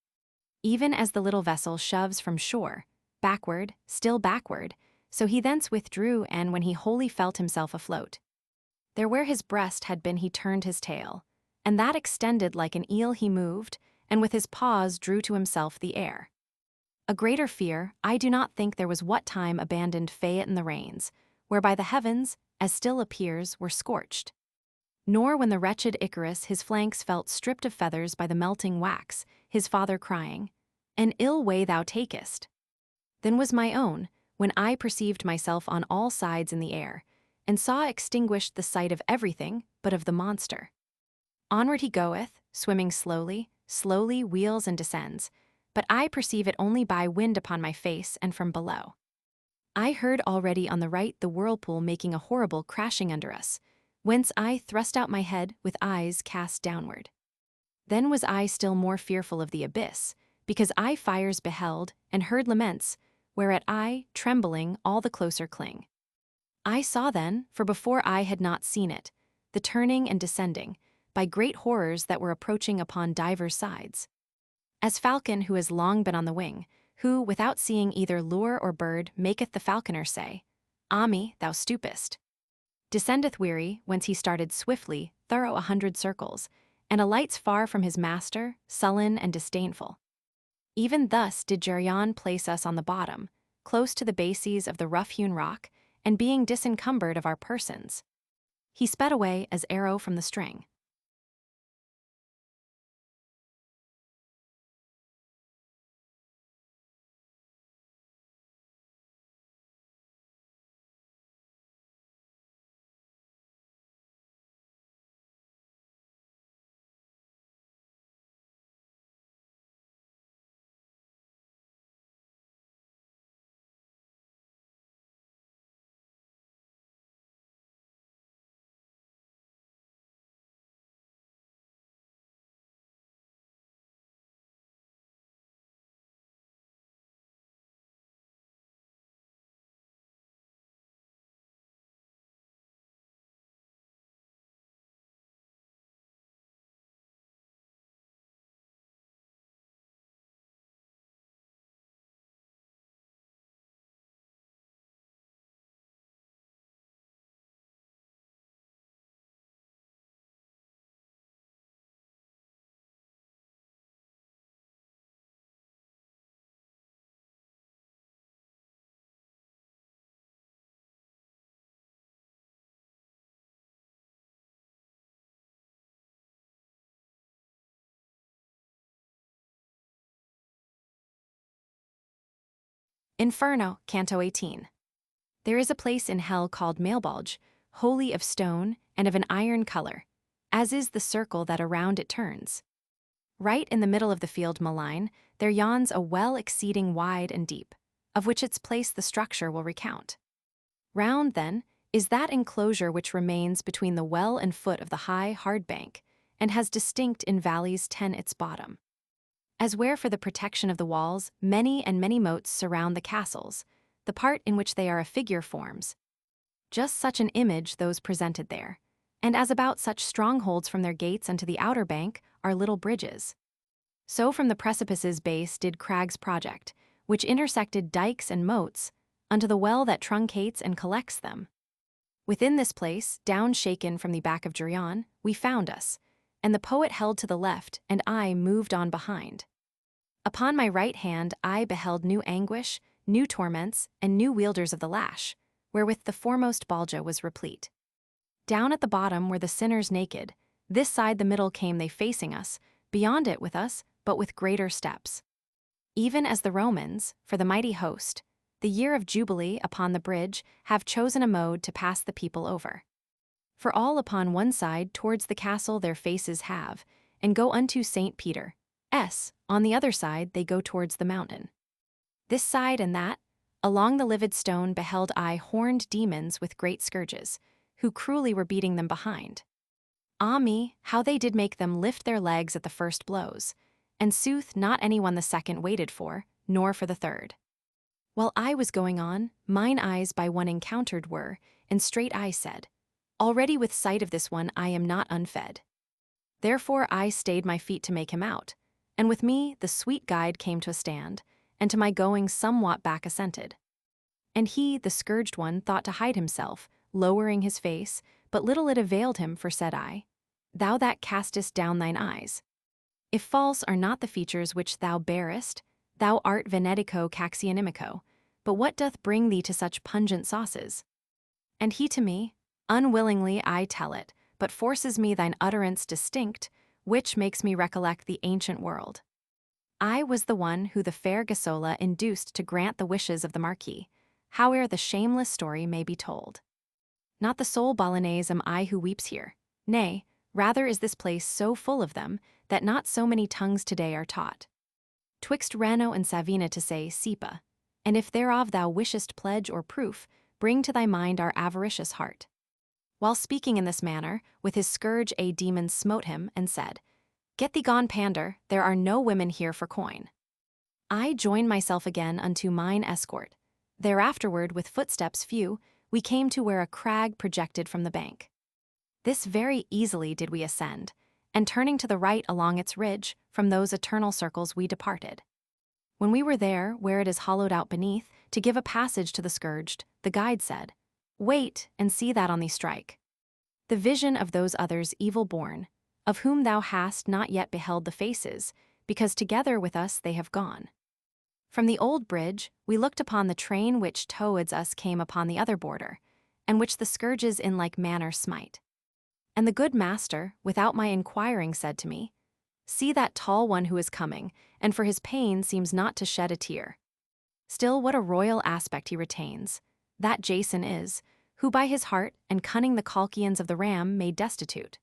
Even as the little vessel shoves from shore, backward, still backward, so he thence withdrew, and when he wholly felt himself afloat, there where his breast had been he turned his tail, and that extended like an eel he moved, and with his paws drew to himself the air. A greater fear, I do not think there was what time abandoned Phaeton the reins, whereby the heavens, as still appears, were scorched. Nor when the wretched Icarus his flanks felt stripped of feathers by the melting wax, his father crying, "An ill way thou takest." Then was my own, when I perceived myself on all sides in the air, and saw extinguished the sight of everything but of the monster. Onward he goeth, swimming slowly, slowly wheels and descends, but I perceive it only by wind upon my face and from below. I heard already on the right the whirlpool making a horrible crashing under us, whence I thrust out my head with eyes cast downward. Then was I still more fearful of the abyss, because I fires beheld and heard laments, whereat I, trembling, all the closer cling. I saw then, for before I had not seen it, the turning and descending, by great horrors that were approaching upon divers sides. As falcon who has long been on the wing, who, without seeing either lure or bird, maketh the falconer say, "Ah me, thou stoopest," descendeth weary, whence he started swiftly, thorough 100 circles, and alights far from his master, sullen and disdainful. Even thus did Geryon place us on the bottom, close to the bases of the rough-hewn rock, and being disencumbered of our persons, he sped away as arrow from the string. Inferno, Canto 18. There is a place in hell called Mailbulge, wholly of stone and of an iron color, as is the circle that around it turns. Right in the middle of the field malign, there yawns a well exceeding wide and deep, of which its place the structure will recount. Round, then, is that enclosure which remains between the well and foot of the high, hard bank, and has distinct in valleys 10 its bottom. As where for the protection of the walls, many and many moats surround the castles, the part in which they are a figure forms just such an image those presented there, And as about such strongholds from their gates unto the outer bank are little bridges. So from the precipice's base did crags project, which intersected dikes and moats, unto the well that truncates and collects them. Within this place, down shaken from the back of Geryon, we found us, and the poet held to the left, and I moved on behind. Upon my right hand I beheld new anguish, new torments, and new wielders of the lash, wherewith the foremost balja was replete. Down at the bottom were the sinners naked, this side the middle came they facing us, beyond it with us, but with greater steps. Even as the Romans, for the mighty host, the year of Jubilee upon the bridge, have chosen a mode to pass the people over. For all upon one side towards the castle their faces have, and go unto St. Peter. On the other side they go towards the mountain. This side and that, along the livid stone beheld I horned demons with great scourges, who cruelly were beating them behind. Ah me, how they did make them lift their legs at the first blows, and sooth not anyone the second waited for, nor for the third. While I was going on, mine eyes by one encountered were, and straight I said, already with sight of this one I am not unfed. Therefore I stayed my feet to make him out, and with me the sweet guide came to a stand, and to my going somewhat back assented. And he, the scourged one, thought to hide himself, lowering his face, but little it availed him, for said I, thou that castest down thine eyes, if false are not the features which thou bearest, thou art venetico caxionimico, but what doth bring thee to such pungent sauces? And he to me, unwillingly I tell it, but forces me thine utterance distinct, which makes me recollect the ancient world. I was the one who the fair Gasola induced to grant the wishes of the Marquis, howe'er the shameless story may be told. Not the sole Bolognese am I who weeps here, nay, rather is this place so full of them, that not so many tongues today are taught. Twixt Reno and Savina to say Sipa, and if thereof thou wishest pledge or proof, bring to thy mind our avaricious heart. While speaking in this manner, with his scourge a demon smote him, and said, Get thee gone, pander, there are no women here for coin. I joined myself again unto mine escort. Thereafterward, with footsteps few, we came to where a crag projected from the bank. This very easily did we ascend, and turning to the right along its ridge, from those eternal circles we departed. When we were there, where it is hollowed out beneath, to give a passage to the scourged, the guide said, Wait, and see that on thee strike. The vision of those others evil born, of whom thou hast not yet beheld the faces, because together with us they have gone. From the old bridge, we looked upon the train which towards us came upon the other border, and which the scourges in like manner smite. And the good master, without my inquiring, said to me, See that tall one who is coming, and for his pain seems not to shed a tear. Still what a royal aspect he retains, that Jason is, who by his heart and cunning the Colchians of the ram made destitute.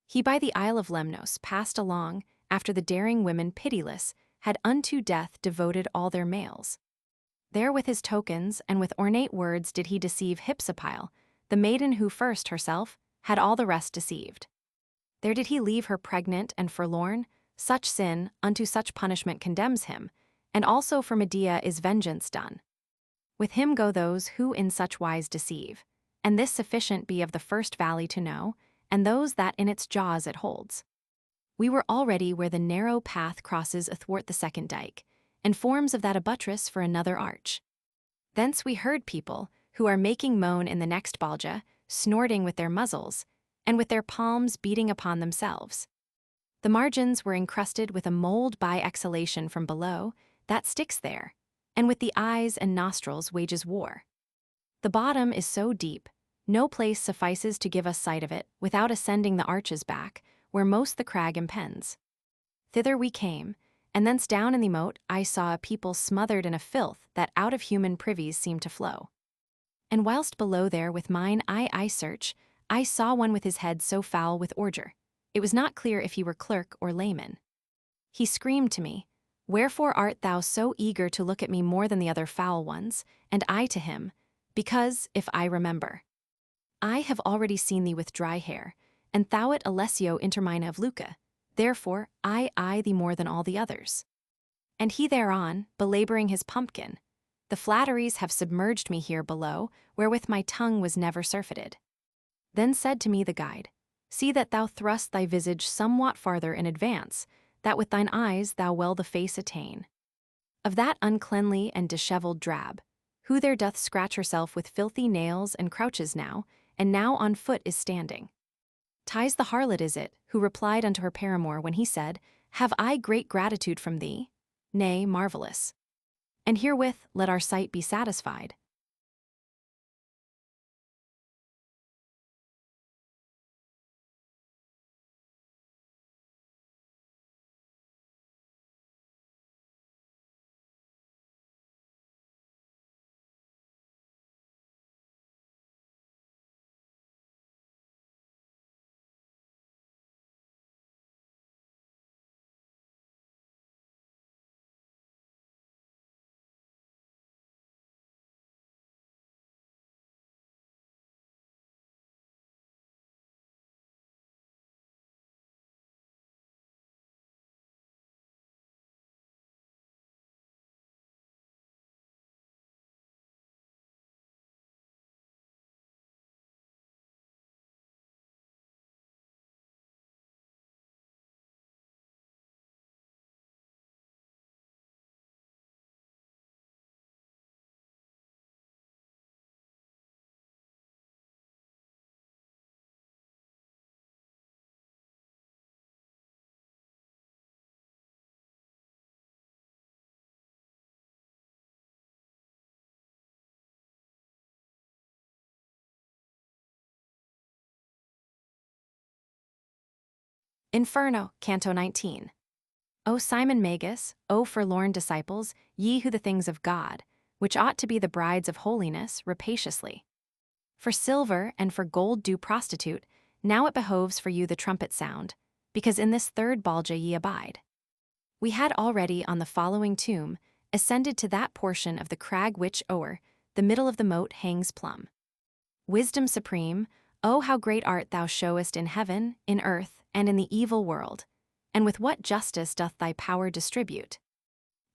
He by the Isle of Lemnos passed along, after the daring women pitiless had unto death devoted all their males. There with his tokens and with ornate words did he deceive Hypsipyle, the maiden who first herself had all the rest deceived. There did he leave her pregnant and forlorn, such sin unto such punishment condemns him, and also for Medea is vengeance done. With him go those who in such wise deceive, and this sufficient be of the first valley to know, and those that in its jaws it holds. We were already where the narrow path crosses athwart the second dike, and forms of that a buttress for another arch. Thence we heard people, who are making moan in the next balja, snorting with their muzzles, and with their palms beating upon themselves. The margins were encrusted with a mold by exhalation from below, that sticks there, and with the eyes and nostrils wages war. The bottom is so deep, no place suffices to give us sight of it without ascending the arches back, where most the crag impends. Thither we came, and thence down in the moat I saw a people smothered in a filth that out of human privies seemed to flow. And whilst below there with mine eye search, I saw one with his head so foul with ordure, it was not clear if he were clerk or layman. He screamed to me, Wherefore art thou so eager to look at me more than the other foul ones? And I to him, Because, if I remember, I have already seen thee with dry hair, and thou it Alessio intermina of Luca, therefore I eye thee more than all the others. And he thereon, belaboring his pumpkin, The flatteries have submerged me here below, wherewith my tongue was never surfeited. Then said to me the guide, "See that thou thrust thy visage somewhat farther in advance, that with thine eyes thou well the face attain. Of that uncleanly and dishevelled drab, who there doth scratch herself with filthy nails and crouches now, and now on foot is standing. Ties the harlot is it, who replied unto her paramour when he said, Have I great gratitude from thee? Nay, marvellous. And herewith let our sight be satisfied." Inferno, Canto 19. O Simon Magus, O forlorn disciples, ye who the things of God, which ought to be the brides of holiness, rapaciously. For silver and for gold do prostitute, now it behoves for you the trumpet sound, because in this third balja ye abide. We had already on the following tomb ascended to that portion of the crag which o'er the middle of the moat hangs plumb. Wisdom supreme, O how great art thou showest in heaven, in earth, and in the evil world, and with what justice doth thy power distribute.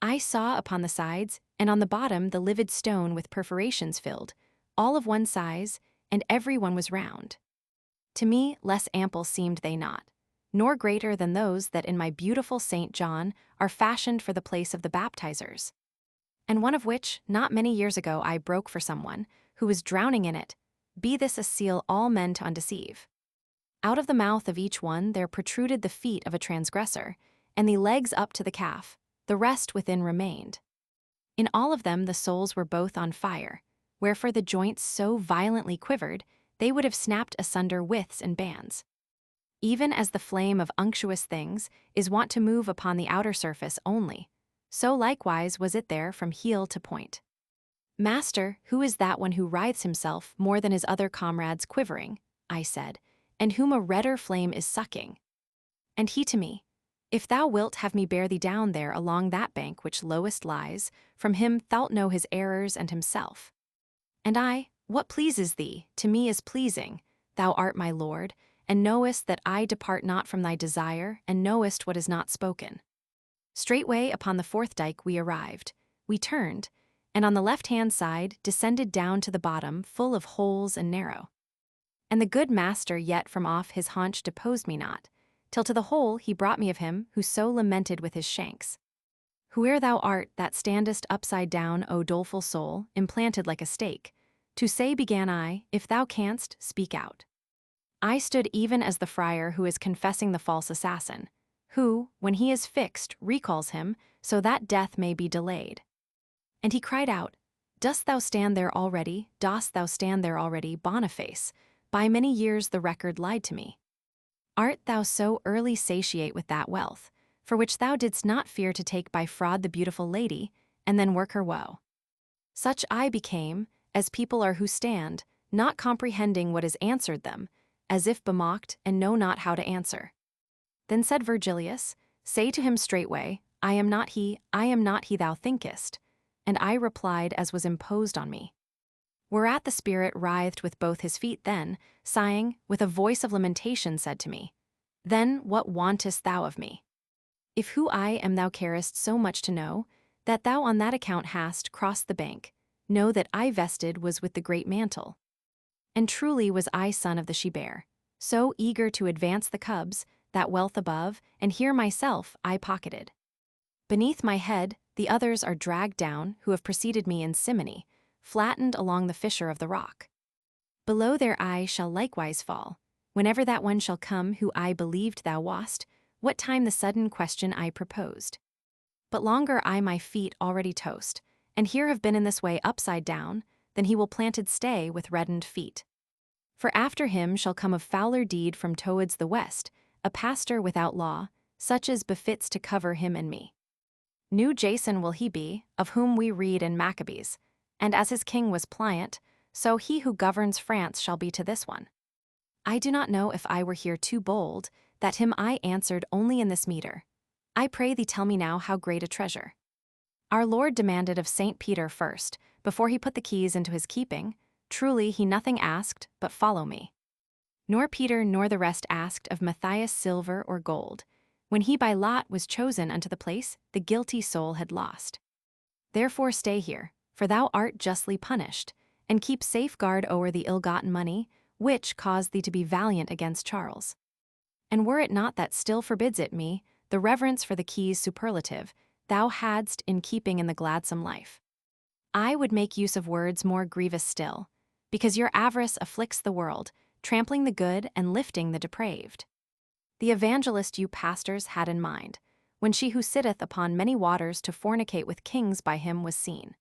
I saw upon the sides, and on the bottom the livid stone with perforations filled, all of one size, and every one was round. To me less ample seemed they not, nor greater than those that in my beautiful St. John are fashioned for the place of the baptizers, and one of which not many years ago I broke for someone, who was drowning in it, be this a seal all men to undeceive. Out of the mouth of each one there protruded the feet of a transgressor, and the legs up to the calf, the rest within remained. In all of them the souls were both on fire, wherefore the joints so violently quivered, they would have snapped asunder withes and bands. Even as the flame of unctuous things is wont to move upon the outer surface only, so likewise was it there from heel to point. "Master, who is that one who writhes himself more than his other comrades quivering?" I said, "and whom a redder flame is sucking?" And he to me, "If thou wilt have me bear thee down there along that bank which lowest lies, from him thou'lt know his errors and himself." And I, "What pleases thee, to me is pleasing, thou art my lord, and knowest that I depart not from thy desire, and knowest what is not spoken." Straightway upon the fourth dike we arrived, we turned, and on the left-hand side descended down to the bottom full of holes and narrow. And the good master yet from off his haunch deposed me not, till to the hole he brought me of him who so lamented with his shanks. "Whoe'er thou art that standest upside down, O doleful soul, implanted like a stake, to say began I, if thou canst, speak out." I stood even as the friar who is confessing the false assassin, who, when he is fixed, recalls him, so that death may be delayed. And he cried out, "Dost thou stand there already, dost thou stand there already, Boniface? By many years the record lied to me. Art thou so early satiate with that wealth, for which thou didst not fear to take by fraud the beautiful lady, and then work her woe?" Such I became, as people are who stand, not comprehending what is answered them, as if bemocked and know not how to answer. Then said Virgilius, "Say to him straightway, I am not he thou thinkest." And I replied as was imposed on me. Whereat the spirit writhed with both his feet then, sighing, with a voice of lamentation said to me, "Then what wantest thou of me? If who I am thou carest so much to know, that thou on that account hast crossed the bank, know that I vested was with the great mantle." And truly was I son of the she-bear, so eager to advance the cubs, that wealth above, and here myself I pocketed. Beneath my head, the others are dragged down, who have preceded me in simony, flattened along the fissure of the rock. Below their eye shall likewise fall, whenever that one shall come who I believed thou wast, what time the sudden question I proposed. But longer I my feet already toast, and here have been in this way upside down, than he will planted stay with reddened feet. For after him shall come a fouler deed from towards the west, a pastor without law, such as befits to cover him and me. New Jason will he be, of whom we read in Maccabees, and as his king was pliant, so he who governs France shall be to this one. I do not know if I were here too bold, that him I answered only in this meter. I pray thee tell me now how great a treasure. Our Lord demanded of St. Peter first, before he put the keys into his keeping, truly he nothing asked, but follow me. Nor Peter nor the rest asked of Matthias silver or gold. When he by lot was chosen unto the place, the guilty soul had lost. Therefore stay here, for thou art justly punished, and keep safeguard o'er the ill-gotten money, which caused thee to be valiant against Charles. And were it not that still forbids it me, the reverence for the keys superlative, thou hadst in keeping in the gladsome life. I would make use of words more grievous still, because your avarice afflicts the world, trampling the good and lifting the depraved. The evangelist you pastors had in mind, when she who sitteth upon many waters to fornicate with kings by him was seen.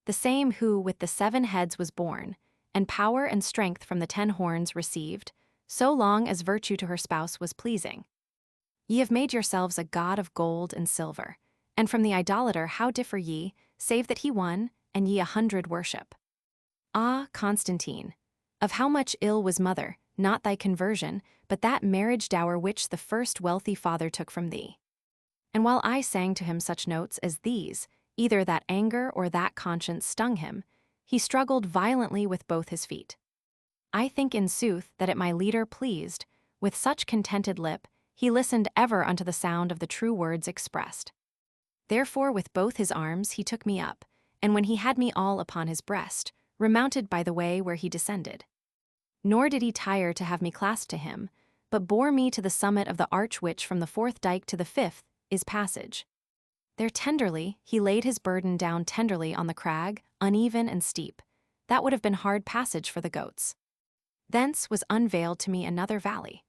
The same who with the 7 heads was born, and power and strength from the 10 horns received, so long as virtue to her spouse was pleasing. Ye have made yourselves a god of gold and silver, and from the idolater how differ ye, save that he one, and ye 100 worship? Ah, Constantine, of how much ill was mother, not thy conversion, but that marriage dower which the first wealthy father took from thee. And while I sang to him such notes as these, either that anger or that conscience stung him, he struggled violently with both his feet. I think in sooth that it my leader pleased, with such contented lip, he listened ever unto the sound of the true words expressed. Therefore with both his arms he took me up, and when he had me all upon his breast, remounted by the way where he descended. Nor did he tire to have me clasped to him, but bore me to the summit of the arch which from the 4th dike to the 5th is passage. There tenderly he laid his burden down tenderly on the crag, uneven and steep. That would have been hard passage for the goats. Thence was unveiled to me another valley.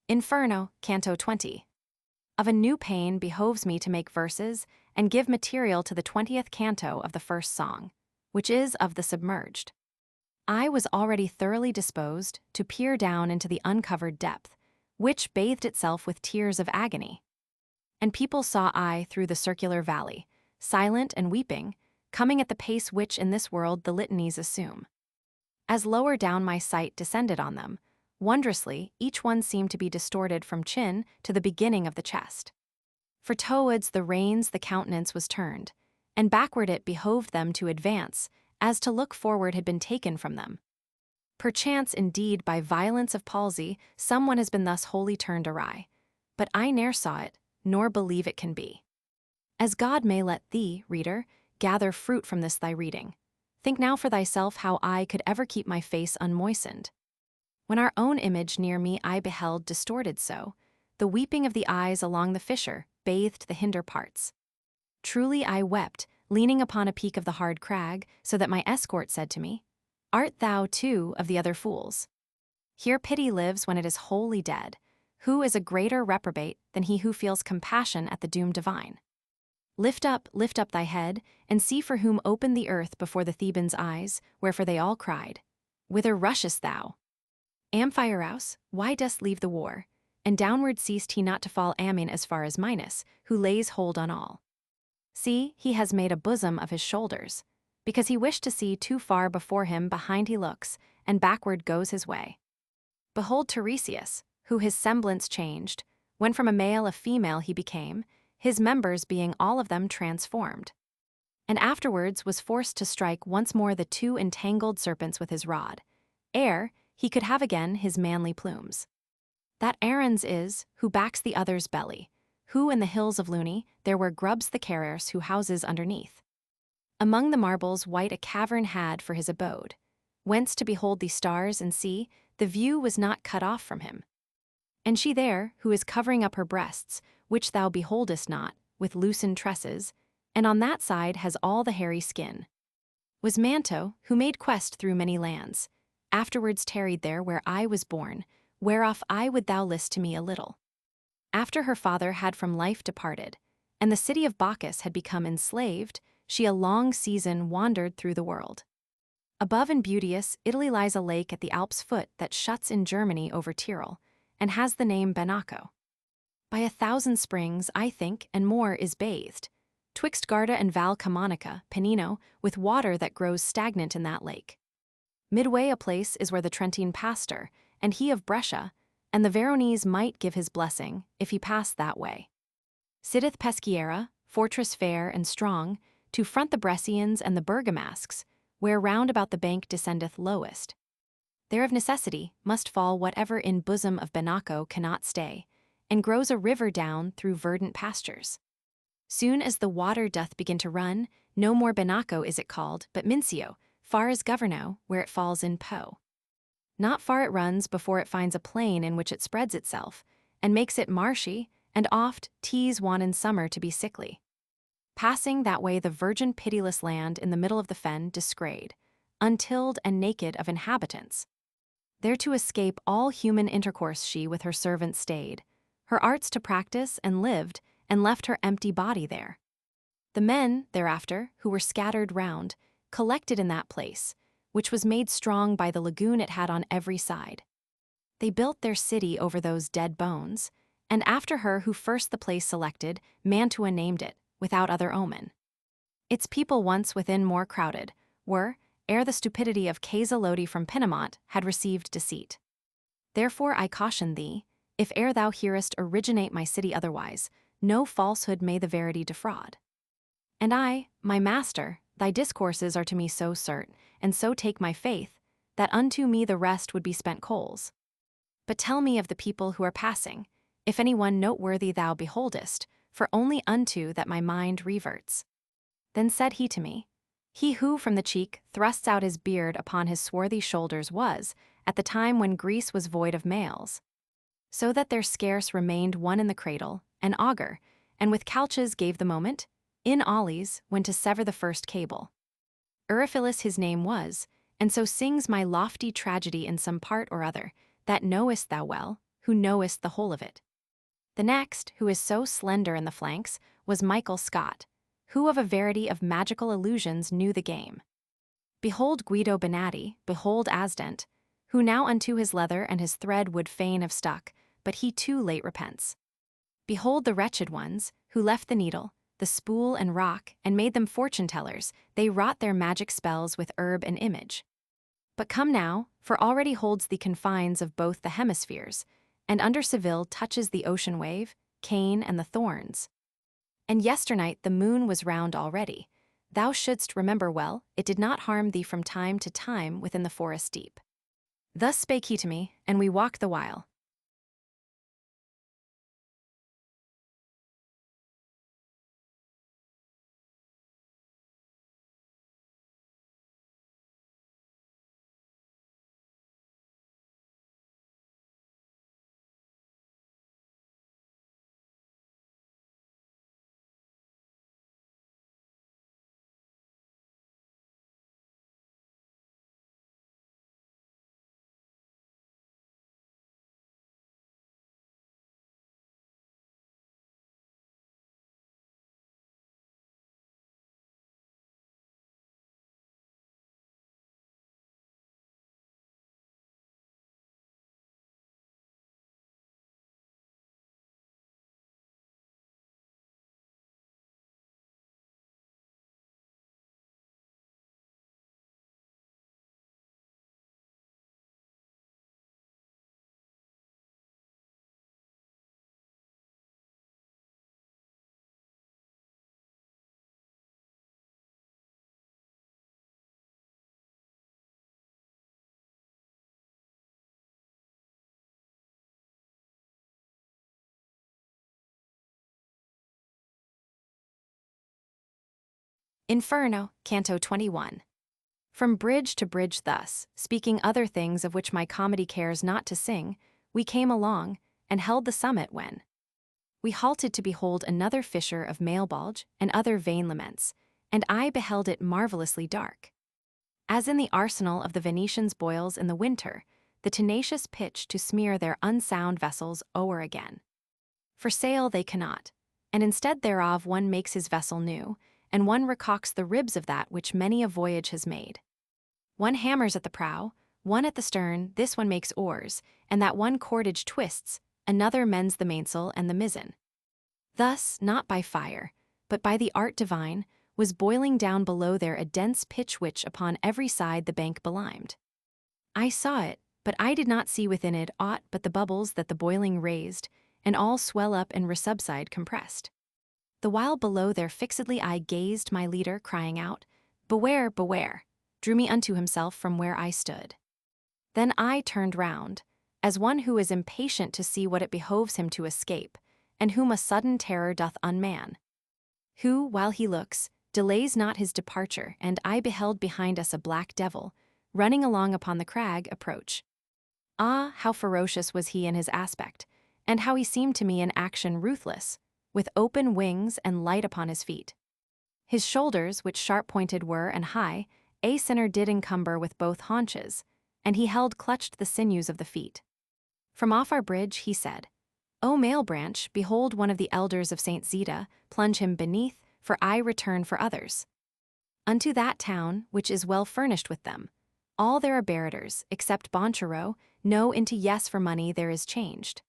Inferno, Canto 20. Of a new pain behoves me to make verses and give material to the 20th canto of the first song, which is of the submerged. I was already thoroughly disposed to peer down into the uncovered depth, which bathed itself with tears of agony. And people saw I through the circular valley, silent and weeping, coming at the pace which in this world the litanies assume. As lower down my sight descended on them, wondrously each one seemed to be distorted from chin to the beginning of the chest. For towards the reins the countenance was turned, and backward it behoved them to advance, as to look forward had been taken from them. Perchance indeed by violence of palsy some one has been thus wholly turned awry, but I ne'er saw it, nor believe it can be. As God may let thee, reader, gather fruit from this thy reading. Think now for thyself how I could ever keep my face unmoistened. When our own image near me I beheld distorted so, the weeping of the eyes along the fissure bathed the hinder parts. Truly I wept, leaning upon a peak of the hard crag, so that my escort said to me, Art thou, too, of the other fools? Here pity lives when it is wholly dead. Who is a greater reprobate than he who feels compassion at the doom divine? Lift up thy head, and see for whom opened the earth before the Thebans' eyes, wherefore they all cried, Whither rushest thou? Amphiaraus, why dost leave the war? And downward ceased he not to fall Ammon as far as Minos, who lays hold on all. See, he has made a bosom of his shoulders, because he wished to see too far before him behind he looks, and backward goes his way. Behold Tiresias, who his semblance changed, when from a male a female he became, his members being all of them transformed. And afterwards was forced to strike once more the two entangled serpents with his rod, ere he could have again his manly plumes. That Aaron's is, who backs the other's belly, who in the hills of Luni there where grubs the Keres who houses underneath. Among the marbles white a cavern had for his abode, whence to behold the stars and see, the view was not cut off from him. And she there, who is covering up her breasts, which thou beholdest not, with loosened tresses, and on that side has all the hairy skin, was Manto, who made quest through many lands, afterwards tarried there where I was born, whereof I would thou list to me a little. After her father had from life departed, and the city of Bacchus had become enslaved, she a long season wandered through the world. Above and beauteous, Italy lies a lake at the Alps' foot that shuts in Germany over Tyrol, and has the name Benaco. By 1,000 springs, I think, and more is bathed, twixt Garda and Val Camonica, Pennino, with water that grows stagnant in that lake. Midway a place is where the Trentine pastor, and he of Brescia, and the Veronese might give his blessing, if he passed that way. Sitteth Peschiera, fortress fair and strong, to front the Brescians and the Bergamasques, where round about the bank descendeth lowest. There of necessity must fall whatever in bosom of Benaco cannot stay, and grows a river down through verdant pastures. Soon as the water doth begin to run, no more Benaco is it called, but Mincio, far as Governo, where it falls in Po. Not far it runs before it finds a plain in which it spreads itself, and makes it marshy, and oft tease one in summer to be sickly. Passing that way the virgin pitiless land in the middle of the fen disgrayed, untilled and naked of inhabitants. There to escape all human intercourse she with her servants stayed, her arts to practice and lived, and left her empty body there. The men, thereafter, who were scattered round, collected in that place, which was made strong by the lagoon it had on every side. They built their city over those dead bones, and after her who first the place selected, Mantua named it, without other omen. Its people once within more crowded, were, ere the stupidity of Casa Lodi from Pinamont had received deceit. Therefore I caution thee, if e'er thou hearest originate my city otherwise, no falsehood may the verity defraud. And I, my master, thy discourses are to me so cert, and so take my faith, that unto me the rest would be spent coals. But tell me of the people who are passing, if any one noteworthy thou beholdest, for only unto that my mind reverts. Then said he to me, He who from the cheek thrusts out his beard upon his swarthy shoulders was, at the time when Greece was void of males. So that there scarce remained one in the cradle, an augur, and with couches gave the moment, in ollies, when to sever the first cable. Euryphilus his name was, and so sings my lofty tragedy in some part or other, that knowest thou well, who knowest the whole of it. The next, who is so slender in the flanks, was Michael Scott, who of a verity of magical illusions knew the game. Behold Guido Benatti, behold Asdent, who now unto his leather and his thread would fain have stuck, but he too late repents. Behold the wretched ones, who left the needle, the spool and rock, and made them fortune-tellers, they wrought their magic spells with herb and image. But come now, for already holds the confines of both the hemispheres, and under Seville touches the ocean wave, Cane and the thorns. And yesternight the moon was round already. Thou shouldst remember well, it did not harm thee from time to time within the forest deep. Thus spake he to me, and we walked the while. Inferno, Canto 21. From bridge to bridge thus, speaking other things of which my comedy cares not to sing, we came along, and held the summit when we halted to behold another fissure of male-bulge and other vain laments, and I beheld it marvelously dark. As in the arsenal of the Venetians boils in the winter, the tenacious pitch to smear their unsound vessels o'er again. For sail they cannot, and instead thereof one makes his vessel new, and one recocks the ribs of that which many a voyage has made. One hammers at the prow, one at the stern, this one makes oars, and that one cordage twists, another mends the mainsail and the mizzen. Thus, not by fire, but by the art divine, was boiling down below there a dense pitch which upon every side the bank belimed. I saw it, but I did not see within it aught but the bubbles that the boiling raised, and all swell up and resubside compressed. The while below there fixedly I gazed, my leader, crying out, "Beware, beware," drew me unto himself from where I stood. Then I turned round, as one who is impatient to see what it behoves him to escape, and whom a sudden terror doth unman. Who, while he looks, delays not his departure, and I beheld behind us a black devil, running along upon the crag, approach. Ah, how ferocious was he in his aspect, and how he seemed to me in action ruthless, with open wings and light upon his feet. His shoulders, which sharp-pointed were and high, a sinner did encumber with both haunches, and he held clutched the sinews of the feet. From off our bridge he said, "O male branch, behold one of the elders of Saint Zita, plunge him beneath, for I return for others. Unto that town, which is well furnished with them, all there are barators, except Bonchero, no into yes for money there is changed."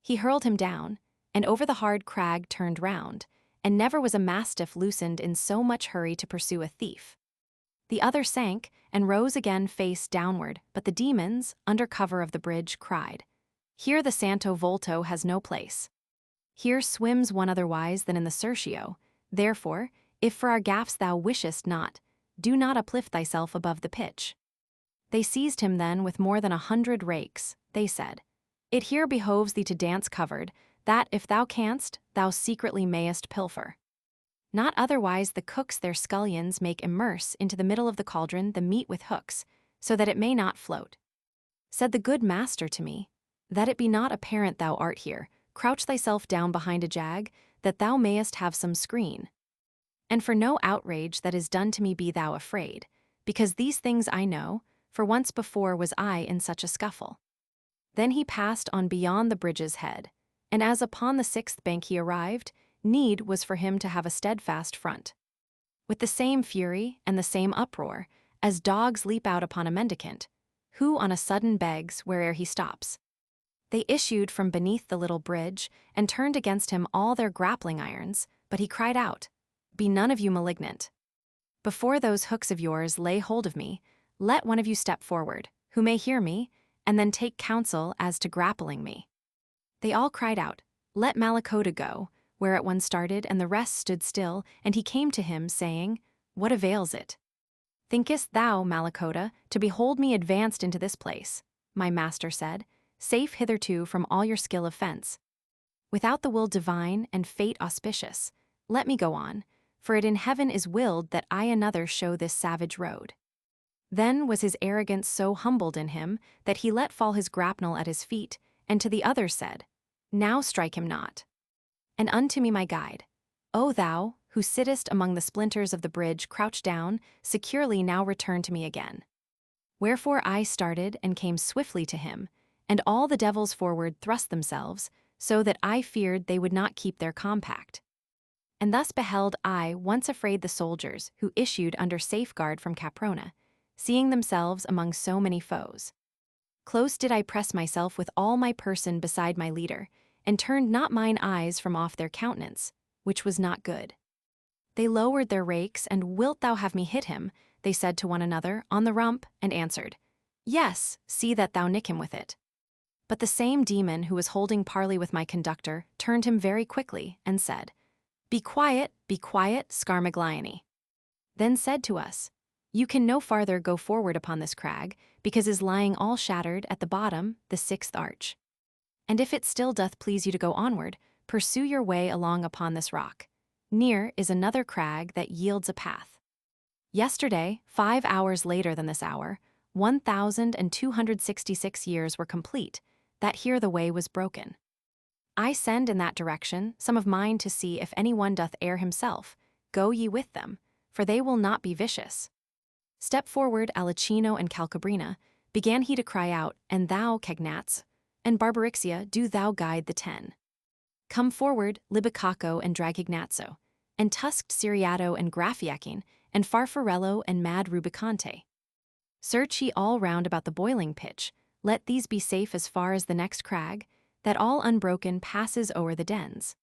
He hurled him down, and over the hard crag turned round, and never was a mastiff loosened in so much hurry to pursue a thief. The other sank, and rose again face downward, but the demons, under cover of the bridge, cried, "Here the Santo Volto has no place. Here swims one otherwise than in the Circio, therefore, if for our gaffs thou wishest not, do not uplift thyself above the pitch." They seized him then with more than 100 rakes. They said, "It here behoves thee to dance covered, that if thou canst, thou secretly mayest pilfer. Not otherwise the cooks their scullions make immerse into the middle of the cauldron the meat with hooks, so that it may not float." Said the good master to me, "That it be not apparent thou art here, crouch thyself down behind a jag, that thou mayest have some screen. And for no outrage that is done to me be thou afraid, because these things I know, for once before was I in such a scuffle." Then he passed on beyond the bridge's head, and as upon the 6th bank he arrived, need was for him to have a steadfast front. With the same fury and the same uproar, as dogs leap out upon a mendicant, who on a sudden begs where'er he stops. They issued from beneath the little bridge, and turned against him all their grappling irons, but he cried out, "Be none of you malignant. Before those hooks of yours lay hold of me, let one of you step forward, who may hear me, and then take counsel as to grappling me." They all cried out, "Let Malakota go," whereat one started, and the rest stood still, and he came to him, saying, "What avails it? Thinkest thou, Malakota, to behold me advanced into this place?" My master said, "Safe hitherto from all your skill of fence. Without the will divine and fate auspicious, let me go on, for it in heaven is willed that I another show this savage road." Then was his arrogance so humbled in him that he let fall his grapnel at his feet, and to the others said, "Now strike him not." And unto me my guide, "O thou, who sittest among the splinters of the bridge, crouch down, securely now return to me again." Wherefore I started and came swiftly to him, and all the devils forward thrust themselves, so that I feared they would not keep their compact. And thus beheld I once afraid the soldiers who issued under safeguard from Caprona, seeing themselves among so many foes. Close did I press myself with all my person beside my leader, and turned not mine eyes from off their countenance, which was not good. They lowered their rakes, and "Wilt thou have me hit him?" they said to one another, on the rump, and answered, "Yes, see that thou nick him with it." But the same demon who was holding parley with my conductor turned him very quickly, and said, be quiet, Scarmiglione." Then said to us, "You can no farther go forward upon this crag, because is lying all shattered at the bottom the 6th arch. And if it still doth please you to go onward, pursue your way along upon this rock. Near is another crag that yields a path. Yesterday, 5 hours later than this hour, 1,266 years were complete, that here the way was broken. I send in that direction some of mine to see if any one doth err himself. Go ye with them, for they will not be vicious. Step forward, Alicino and Calcabrina, began he to cry out, and thou, Cagnats, and Barbarixia, do thou guide the 10. Come forward, Libicaco and Dragignazzo, and tusked Siriato and Graffiacine, and Farfarello and mad Rubicante. Search ye all round about the boiling pitch, let these be safe as far as the next crag, that all unbroken passes o'er the dens.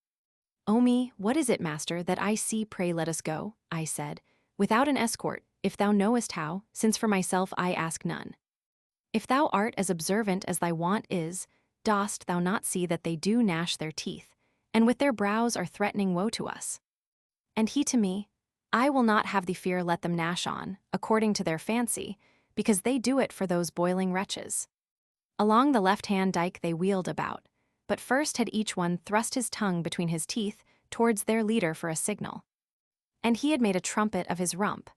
O me, what is it, master, that I see? Pray let us go, I said, without an escort, if thou knowest how, since for myself I ask none. If thou art as observant as thy wont is, dost thou not see that they do gnash their teeth, and with their brows are threatening woe to us? And he to me, I will not have thee fear let them gnash on, according to their fancy, because they do it for those boiling wretches. Along the left-hand dike they wheeled about, but first had each one thrust his tongue between his teeth towards their leader for a signal. And he had made a trumpet of his rump.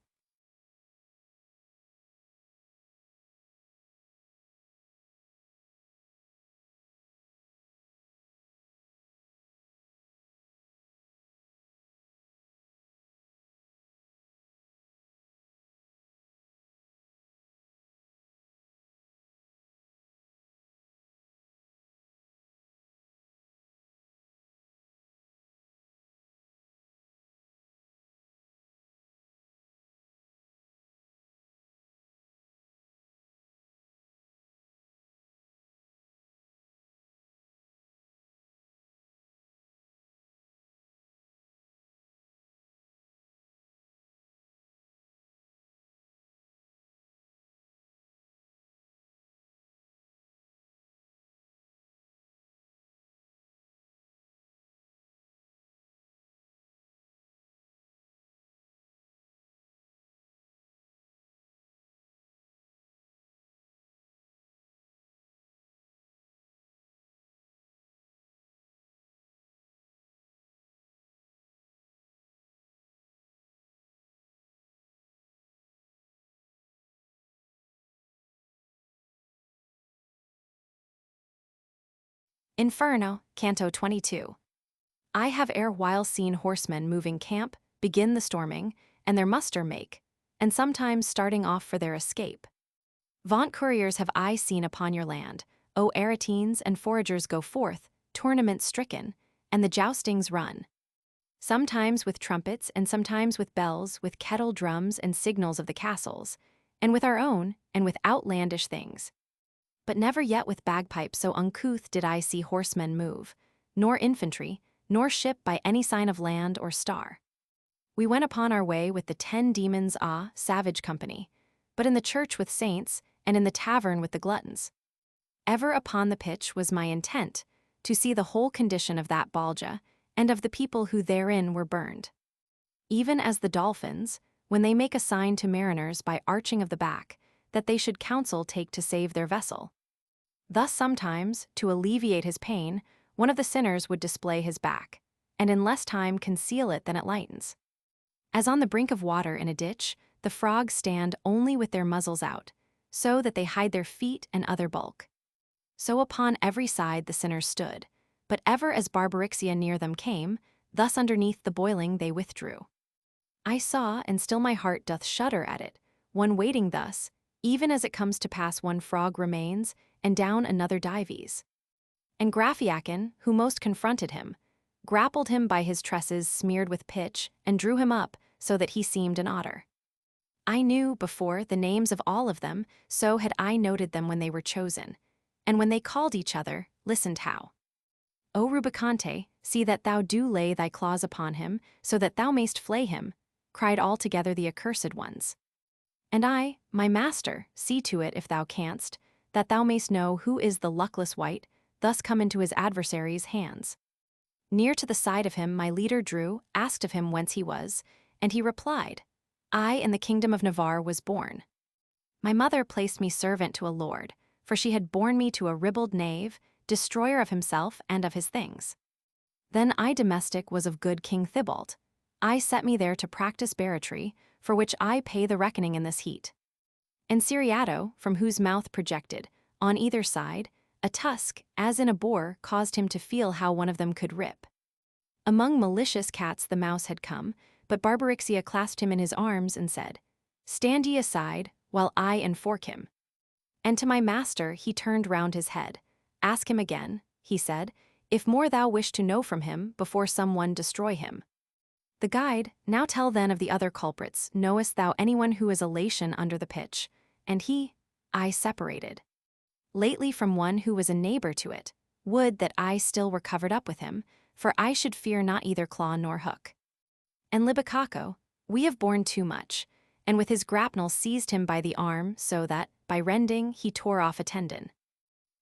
Inferno, Canto 22. I have erewhile seen horsemen moving camp, begin the storming, and their muster make, and sometimes starting off for their escape. Vaunt couriers have I seen upon your land, O Aretines and foragers go forth, tournament stricken, and the joustings run. Sometimes with trumpets, and sometimes with bells, with kettle drums and signals of the castles, and with our own, and with outlandish things. But never yet with bagpipes so uncouth did I see horsemen move, nor infantry, nor ship by any sign of land or star. We went upon our way with the 10 demons, savage company, but in the church with saints, and in the tavern with the gluttons. Ever upon the pitch was my intent, to see the whole condition of that Balja, and of the people who therein were burned. Even as the dolphins, when they make a sign to mariners by arching of the back, that they should counsel take to save their vessel. Thus sometimes, to alleviate his pain, one of the sinners would display his back, and in less time conceal it than it lightens. As on the brink of water in a ditch, the frogs stand only with their muzzles out, so that they hide their feet and other bulk. So upon every side the sinners stood, but ever as Barbarixia near them came, thus underneath the boiling they withdrew. I saw, and still my heart doth shudder at it, one waiting thus, even as it comes to pass one frog remains, and down another dives. And Graffiacin, who most confronted him, grappled him by his tresses smeared with pitch, and drew him up, so that he seemed an otter. I knew, before, the names of all of them, so had I noted them when they were chosen, and when they called each other, listened how. O Rubicante, see that thou do lay thy claws upon him, so that thou mayst flay him, cried all together the accursed ones. And I, my master, see to it, if thou canst, that thou mayst know who is the luckless wight, thus come into his adversary's hands. Near to the side of him my leader drew, asked of him whence he was, and he replied, I in the kingdom of Navarre was born. My mother placed me servant to a lord, for she had borne me to a ribald knave, destroyer of himself and of his things. Then I domestic was of good King Thibault, I set me there to practice barratry, for which I pay the reckoning in this heat. And Siriato, from whose mouth projected, on either side, a tusk, as in a boar, caused him to feel how one of them could rip. Among malicious cats the mouse had come, but Barbarixia clasped him in his arms and said, "Stand ye aside, while I enfork him." And to my master he turned round his head. "Ask him again," he said, "if more thou wish to know from him, before some one destroy him." The guide, "Now tell then of the other culprits, knowest thou anyone who is a Latian under the pitch?" And he, "I separated lately from one who was a neighbor to it. Would that I still were covered up with him, for I should fear not either claw nor hook." And Libicaco, "We have borne too much," and with his grapnel seized him by the arm, so that, by rending, he tore off a tendon.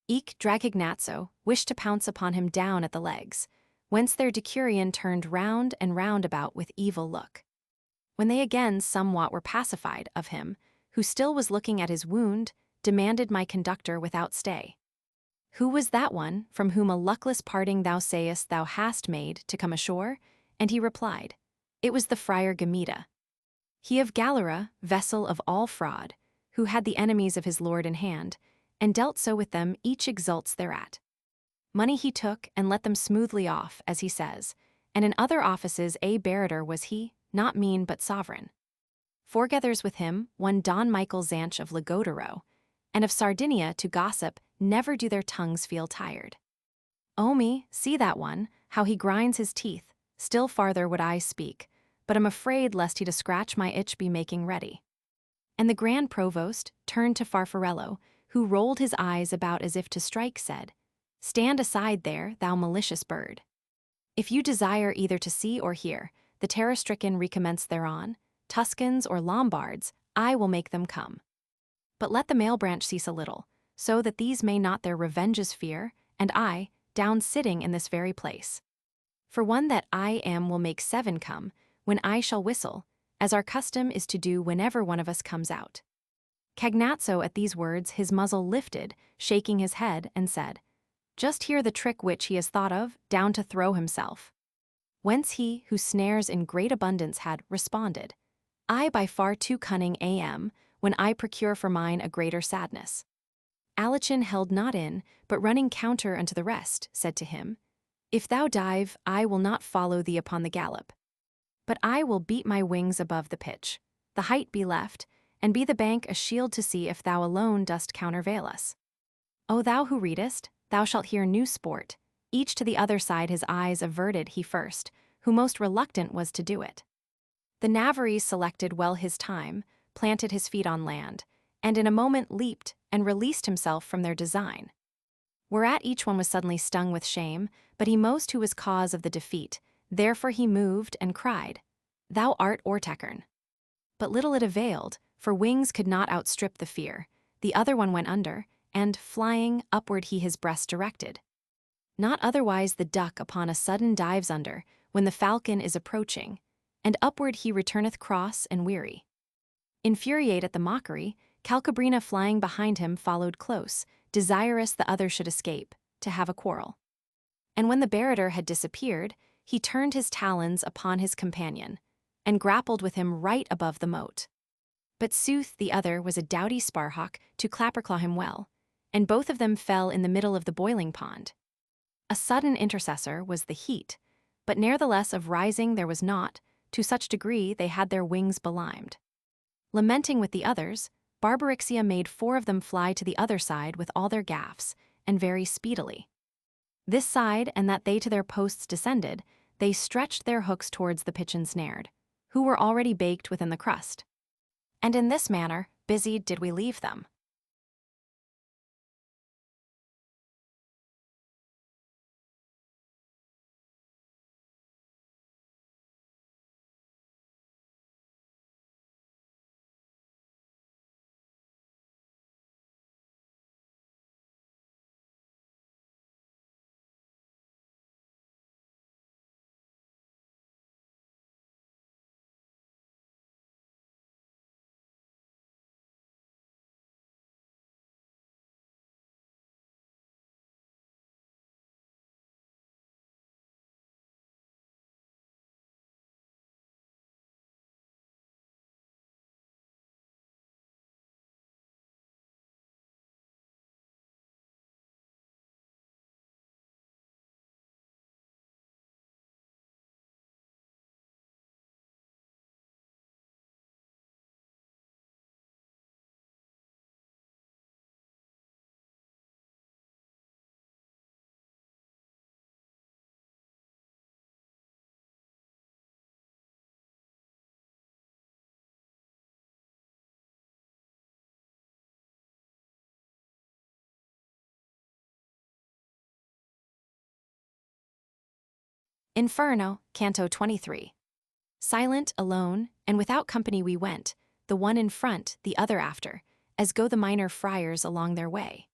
Eke Dragignazzo wished to pounce upon him down at the legs, whence their decurion turned round and round about with evil look. When they again somewhat were pacified of him, who still was looking at his wound, demanded my conductor without stay, "Who was that one, from whom a luckless parting thou sayest thou hast made to come ashore?" And he replied, "It was the friar Gamita. He of Galera, vessel of all fraud, who had the enemies of his lord in hand, and dealt so with them each exults thereat. Money he took, and let them smoothly off, as he says, and in other offices a barrator was he, not mean but sovereign. Forgethers with him, one Don Michael Zanch of Lagodero, and of Sardinia to gossip never do their tongues feel tired. Oh me, see that one, how he grinds his teeth, still farther would I speak, but am afraid lest he to scratch my itch be making ready." And the grand provost turned to Farfarello, who rolled his eyes about as if to strike, said, "Stand aside there, thou malicious bird. If you desire either to see or hear the terror-stricken recommence thereon, Tuscans or Lombards, I will make them come. But let the male branch cease a little, so that these may not their revenges fear, and I, down sitting in this very place. For one that I am will make 7 come, when I shall whistle, as our custom is to do whenever one of us comes out." Cagnazzo at these words his muzzle lifted, shaking his head, and said, "Just hear the trick which he has thought of, down to throw himself." Whence he, who snares in great abundance had, responded, "I by far too cunning am, when I procure for mine a greater sadness." Alichin held not in, but running counter unto the rest, said to him, "If thou dive, I will not follow thee upon the gallop. But I will beat my wings above the pitch, the height be left, and be the bank a shield to see if thou alone dost countervail us. O thou who readest, thou shalt hear new sport, each to the other side his eyes averted he first, who most reluctant was to do it. The Navarrese selected well his time, planted his feet on land, and in a moment leaped and released himself from their design. Whereat each one was suddenly stung with shame, but he most who was cause of the defeat, therefore he moved and cried, "Thou art Ortekern." But little it availed, for wings could not outstrip the fear. The other one went under, and, flying, upward he his breast directed. Not otherwise the duck upon a sudden dives under, when the falcon is approaching, and upward he returneth cross and weary. Infuriate at the mockery, Calcabrina flying behind him followed close, desirous the other should escape, to have a quarrel. And when the barrator had disappeared, he turned his talons upon his companion, and grappled with him right above the moat. But sooth the other was a doughty sparhawk to clapperclaw him well, and both of them fell in the middle of the boiling pond. A sudden intercessor was the heat, but ne'ertheless of rising there was naught, to such degree they had their wings belimed. Lamenting with the others, Barbarixia made 4 of them fly to the other side with all their gaffs, and very speedily. This side, and that they to their posts descended, they stretched their hooks towards the pitch ensnared, who were already baked within the crust. And in this manner, busied did we leave them. Inferno, Canto 23. Silent, alone, and without company we went, the one in front, the other after, as go the minor friars along their way.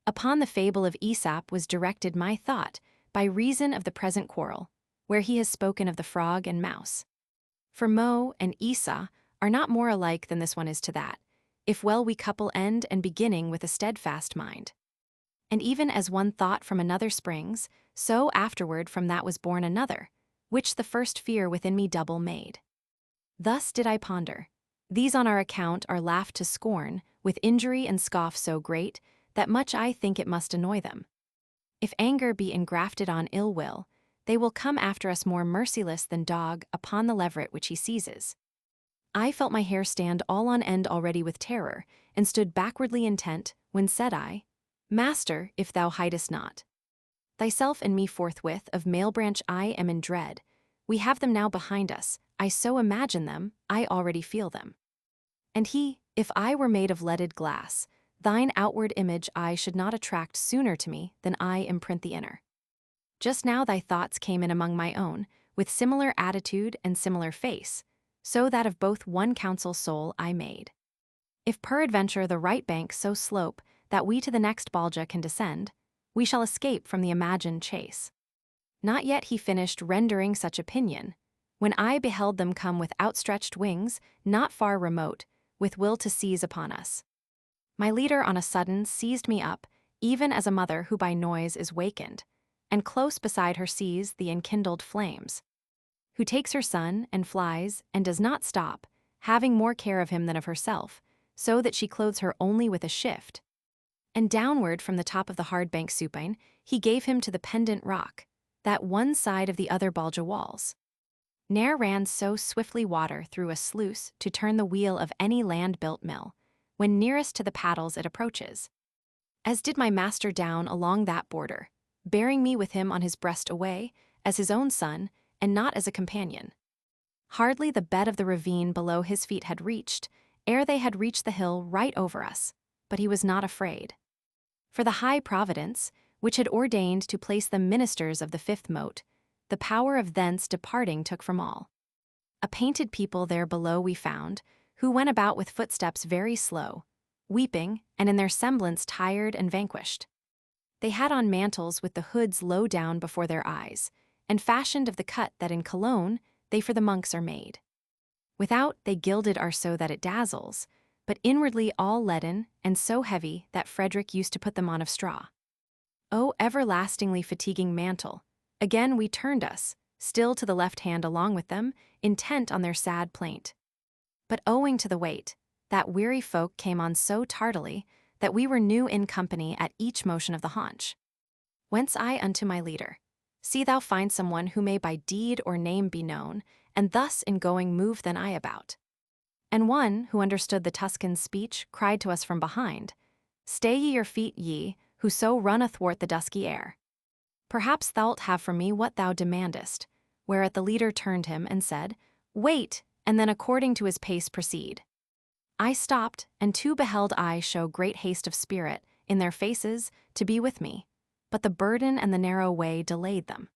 Upon the fable of Aesop was directed my thought, by reason of the present quarrel, where he has spoken of the frog and mouse. For Mo and Esau are not more alike than this one is to that, if well we couple end and beginning with a steadfast mind. And even as one thought from another springs, so afterward from that was born another, which the first fear within me double made. Thus did I ponder. These on our account are laughed to scorn, with injury and scoff so great, that much I think it must annoy them. If anger be engrafted on ill will, they will come after us more merciless than dog upon the leveret which he seizes. I felt my hair stand all on end already with terror, and stood backwardly intent, when said I, Master, if thou hidest not thyself and me forthwith, of male branch I am in dread. We have them now behind us, I so imagine them, I already feel them. And he, if I were made of leaded glass, thine outward image I should not attract sooner to me than I imprint the inner. Just now thy thoughts came in among my own, with similar attitude and similar face, so that of both one counsel soul I made. If peradventure the right bank so slope that we to the next balja can descend, we shall escape from the imagined chase. Not yet he finished rendering such opinion, when I beheld them come with outstretched wings, not far remote, with will to seize upon us. My leader on a sudden seized me up, even as a mother who by noise is wakened, and close beside her sees the enkindled flames, who takes her son and flies and does not stop, having more care of him than of herself, so that she clothes her only with a shift. And downward from the top of the hard bank supine, he gave him to the pendant rock, that one side of the other balja walls. Ne'er ran so swiftly water through a sluice to turn the wheel of any land-built mill, when nearest to the paddles it approaches. As did my master down along that border, bearing me with him on his breast away, as his own son, and not as a companion. Hardly the bed of the ravine below his feet had reached, ere they had reached the hill right over us, but he was not afraid. For the high providence, which had ordained to place them ministers of the fifth mote, the power of thence departing took from all. A painted people there below we found, who went about with footsteps very slow, weeping, and in their semblance tired and vanquished. They had on mantles with the hoods low down before their eyes, and fashioned of the cut that in Cologne they for the monks are made. Without they gilded are so that it dazzles, but inwardly all leaden, and so heavy that Frederick used to put them on of straw. O everlastingly fatiguing mantle, again we turned us, still to the left hand along with them, intent on their sad plaint. But owing to the weight, that weary folk came on so tardily, that we were new in company at each motion of the haunch. Whence I unto my leader, see thou find someone who may by deed or name be known, and thus in going move than I about. And one, who understood the Tuscan's speech, cried to us from behind, Stay ye your feet, ye, who so run athwart the dusky air. Perhaps thou'lt have from me what thou demandest, whereat the leader turned him and said, Wait, and then according to his pace proceed. I stopped, and two beheld I show great haste of spirit, in their faces, to be with me, but the burden and the narrow way delayed them.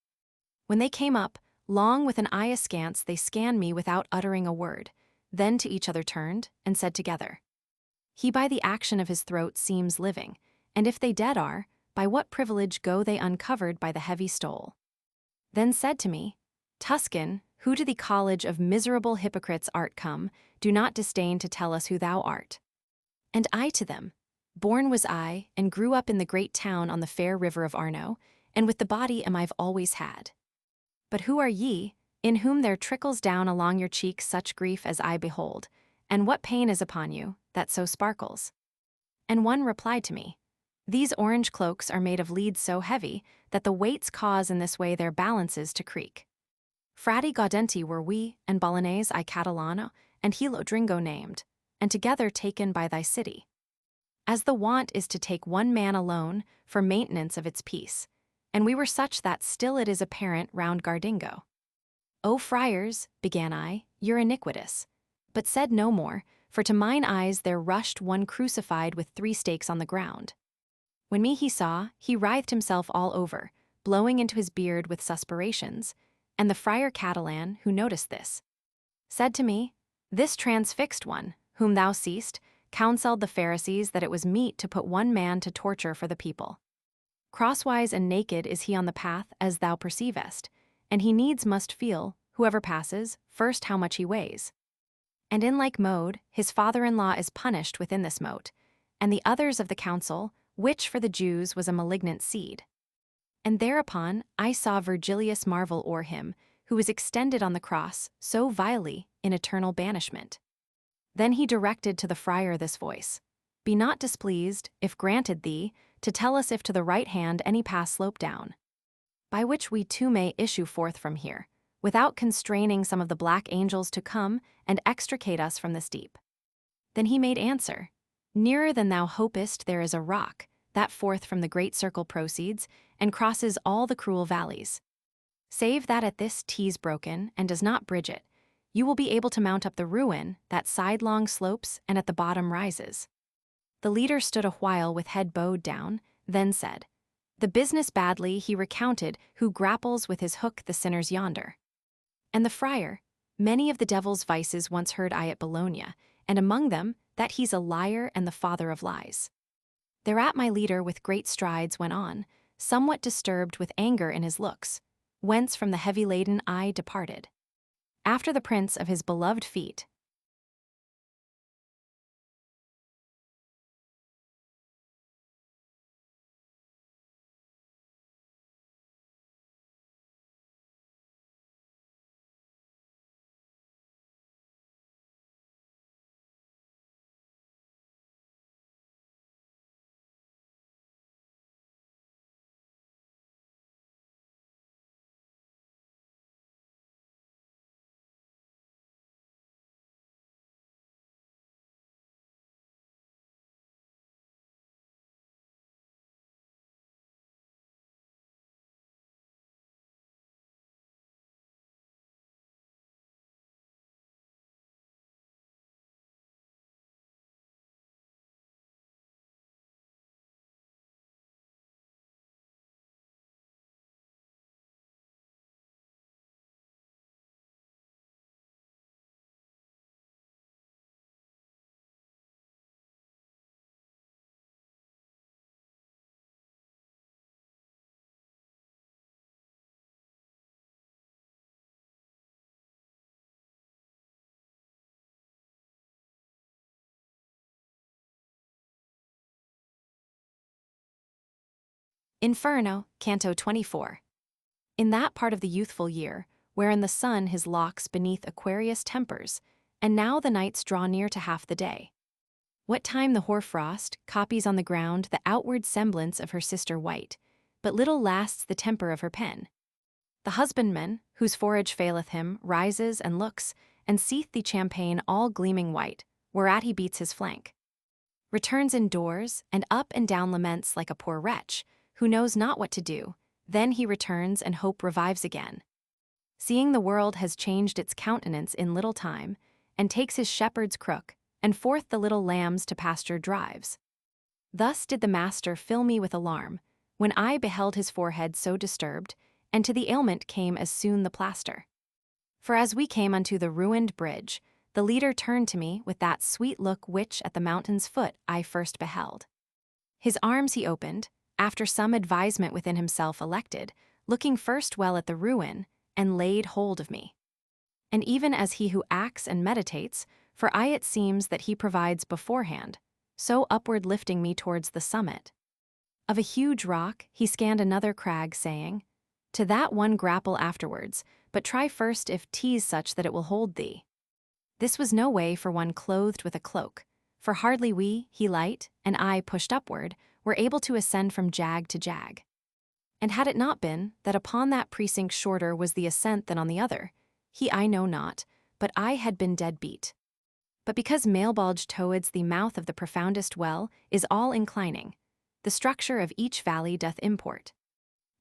When they came up, long with an eye askance they scanned me without uttering a word, then to each other turned, and said together, He by the action of his throat seems living, and if they dead are, by what privilege go they uncovered by the heavy stole? Then said to me, Tuscan, who to the college of miserable hypocrites art come, do not disdain to tell us who thou art. And I to them, Born was I, and grew up in the great town on the fair river of Arno, and with the body am I've always had. But who are ye, in whom there trickles down along your cheeks such grief as I behold, and what pain is upon you, that so sparkles? And one replied to me, These orange cloaks are made of lead so heavy, that the weights cause in this way their balances to creak. Frati gaudenti were we, and Bolognese I Catalano, and Hilo Dringo named, and together taken by thy city. As the wont is to take one man alone, for maintenance of its peace, and we were such that still it is apparent round Gardingo. O friars, began I, you're iniquitous, but said no more, for to mine eyes there rushed one crucified with 3 stakes on the ground. When me he saw, he writhed himself all over, blowing into his beard with suspirations, And the friar Catalan, who noticed this, said to me, "This transfixed one, whom thou seest, counselled the Pharisees that it was meet to put one man to torture for the people. Crosswise and naked is he on the path, as thou perceivest, and he needs must feel, whoever passes, first how much he weighs. And in like mode, his father-in-law is punished within this mote, and the others of the council, which for the Jews was a malignant seed. And thereupon I saw Virgilius marvel o'er him, who was extended on the cross, so vilely, in eternal banishment. Then he directed to the friar this voice, Be not displeased, if granted thee, to tell us if to the right hand any path slope down, by which we too may issue forth from here, without constraining some of the black angels to come and extricate us from this deep. Then he made answer, Nearer than thou hopest there is a rock, that forth from the great circle proceeds, and crosses all the cruel valleys. Save that at this 'tis broken, and does not bridge it, you will be able to mount up the ruin, that sidelong slopes and at the bottom rises. The leader stood a while with head bowed down, then said, The business badly he recounted who grapples with his hook the sinners yonder. And the friar, Many of the devil's vices once heard I at Bologna, and among them, that he's a liar and the father of lies. Thereat my leader with great strides went on, somewhat disturbed with anger in his looks, whence from the heavy-laden eye departed. After the prints of his beloved feet. Inferno, Canto 24. In that part of the youthful year, wherein the sun his locks beneath Aquarius tempers, and now the nights draw near to half the day. What time the hoarfrost copies on the ground the outward semblance of her sister white, but little lasts the temper of her pen. The husbandman, whose forage faileth him, rises and looks, and seeth the champaign all gleaming white, whereat he beats his flank. Returns indoors, and up and down laments like a poor wretch, who knows not what to do, then he returns and hope revives again. Seeing the world has changed its countenance in little time, and takes his shepherd's crook, and forth the little lambs to pasture drives. Thus did the master fill me with alarm, when I beheld his forehead so disturbed, and to the ailment came as soon the plaster. For as we came unto the ruined bridge, the leader turned to me with that sweet look which at the mountain's foot I first beheld. His arms he opened, after some advisement within himself elected, looking first well at the ruin, and laid hold of me. And even as he who acts and meditates, for I it seems that he provides beforehand, so upward lifting me towards the summit. Of a huge rock he scanned another crag, saying, To that one grapple afterwards, but try first if 'tis such that it will hold thee. This was no way for one clothed with a cloak, for hardly we, he light, and I pushed upward, were able to ascend from jag to jag. And had it not been that upon that precinct shorter was the ascent than on the other, he I know not, but I had been dead beat. But because Mailbalge towards the mouth of the profoundest well is all inclining, the structure of each valley doth import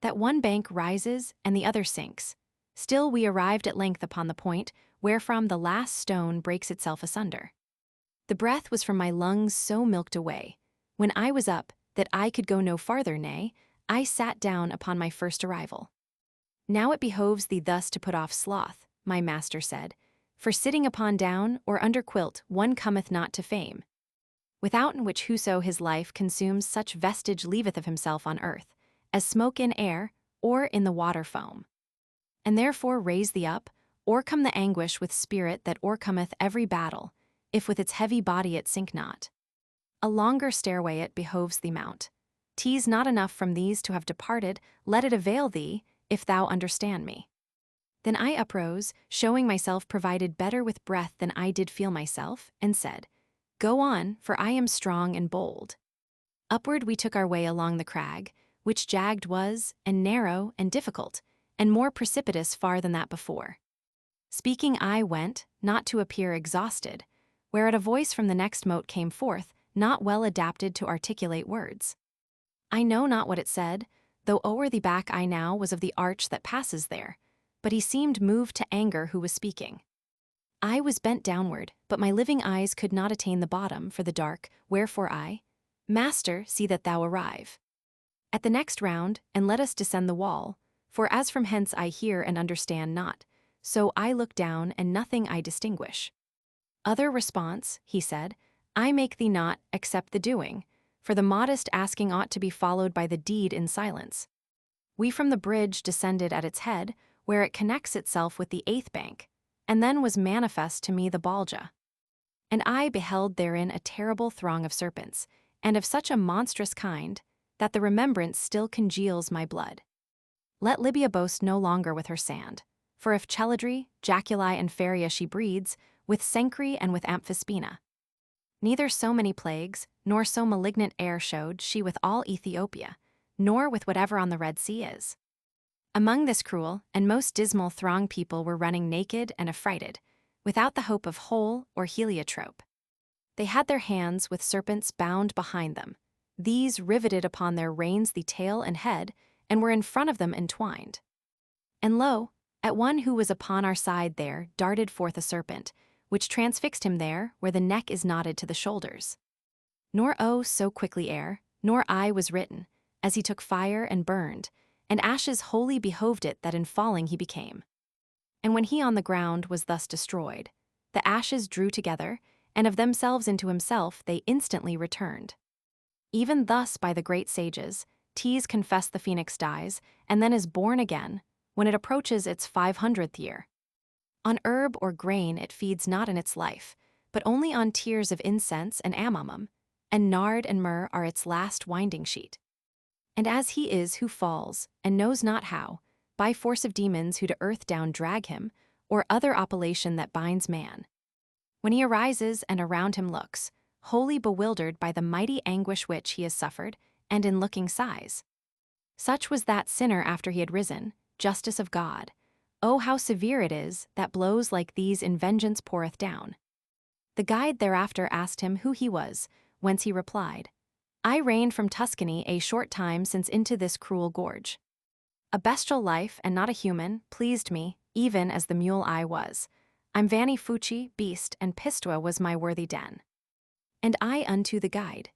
that one bank rises and the other sinks. Still we arrived at length upon the point wherefrom the last stone breaks itself asunder. The breath was from my lungs so milked away, when I was up, that I could go no farther, nay, I sat down upon my first arrival. Now it behoves thee thus to put off sloth, my master said, for sitting upon down or under quilt one cometh not to fame. Without in which whoso his life consumes such vestige leaveth of himself on earth, as smoke in air, or in the water foam. And therefore raise thee up, o'ercome the anguish with spirit that o'ercometh every battle, if with its heavy body it sink not. A longer stairway it behoves thee mount. 'Tis not enough from these to have departed, let it avail thee, if thou understand me. Then I uprose, showing myself provided better with breath than I did feel myself, and said, Go on, for I am strong and bold. Upward we took our way along the crag, which jagged was, and narrow, and difficult, and more precipitous far than that before. Speaking I went, not to appear exhausted, whereat a voice from the next moat came forth, not well adapted to articulate words. I know not what it said, though o'er the back I now was of the arch that passes there, but he seemed moved to anger who was speaking. I was bent downward, but my living eyes could not attain the bottom for the dark, wherefore I, Master, see that thou arrive. At the next round, and let us descend the wall, for as from hence I hear and understand not, so I look down and nothing I distinguish. Other response, he said, I make thee not, except the doing, for the modest asking ought to be followed by the deed in silence. We from the bridge descended at its head, where it connects itself with the 8th bank, and then was manifest to me the Balja. And I beheld therein a terrible throng of serpents, and of such a monstrous kind, that the remembrance still congeals my blood. Let Libya boast no longer with her sand, for if Cheladri, Jaculi, and Feria she breeds, with Cenchree and with Amphispina. Neither so many plagues, nor so malignant air showed she with all Ethiopia, nor with whatever on the Red Sea is. Among this cruel and most dismal throng people were running naked and affrighted, without the hope of hole or heliotrope. They had their hands with serpents bound behind them, these riveted upon their reins the tail and head, and were in front of them entwined. And lo, at one who was upon our side there darted forth a serpent, which transfixed him there where the neck is knotted to the shoulders. Nor so quickly air, nor I was written, as he took fire and burned, and ashes wholly behoved it that in falling he became. And when he on the ground was thus destroyed, the ashes drew together, and of themselves into himself they instantly returned. Even thus by the great sages, Ts confess the phoenix dies, and then is born again, when it approaches its 500th year. On herb or grain it feeds not in its life, but only on tears of incense and amomum, and nard and myrrh are its last winding sheet. And as he is who falls, and knows not how, by force of demons who to earth down drag him, or other operation that binds man. When he arises and around him looks, wholly bewildered by the mighty anguish which he has suffered, and in looking sighs. Such was that sinner after he had risen, justice of God. Oh, how severe it is, that blows like these in vengeance poureth down. The guide thereafter asked him who he was, whence he replied, I reigned from Tuscany a short time since into this cruel gorge. A bestial life, and not a human, pleased me, even as the mule I was. I'm Vanni Fucci, beast, and Pistua was my worthy den. And I unto the guide,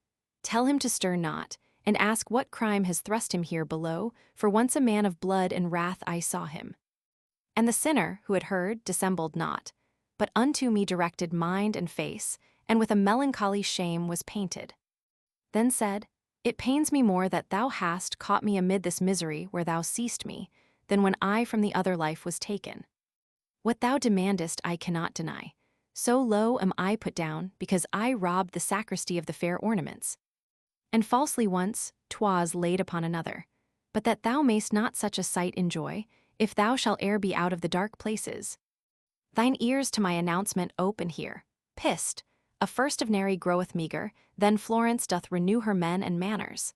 tell him to stir not, and ask what crime has thrust him here below, for once a man of blood and wrath I saw him. And the sinner, who had heard, dissembled not, but unto me directed mind and face, and with a melancholy shame was painted. Then said, It pains me more that thou hast caught me amid this misery where thou seest me, than when I from the other life was taken. What thou demandest I cannot deny. So low am I put down, because I robbed the sacristy of the fair ornaments. And falsely once, 'twas laid upon another. But that thou mayst not such a sight enjoy, if thou shalt e'er be out of the dark places. Thine ears to my announcement ope and hear. Pist, a first of Neri groweth meager, then Florence doth renew her men and manners.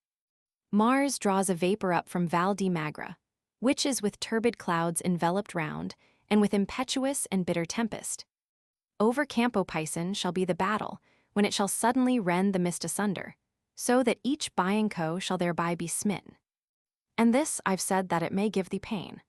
Mars draws a vapor up from Val di Magra, which is with turbid clouds enveloped round, and with impetuous and bitter tempest. Over Campo Pison shall be the battle, when it shall suddenly rend the mist asunder, so that each Bianco shall thereby be smitten. And this I've said that it may give thee pain.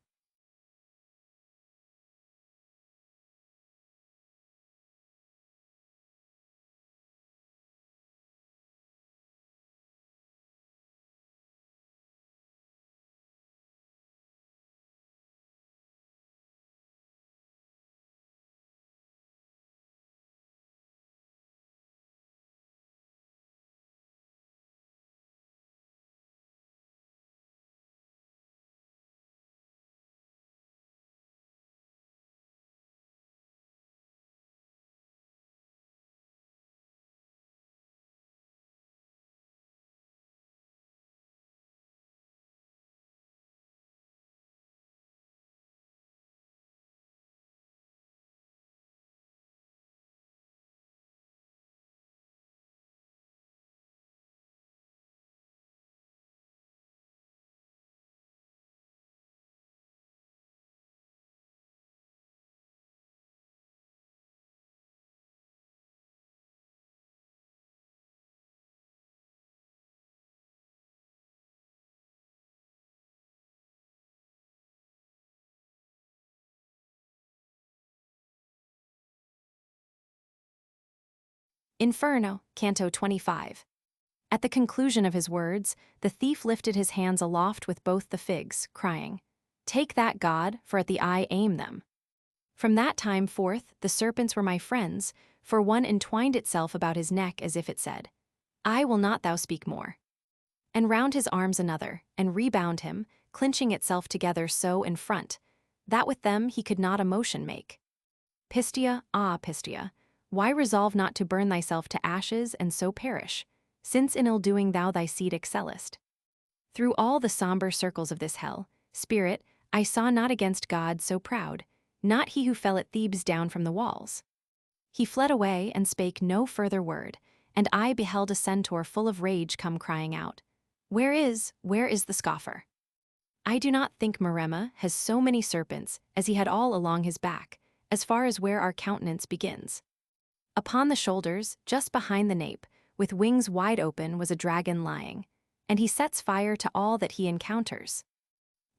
Inferno, Canto 25. At the conclusion of his words, the thief lifted his hands aloft with both the figs, crying, "Take that, God, for at the eye aim them." From that time forth the serpents were my friends, for one entwined itself about his neck as if it said, "I will not thou speak more." And round his arms another, and rebound him, clinching itself together so in front, that with them he could not a motion make. Pistia, ah Pistia, why resolve not to burn thyself to ashes and so perish, since in ill-doing thou thy seed excellest? Through all the somber circles of this hell, spirit, I saw not against God so proud, not he who fell at Thebes down from the walls. He fled away and spake no further word, and I beheld a centaur full of rage come crying out, where is the scoffer? I do not think Maremma has so many serpents as he had all along his back, as far as where our countenance begins. Upon the shoulders, just behind the nape, with wings wide open was a dragon lying, and he sets fire to all that he encounters.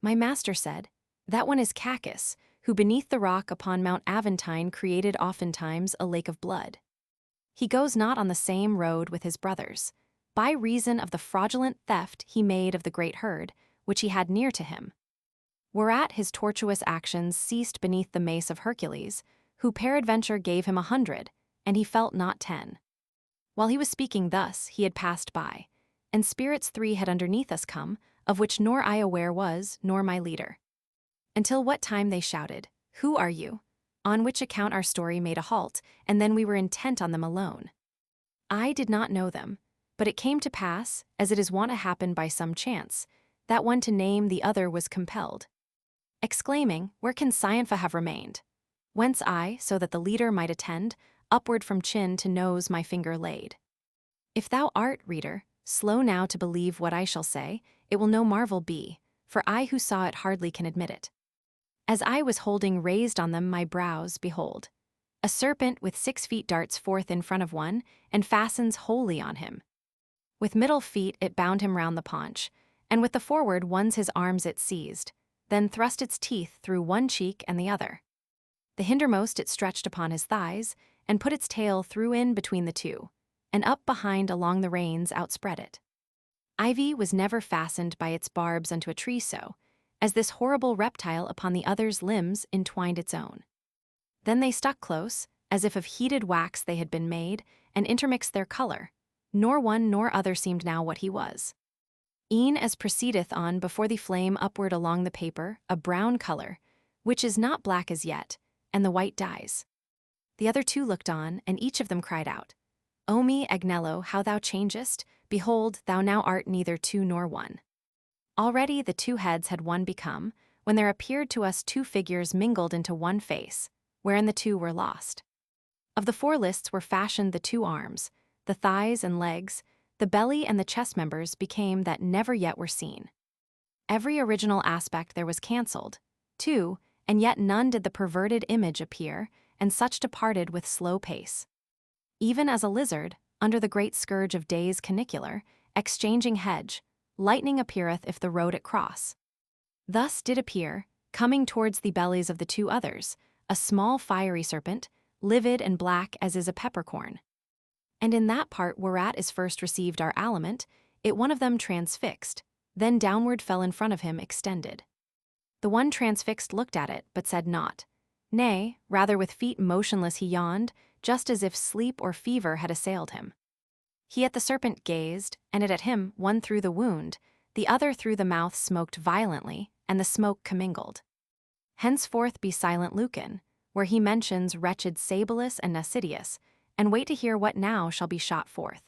My master said, that one is Cacus, who beneath the rock upon Mount Aventine created oftentimes a lake of blood. He goes not on the same road with his brothers, by reason of the fraudulent theft he made of the great herd, which he had near to him. Whereat his tortuous actions ceased beneath the mace of Hercules, who peradventure gave him 100, and he felt not 10. While he was speaking thus, he had passed by, and spirits 3 had underneath us come, of which nor I aware was, nor my leader. Until what time they shouted, "Who are you?" On which account our story made a halt, and then we were intent on them alone. I did not know them, but it came to pass, as it is wont to happen by some chance, that one to name the other was compelled. Exclaiming, "Where can Cyanpha have remained?" Whence I, so that the leader might attend, upward from chin to nose my finger laid. If thou art, reader, slow now to believe what I shall say, it will no marvel be, for I who saw it hardly can admit it. As I was holding raised on them my brows, behold, a serpent with 6 feet darts forth in front of one, and fastens wholly on him. With middle feet it bound him round the paunch, and with the forward ones his arms it seized, then thrust its teeth through one cheek and the other. The hindermost it stretched upon his thighs, and put its tail through in between the two, and up behind along the reins outspread it. Ivy was never fastened by its barbs unto a tree so, as this horrible reptile upon the other's limbs entwined its own. Then they stuck close, as if of heated wax they had been made, and intermixed their color, nor one nor other seemed now what he was. E'en as proceedeth on before the flame upward along the paper a brown color, which is not black as yet, and the white dies. The other 2 looked on, and each of them cried out, "O me, Agnello, how thou changest! Behold, thou now art neither 2 nor 1. Already the 2 heads had one become, when there appeared to us 2 figures mingled into one face, wherein the 2 were lost. Of the 4 lists were fashioned the 2 arms, the thighs and legs, the belly and the chest members became that never yet were seen. Every original aspect there was cancelled, too, and yet none did the perverted image appear, and such departed with slow pace. Even as a lizard, under the great scourge of day's canicular, exchanging hedge, lightning appeareth if the road it cross. Thus did appear, coming towards the bellies of the 2 others, a small fiery serpent, livid and black as is a peppercorn. And in that part whereat is first received our aliment, it one of them transfixed, then downward fell in front of him extended. The one transfixed looked at it, but said naught. Nay, rather with feet motionless he yawned, just as if sleep or fever had assailed him. He at the serpent gazed, and it at him, one through the wound, the other through the mouth smoked violently, and the smoke commingled. Henceforth be silent, Lucan, where he mentions wretched Sabelus and Nasidius, and wait to hear what now shall be shot forth.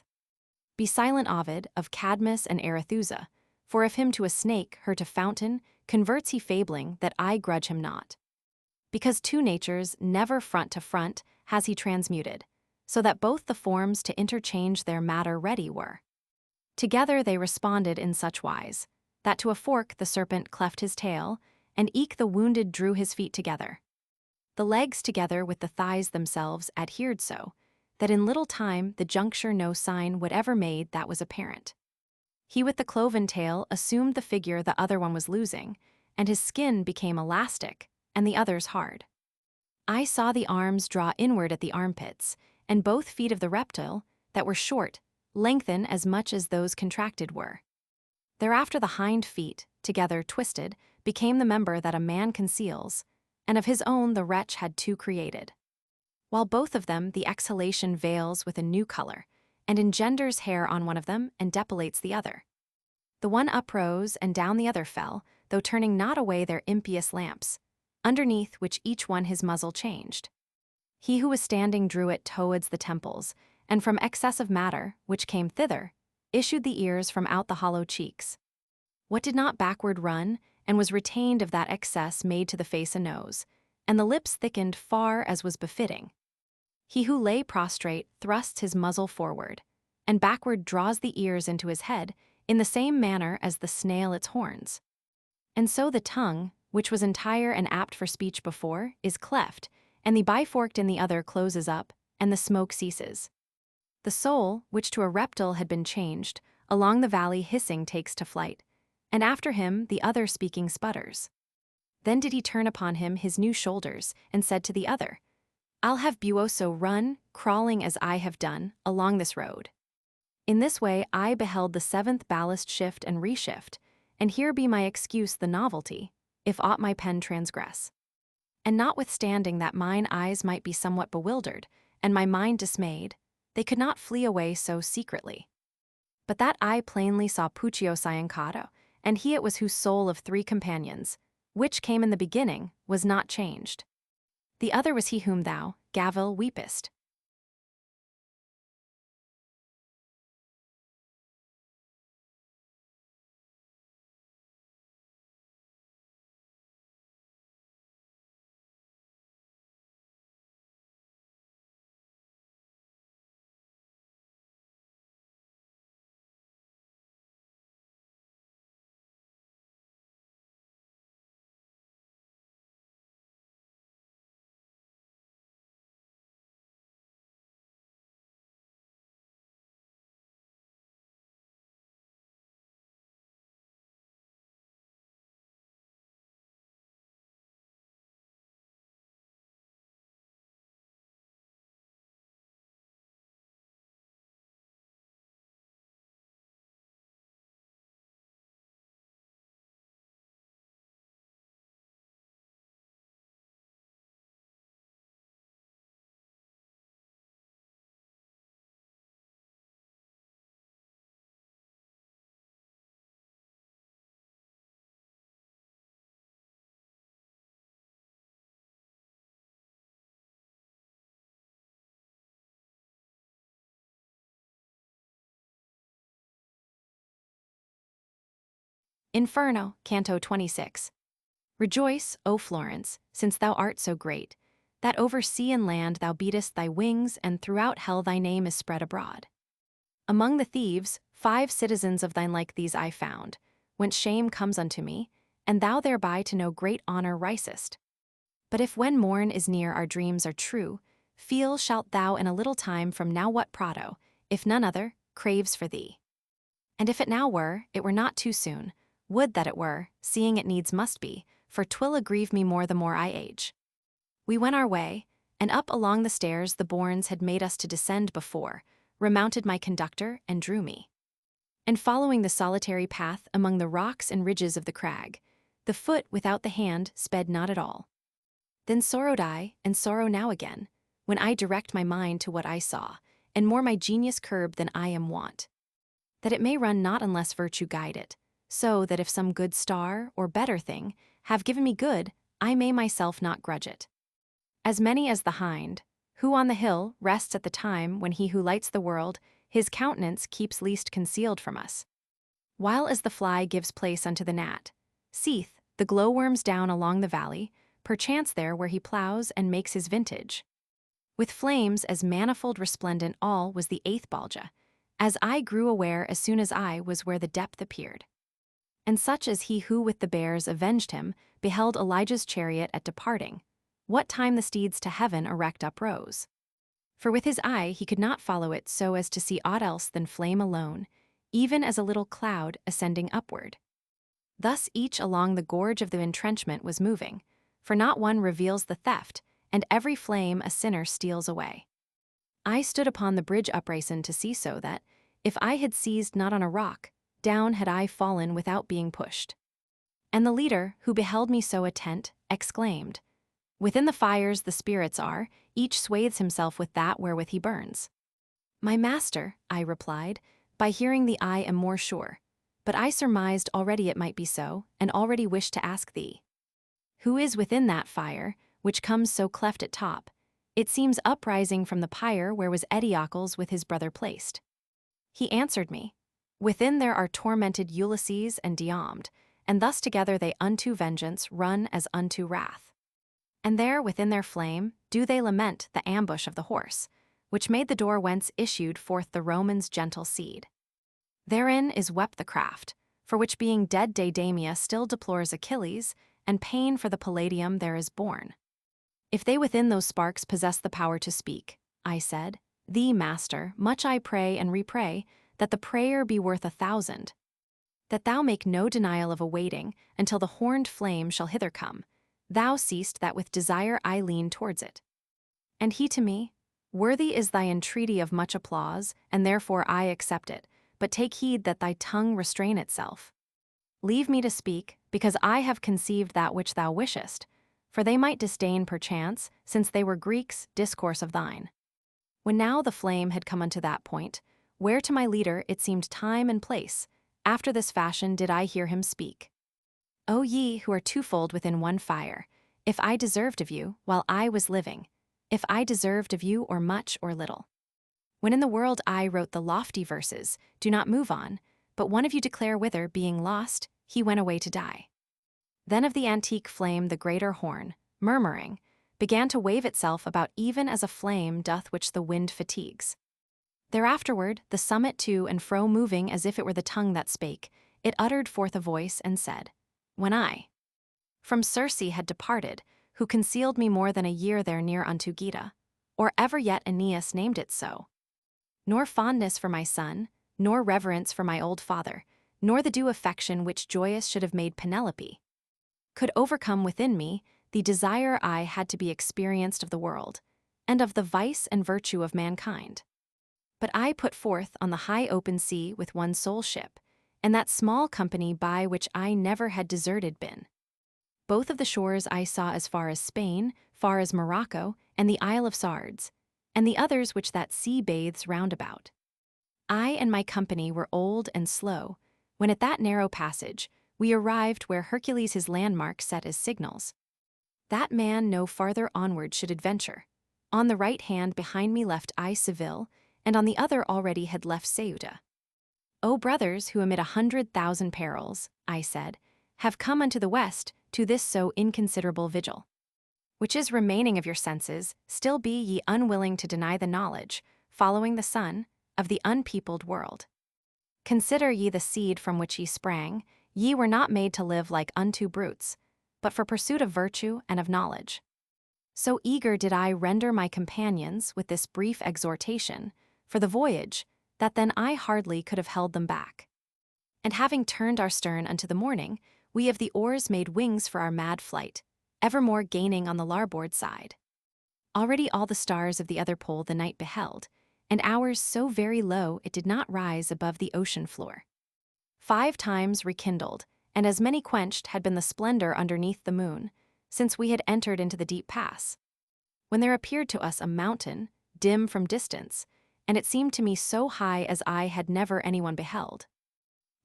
Be silent, Ovid, of Cadmus and Arethusa, for if him to a snake, her to fountain, converts he fabling that I grudge him not. Because 2 natures never front to front has he transmuted, so that both the forms to interchange their matter ready were. Together they responded in such wise, that to a fork the serpent cleft his tail, and eke the wounded drew his feet together. The legs together with the thighs themselves adhered so, that in little time the juncture no sign whatever made that was apparent. He with the cloven tail assumed the figure the other one was losing, and his skin became elastic, and the other's hard. I saw the arms draw inward at the armpits, and both feet of the reptile, that were short, lengthen as much as those contracted were. Thereafter the hind feet, together twisted, became the member that a man conceals, and of his own the wretch had two created. While both of them the exhalation veils with a new color, and engenders hair on one of them and depilates the other. The one uprose and down the other fell, though turning not away their impious lamps, underneath which each one his muzzle changed. He who was standing drew it towards the temples, and from excess of matter, which came thither, issued the ears from out the hollow cheeks. What did not backward run, and was retained of that excess made to the face a nose, and the lips thickened far as was befitting. He who lay prostrate thrusts his muzzle forward, and backward draws the ears into his head, in the same manner as the snail its horns. And so the tongue, which was entire and apt for speech before, is cleft, and the biforked in the other closes up, and the smoke ceases. The soul, which to a reptile had been changed, along the valley hissing takes to flight, and after him the other speaking sputters. Then did he turn upon him his new shoulders, and said to the other, I'll have Buoso run, crawling as I have done, along this road. In this way I beheld the seventh ballast shift and reshift, and here be my excuse the novelty, if aught my pen transgress. And notwithstanding that mine eyes might be somewhat bewildered, and my mind dismayed, they could not flee away so secretly. But that I plainly saw Puccio Ciancato, and he it was whose soul of three companions, which came in the beginning, was not changed. The other was he whom thou, Gavil, weepest. Inferno, Canto 26. Rejoice, O Florence, since thou art so great, that over sea and land thou beatest thy wings, and throughout hell thy name is spread abroad. Among the thieves, 5 citizens of thine like these I found, whence shame comes unto me, and thou thereby to no great honor risest. But if when morn is near our dreams are true, feel shalt thou in a little time from now what Prato, if none other, craves for thee. And if it now were, it were not too soon. Would that it were, seeing it needs must be, for 'twill aggrieve me more the more I age. We went our way, and up along the stairs the Bournes had made us to descend before, remounted my conductor, and drew me. And following the solitary path among the rocks and ridges of the crag, the foot without the hand sped not at all. Then sorrowed I, and sorrow now again, when I direct my mind to what I saw, and more my genius curb than I am wont. That it may run not unless virtue guide it, so that if some good star, or better thing, have given me good, I may myself not grudge it. As many as the hind, who on the hill rests at the time when he who lights the world, his countenance keeps least concealed from us. While as the fly gives place unto the gnat, seeth the glowworms down along the valley, perchance there where he ploughs and makes his vintage. With flames as manifold resplendent all was the 8th Balja, as I grew aware as soon as I was where the depth appeared. And such as he who with the bears avenged him, beheld Elijah's chariot at departing, what time the steeds to heaven erect uprose. For with his eye he could not follow it so as to see aught else than flame alone, even as a little cloud ascending upward. Thus each along the gorge of the entrenchment was moving, for not one reveals the theft, and every flame a sinner steals away. I stood upon the bridge upraisen to see so that, if I had seized not on a rock, down had I fallen without being pushed. And the leader, who beheld me so attent, exclaimed, "Within the fires the spirits are, each swathes himself with that wherewith he burns." "My master," I replied, "by hearing thee I am more sure, but I surmised already it might be so, and already wished to ask thee, who is within that fire, which comes so cleft at top? It seems uprising from the pyre where was Eteocles with his brother placed." He answered me, "Within there are tormented Ulysses and Diomed, and thus together they unto vengeance run as unto wrath. And there within their flame do they lament the ambush of the horse, which made the door whence issued forth the Romans' gentle seed. Therein is wept the craft, for which being dead Deidamia still deplores Achilles, and pain for the Palladium there is born. If they within those sparks possess the power to speak," I said, "thee, master, much I pray and repray, that the prayer be worth 1,000. That thou make no denial of awaiting until the horned flame shall hither come. Thou seest that with desire I lean towards it." And he to me, "Worthy is thy entreaty of much applause, and therefore I accept it, but take heed that thy tongue restrain itself. Leave me to speak, because I have conceived that which thou wishest, for they might disdain perchance, since they were Greeks, discourse of thine." When now the flame had come unto that point, where to my leader it seemed time and place, after this fashion did I hear him speak. "O ye who are twofold within one fire, if I deserved of you, while I was living, if I deserved of you or much or little. When in the world I wrote the lofty verses, do not move on, but one of you declare whither, being lost, he went away to die." Then of the antique flame the greater horn, murmuring, began to wave itself about even as a flame doth which the wind fatigues. Thereafterward, the summit to and fro moving as if it were the tongue that spake, it uttered forth a voice and said, "When I from Circe had departed, who concealed me more than a year there near unto Geta, or ever yet Aeneas named it so, nor fondness for my son, nor reverence for my old father, nor the due affection which joyous should have made Penelope, could overcome within me the desire I had to be experienced of the world, and of the vice and virtue of mankind. But I put forth on the high open sea with one sole ship, and that small company by which I never had deserted been. Both of the shores I saw as far as Spain, far as Morocco, and the Isle of Sardes, and the others which that sea bathes round about. I and my company were old and slow, when at that narrow passage we arrived where Hercules his landmark set as signals. That man no farther onward should adventure. On the right hand behind me left I Seville, and on the other already had left Ceuta. O brothers, who amid 100,000 perils, I said, have come unto the west to this so inconsiderable vigil, which is remaining of your senses, still be ye unwilling to deny the knowledge, following the sun, of the unpeopled world. Consider ye the seed from which ye sprang, ye were not made to live like unto brutes, but for pursuit of virtue and of knowledge. So eager did I render my companions with this brief exhortation for the voyage, that then I hardly could have held them back. And having turned our stern unto the morning, we of the oars made wings for our mad flight, evermore gaining on the larboard side. Already all the stars of the other pole the night beheld, and ours so very low it did not rise above the ocean floor. 5 times rekindled, and as many quenched had been the splendor underneath the moon, since we had entered into the deep pass, when there appeared to us a mountain, dim from distance, and it seemed to me so high as I had never anyone beheld.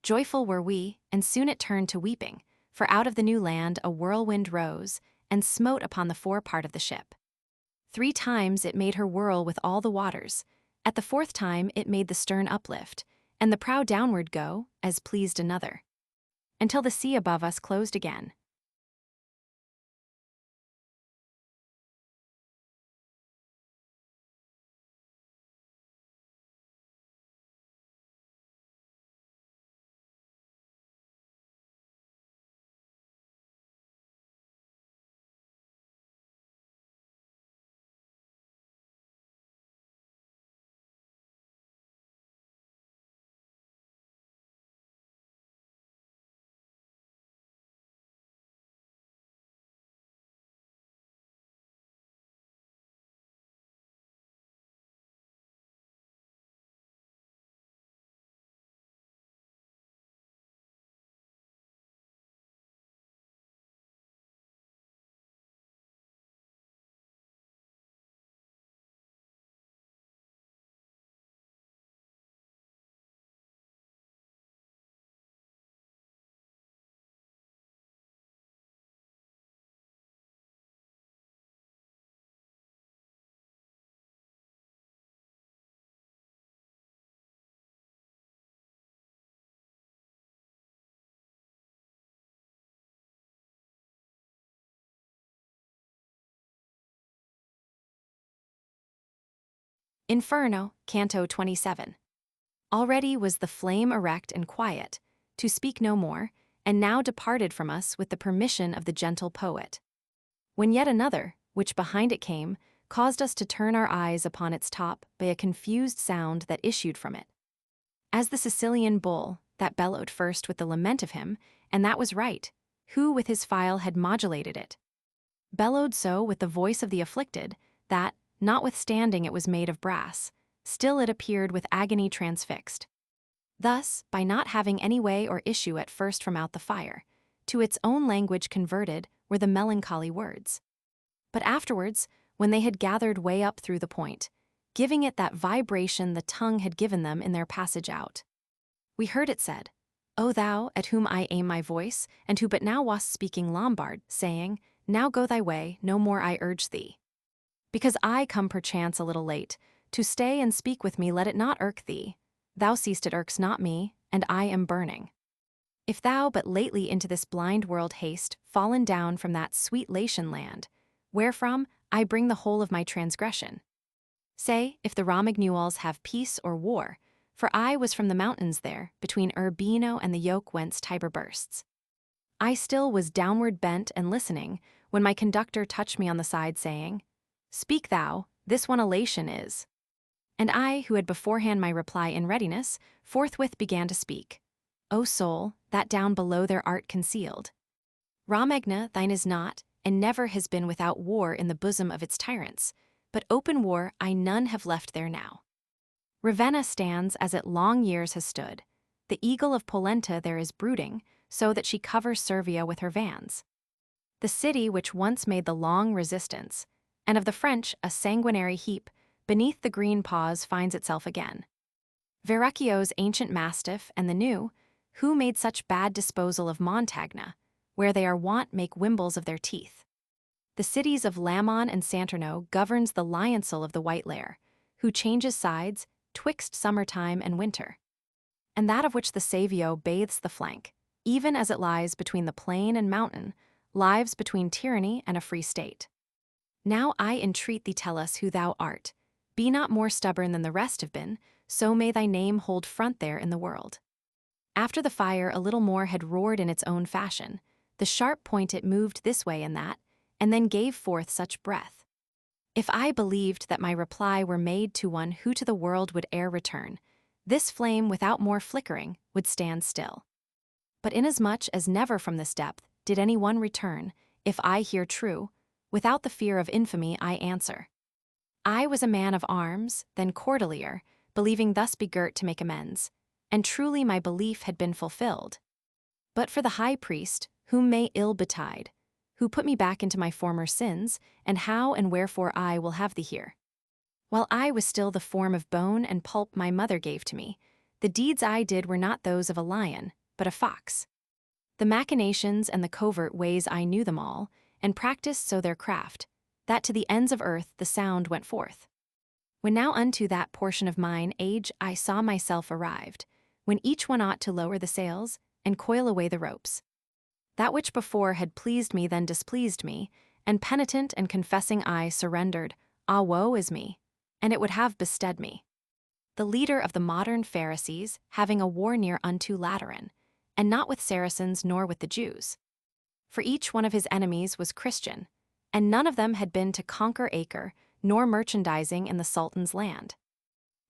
Joyful were we, and soon it turned to weeping, for out of the new land a whirlwind rose, and smote upon the fore part of the ship. 3 times it made her whirl with all the waters, at the 4th time it made the stern uplift, and the prow downward go, as pleased another, until the sea above us closed again, Inferno, Canto 27. Already was the flame erect and quiet, to speak no more, and now departed from us with the permission of the gentle poet. When yet another, which behind it came, caused us to turn our eyes upon its top by a confused sound that issued from it. As the Sicilian bull, that bellowed first with the lament of him, and that was right, who with his file had modulated it. Bellowed so with the voice of the afflicted, that, notwithstanding it was made of brass, still it appeared with agony transfixed. Thus, by not having any way or issue at first from out the fire, to its own language converted were the melancholy words. But afterwards, when they had gathered way up through the point, giving it that vibration the tongue had given them in their passage out, we heard it said, O thou, at whom I aim my voice, and who but now wast speaking Lombard, saying, Now go thy way, no more I urge thee. Because I come perchance a little late, to stay and speak with me let it not irk thee. Thou seest it irks not me, and I am burning. If thou but lately into this blind world haste, fallen down from that sweet Latian land, wherefrom I bring the whole of my transgression. Say, if the Romagnuals have peace or war, for I was from the mountains there, between Urbino and the yoke whence Tiber bursts. I still was downward bent and listening, when my conductor touched me on the side, saying, Speak thou, this one elation is. And I, who had beforehand my reply in readiness, forthwith began to speak. O soul, that down below there art concealed. Romagna thine is not, and never has been without war in the bosom of its tyrants, but open war I none have left there now. Ravenna stands as it long years has stood. The eagle of Polenta there is brooding, so that she covers Servia with her vans. The city which once made the long resistance, and of the French a sanguinary heap, beneath the green paws finds itself again. Verrocchio's ancient mastiff and the new, who made such bad disposal of Montagna, where they are wont make wimbles of their teeth. The cities of Lamon and Salerno governs the lionel of the white lair, who changes sides twixt summertime and winter, and that of which the Savio bathes the flank, even as it lies between the plain and mountain, lives between tyranny and a free state. Now I entreat thee tell us who thou art. Be not more stubborn than the rest have been, so may thy name hold front there in the world. After the fire a little more had roared in its own fashion, the sharp point it moved this way and that, and then gave forth such breath. If I believed that my reply were made to one who to the world would ere return, this flame without more flickering would stand still. But inasmuch as never from this depth did any one return, if I hear true, without the fear of infamy I answer. I was a man of arms, then cordelier, believing thus begirt to make amends, and truly my belief had been fulfilled. But for the high priest, whom may ill betide, who put me back into my former sins, and how and wherefore I will have thee hear. While I was still the form of bone and pulp my mother gave to me, the deeds I did were not those of a lion, but a fox. The machinations and the covert ways I knew them all, and practiced so their craft, that to the ends of earth the sound went forth. When now unto that portion of mine age I saw myself arrived, when each one ought to lower the sails, and coil away the ropes. That which before had pleased me then displeased me, and penitent and confessing I surrendered, ah woe is me, and it would have bestead me. The leader of the modern Pharisees having a war near unto Lateran, and not with Saracens nor with the Jews. For each one of his enemies was Christian, and none of them had been to conquer Acre, nor merchandising in the Sultan's land.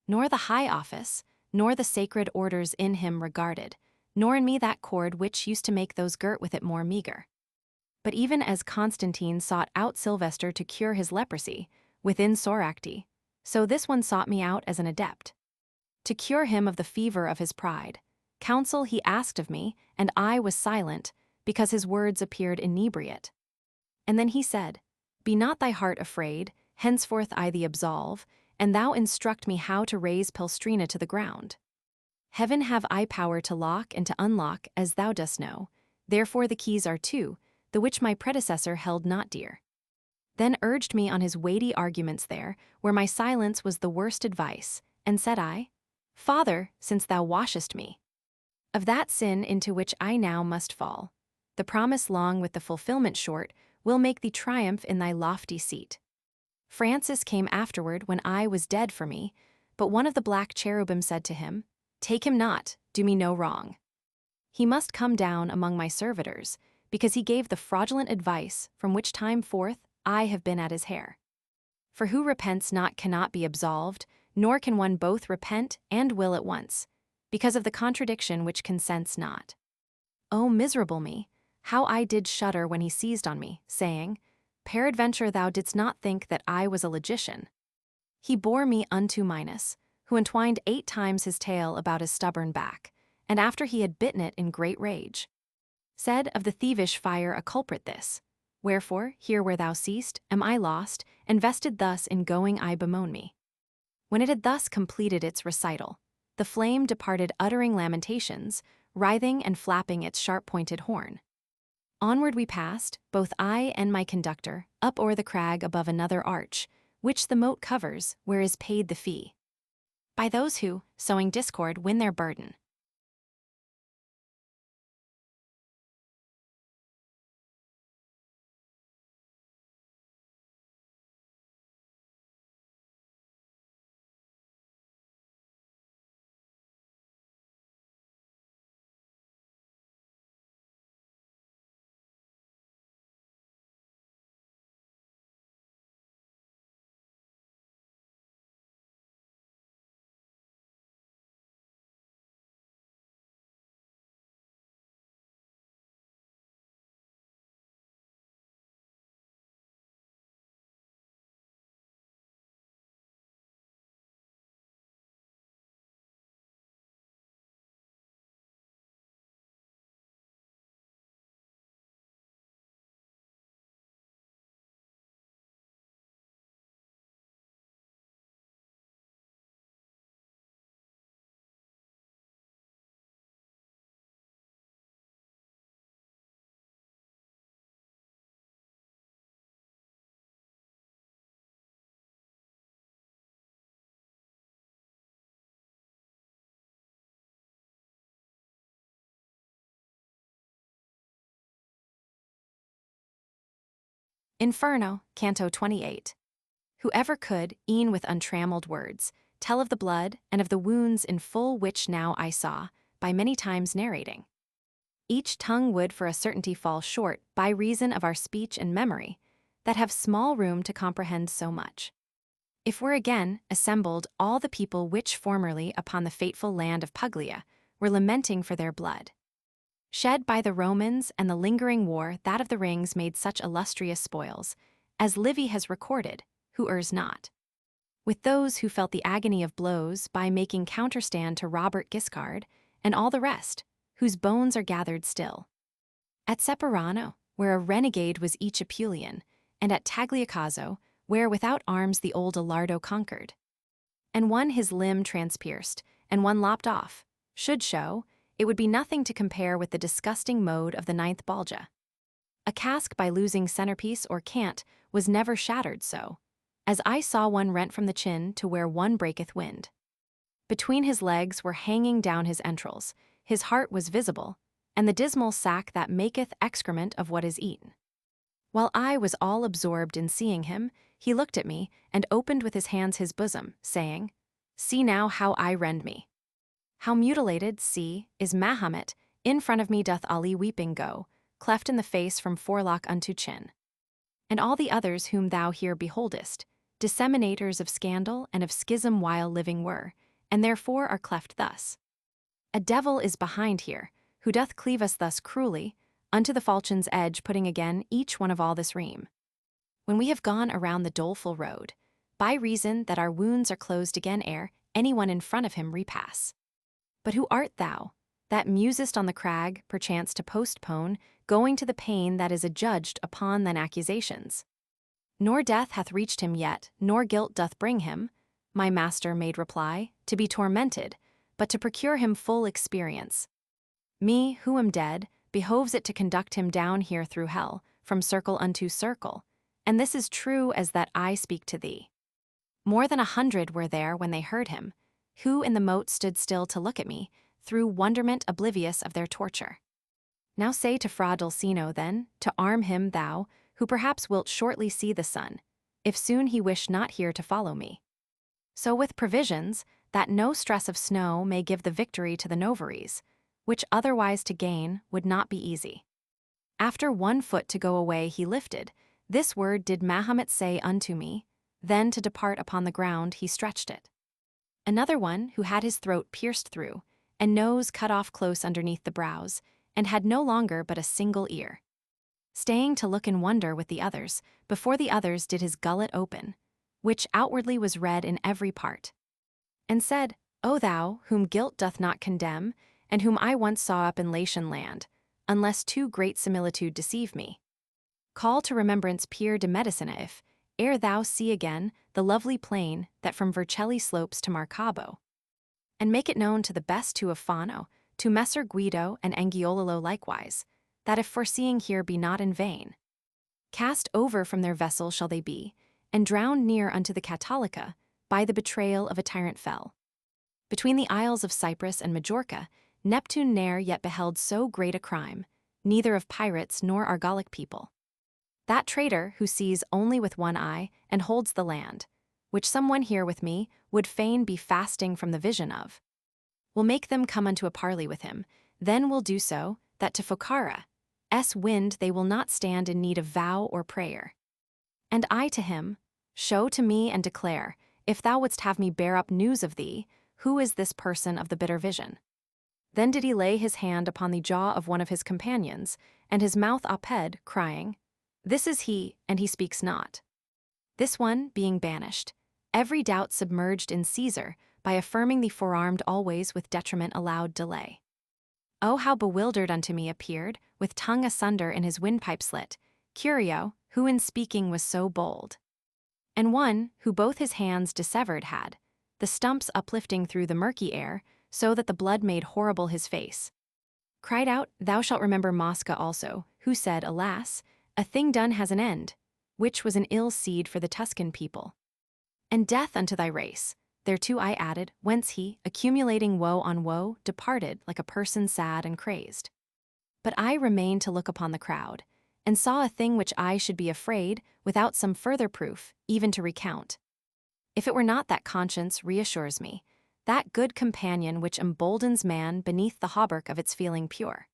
Nor the high office, nor the sacred orders in him regarded, nor in me that cord which used to make those girt with it more meager. But even as Constantine sought out Sylvester to cure his leprosy, within Soracte, so this one sought me out as an adept. To cure him of the fever of his pride, counsel he asked of me, and I was silent, because his words appeared inebriate. And then he said, Be not thy heart afraid, henceforth I thee absolve, and thou instruct me how to raise Pelstrina to the ground. Heaven have I power to lock and to unlock, as thou dost know, therefore the keys are two, the which my predecessor held not dear. Then urged me on his weighty arguments there, where my silence was the worst advice, and said I, Father, since thou washest me of that sin into which I now must fall, the promise long with the fulfillment short will make thee triumph in thy lofty seat. Francis came afterward when I was dead for me, but one of the black cherubim said to him, Take him not, do me no wrong. He must come down among my servitors, because he gave the fraudulent advice from which time forth I have been at his hair. For who repents not cannot be absolved, nor can one both repent and will at once, because of the contradiction which consents not. O miserable me, how I did shudder when he seized on me, saying, Peradventure thou didst not think that I was a logician. He bore me unto Minos, who entwined 8 times his tail about his stubborn back, and after he had bitten it in great rage, said of the thievish fire a culprit this, Wherefore, here where thou seest, am I lost, and vested thus in going I bemoan me. When it had thus completed its recital, the flame departed uttering lamentations, writhing and flapping its sharp-pointed horn. Onward we passed, both I and my conductor, up o'er the crag above another arch, which the moat covers, where is paid the fee. By those who, sowing discord, win their burden. Inferno, Canto 28. Whoever could, e'en with untrammeled words, tell of the blood and of the wounds in full which now I saw, by many times narrating. Each tongue would for a certainty fall short by reason of our speech and memory, that have small room to comprehend so much. If were again assembled all the people which formerly upon the fateful land of Puglia were lamenting for their blood, shed by the Romans and the lingering war that of the rings made such illustrious spoils, as Livy has recorded, who errs not. With those who felt the agony of blows by making counterstand to Robert Guiscard, and all the rest, whose bones are gathered still. At Ceperano, where a renegade was each Apulian, and at Tagliacozzo, where without arms the old Alardo conquered. And one his limb transpierced, and one lopped off, should show, it would be nothing to compare with the disgusting mode of the 9th Balja. A cask by losing centerpiece or cant was never shattered so, as I saw one rent from the chin to where one breaketh wind. Between his legs were hanging down his entrails, his heart was visible, and the dismal sack that maketh excrement of what is eaten. While I was all absorbed in seeing him, he looked at me, and opened with his hands his bosom, saying, See now how I rend me. How mutilated, see, is Mahomet, in front of me doth Ali weeping go, cleft in the face from forelock unto chin. And all the others whom thou here beholdest, disseminators of scandal and of schism while living were, and therefore are cleft thus. A devil is behind here, who doth cleave us thus cruelly, unto the falchion's edge putting again each one of all this ream. When we have gone around the doleful road, by reason that our wounds are closed again ere any one in front of him repass. But who art thou, that musest on the crag, perchance to postpone, going to the pain that is adjudged upon thine accusations? Nor death hath reached him yet, nor guilt doth bring him, my master made reply, to be tormented, but to procure him full experience. Me, who am dead, behoves it to conduct him down here through hell, from circle unto circle, and this is true as that I speak to thee. More than 100 were there when they heard him, who in the moat stood still to look at me, through wonderment oblivious of their torture. Now say to Fra Dulcino then, to arm him thou, who perhaps wilt shortly see the sun, if soon he wish not here to follow me. So with provisions, that no stress of snow may give the victory to the novaries, which otherwise to gain would not be easy. After 1 foot to go away he lifted, this word did Mahomet say unto me, then to depart upon the ground he stretched it. Another one who had his throat pierced through, and nose cut off close underneath the brows, and had no longer but a single ear. Staying to look in wonder with the others, before the others did his gullet open, which outwardly was red in every part, and said, O thou, whom guilt doth not condemn, and whom I once saw up in Latian land, unless too great similitude deceive me. Call to remembrance Pier de Medicina if, ere thou see again the lovely plain that from Vercelli slopes to Marcabo, and make it known to the best two of Fano, to Messer Guido and Angiololo likewise, that if foreseeing here be not in vain, cast over from their vessel shall they be, and drowned near unto the Catolica, by the betrayal of a tyrant fell. Between the isles of Cyprus and Majorca, Neptune ne'er yet beheld so great a crime, neither of pirates nor Argolic people. That traitor who sees only with one eye and holds the land, which someone here with me would fain be fasting from the vision of, will make them come unto a parley with him, then will do so, that to Focara, wind they will not stand in need of vow or prayer. And I to him, show to me and declare, if thou wouldst have me bear up news of thee, who is this person of the bitter vision? Then did he lay his hand upon the jaw of one of his companions, and his mouth oped, crying, This is he, and he speaks not. This one, being banished, every doubt submerged in Caesar, by affirming the forearmed always with detriment allowed delay. Oh, how bewildered unto me appeared, with tongue asunder in his windpipe slit, Curio, who in speaking was so bold. And one, who both his hands dissevered had, the stumps uplifting through the murky air, so that the blood made horrible his face, cried out, Thou shalt remember Mosca also, who said, Alas, a thing done has an end, which was an ill seed for the Tuscan people. And death unto thy race. Thereto I added, whence he, accumulating woe on woe, departed like a person sad and crazed. But I remained to look upon the crowd, and saw a thing which I should be afraid, without some further proof, even to recount. If it were not that conscience reassures me, that good companion which emboldens man beneath the hauberk of its feeling pure.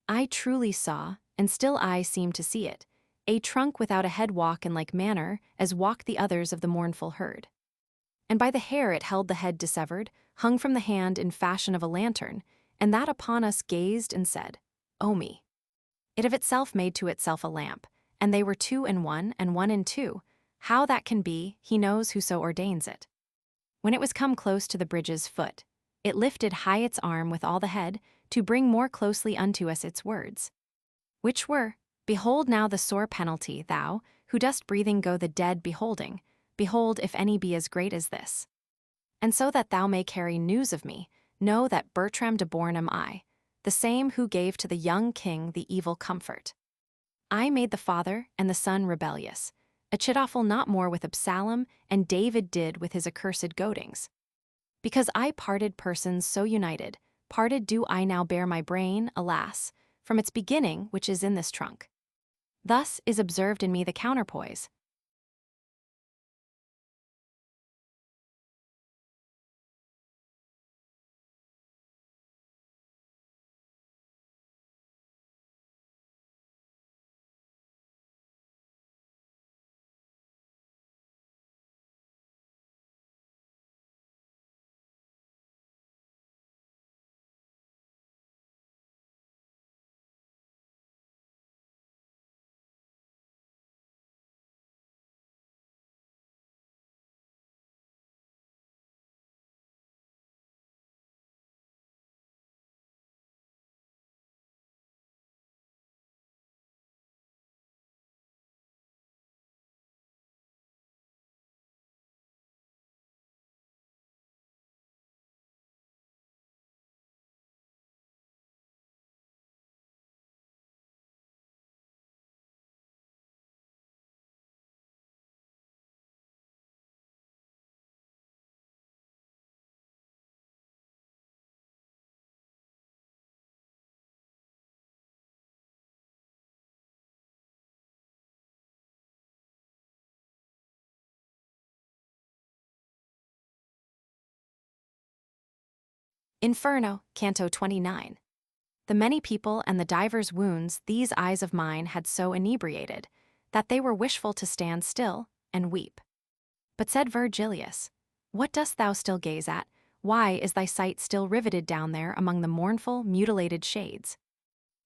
I truly saw, and still I seem to see it, a trunk without a head walk in like manner as walked the others of the mournful herd. And by the hair it held the head dissevered, hung from the hand in fashion of a lantern, and that upon us gazed and said, O me! It of itself made to itself a lamp, and they were 2 in 1 and 1 in 2, how that can be, he knows who so ordains it. When it was come close to the bridge's foot, it lifted high its arm with all the head, to bring more closely unto us its words, which were, Behold now the sore penalty, thou, who dost breathing go the dead beholding, behold if any be as great as this. And so that thou may carry news of me, know that Bertram de Born am I, the same who gave to the young king the evil comfort. I made the father and the son rebellious, Achitophel not more with Absalom, and David did with his accursed goadings. Because I parted persons so united, parted do I now bear my brain, alas, from its beginning which is in this trunk. Thus is observed in me the counterpoise, Inferno, Canto 29. The many people and the divers wounds these eyes of mine had so inebriated, that they were wishful to stand still and weep. But said Virgilius, "What dost thou still gaze at? Why is thy sight still riveted down there among the mournful, mutilated shades?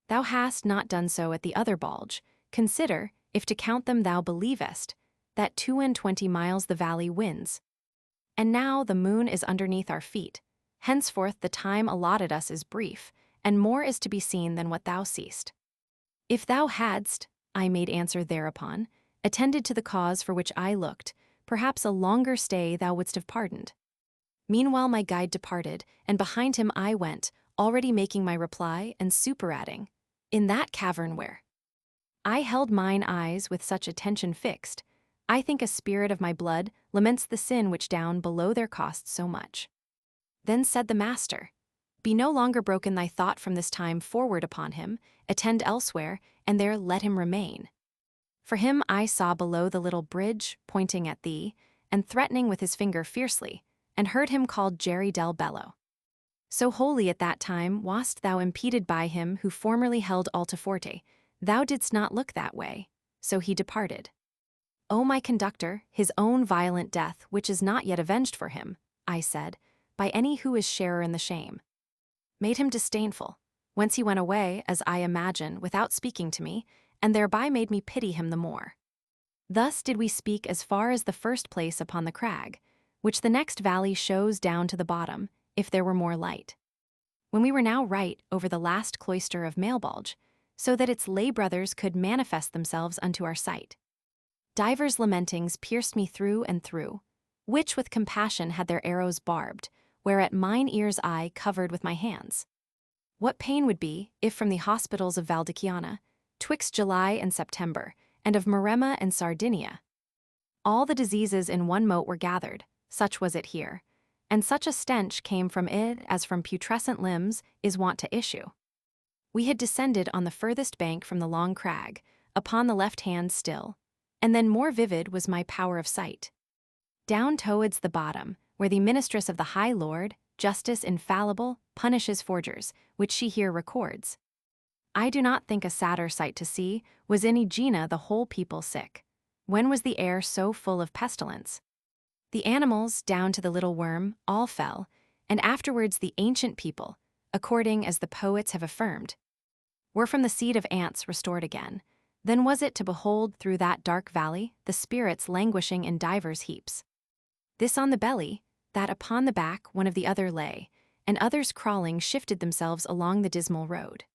Thou hast not done so at the other bulge. Consider, if to count them thou believest, that 22 miles the valley wins. And now the moon is underneath our feet. Henceforth the time allotted us is brief, and more is to be seen than what thou seest. If thou hadst," I made answer thereupon, "attended to the cause for which I looked, perhaps a longer stay thou wouldst have pardoned." Meanwhile my guide departed, and behind him I went, already making my reply and superadding, "In that cavern where I held mine eyes with such attention fixed, I think a spirit of my blood laments the sin which down below there cost so much." Then said the master, "Be no longer broken thy thought from this time forward upon him, attend elsewhere, and there let him remain. For him I saw below the little bridge, pointing at thee, and threatening with his finger fiercely, and heard him called Jerry del Bello. So wholly at that time wast thou impeded by him who formerly held Altaforte, thou didst not look that way, so he departed. O my conductor, his own violent death which is not yet avenged for him," I said, "by any who is sharer in the shame, made him disdainful, whence he went away, as I imagine, without speaking to me, and thereby made me pity him the more. Thus did we speak as far as the first place upon the crag, which the next valley shows down to the bottom, if there were more light. When we were now right over the last cloister of Mailbulge, so that its lay brothers could manifest themselves unto our sight. Divers lamentings pierced me through and through, which with compassion had their arrows barbed, whereat mine ears I covered with my hands. What pain would be, if from the hospitals of Valdichiana, twixt July and September, and of Maremma and Sardinia, all the diseases in one mote were gathered, such was it here, and such a stench came from it as from putrescent limbs is wont to issue. We had descended on the furthest bank from the long crag, upon the left hand still, and then more vivid was my power of sight. Down towards the bottom, where the ministress of the High Lord, justice infallible, punishes forgers, which she here records. I do not think a sadder sight to see was in Aegina the whole people sick. When was the air so full of pestilence? The animals, down to the little worm, all fell, and afterwards the ancient people, according as the poets have affirmed, were from the seed of ants restored again. Then was it to behold through that dark valley the spirits languishing in divers heaps. This on the belly, that upon the back one of the other lay, and others crawling shifted themselves along the dismal road.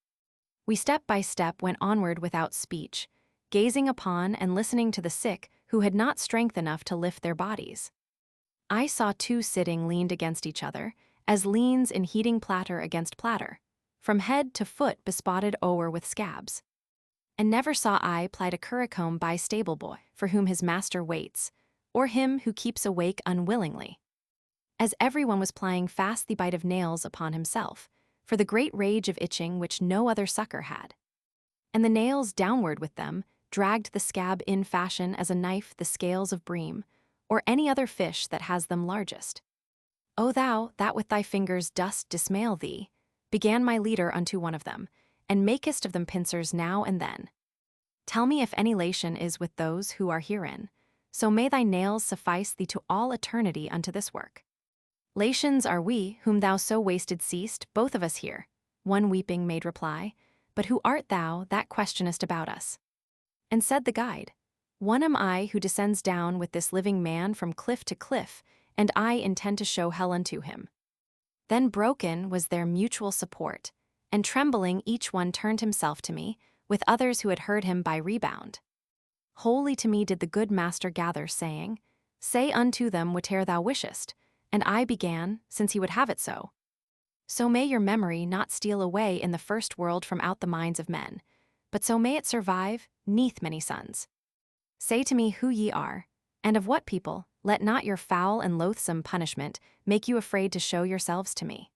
We step by step went onward without speech, gazing upon and listening to the sick who had not strength enough to lift their bodies. I saw two sitting leaned against each other, as leans in heating platter against platter, from head to foot bespotted o'er with scabs. And never saw I plied a curricombe by stable boy for whom his master waits, or him who keeps awake unwillingly. As everyone was plying fast the bite of nails upon himself, for the great rage of itching which no other succor had. And the nails downward with them dragged the scab in fashion as a knife the scales of bream, or any other fish that has them largest. O thou, that with thy fingers dost dismail thee, began my leader unto one of them, and makest of them pincers now and then. Tell me if any lation is with those who are herein, so may thy nails suffice thee to all eternity unto this work. Lations are we, whom thou so wasted seest, both of us here, one weeping made reply, but who art thou that questionest about us? And said the guide, One am I who descends down with this living man from cliff to cliff, and I intend to show hell unto him. Then broken was their mutual support, and trembling each one turned himself to me, with others who had heard him by rebound. Wholly to me did the good master gather, saying, Say unto them whate'er thou wishest, and I began, since he would have it so. So may your memory not steal away in the first world from out the minds of men, but so may it survive 'neath many suns. Say to me who ye are, and of what people. Let not your foul and loathsome punishment make you afraid to show yourselves to me.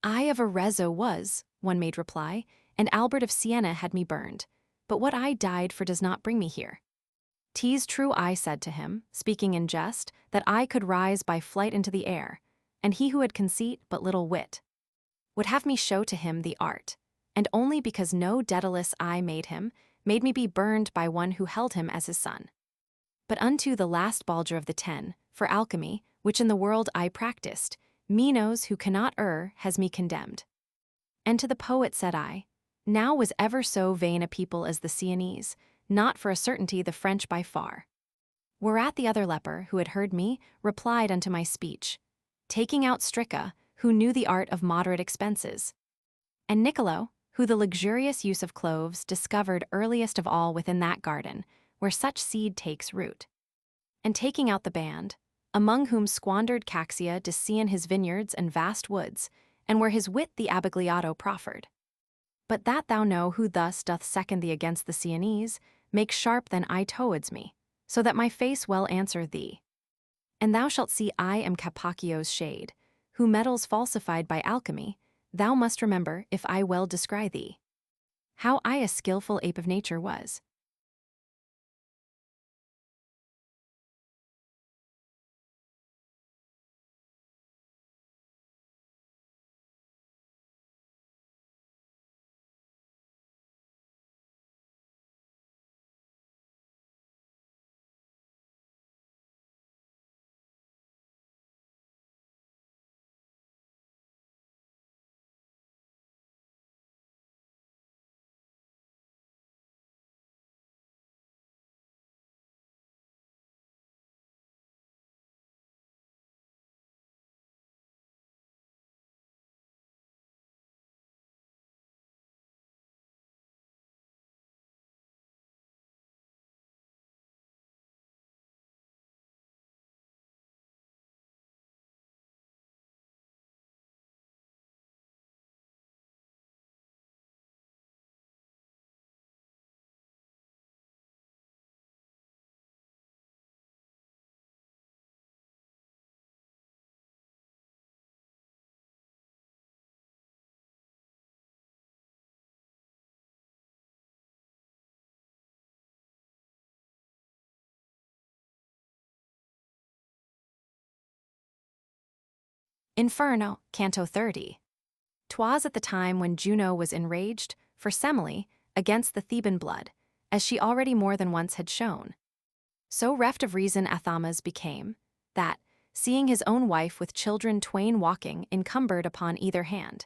I of Arezzo was, one made reply, and Albert of Siena had me burned, but what I died for does not bring me here. 'Tis true, I said to him, speaking in jest, that I could rise by flight into the air, and he who had conceit but little wit. would have me show to him the art, and only because no Daedalus I made me be burned by one who held him as his son. But unto the last Baldur of the 10, for alchemy, which in the world I practiced, Minos who cannot err has me condemned. And to the poet said I, now was ever so vain a people as the Sienese, not for a certainty the French by far. Whereat the other leper, who had heard me, replied unto my speech, taking out Stricca, who knew the art of moderate expenses. And Niccolo, who the luxurious use of cloves discovered earliest of all within that garden, where such seed takes root. And taking out the band, among whom squandered Caxia Decian his vineyards and vast woods, and where his wit the Abigliato proffered. But that thou know who thus doth second thee against the Sienese, make sharp then I towards me, so that my face well answer thee. And thou shalt see I am Capocchio's shade, who metals falsified by alchemy, thou must remember if I well descry thee. How I a skilful ape of nature was. Inferno, Canto 30. 'Twas at the time when Juno was enraged, for Semele, against the Theban blood, as she already more than once had shown. So reft of reason Athamas became, that, seeing his own wife with children twain walking encumbered upon either hand,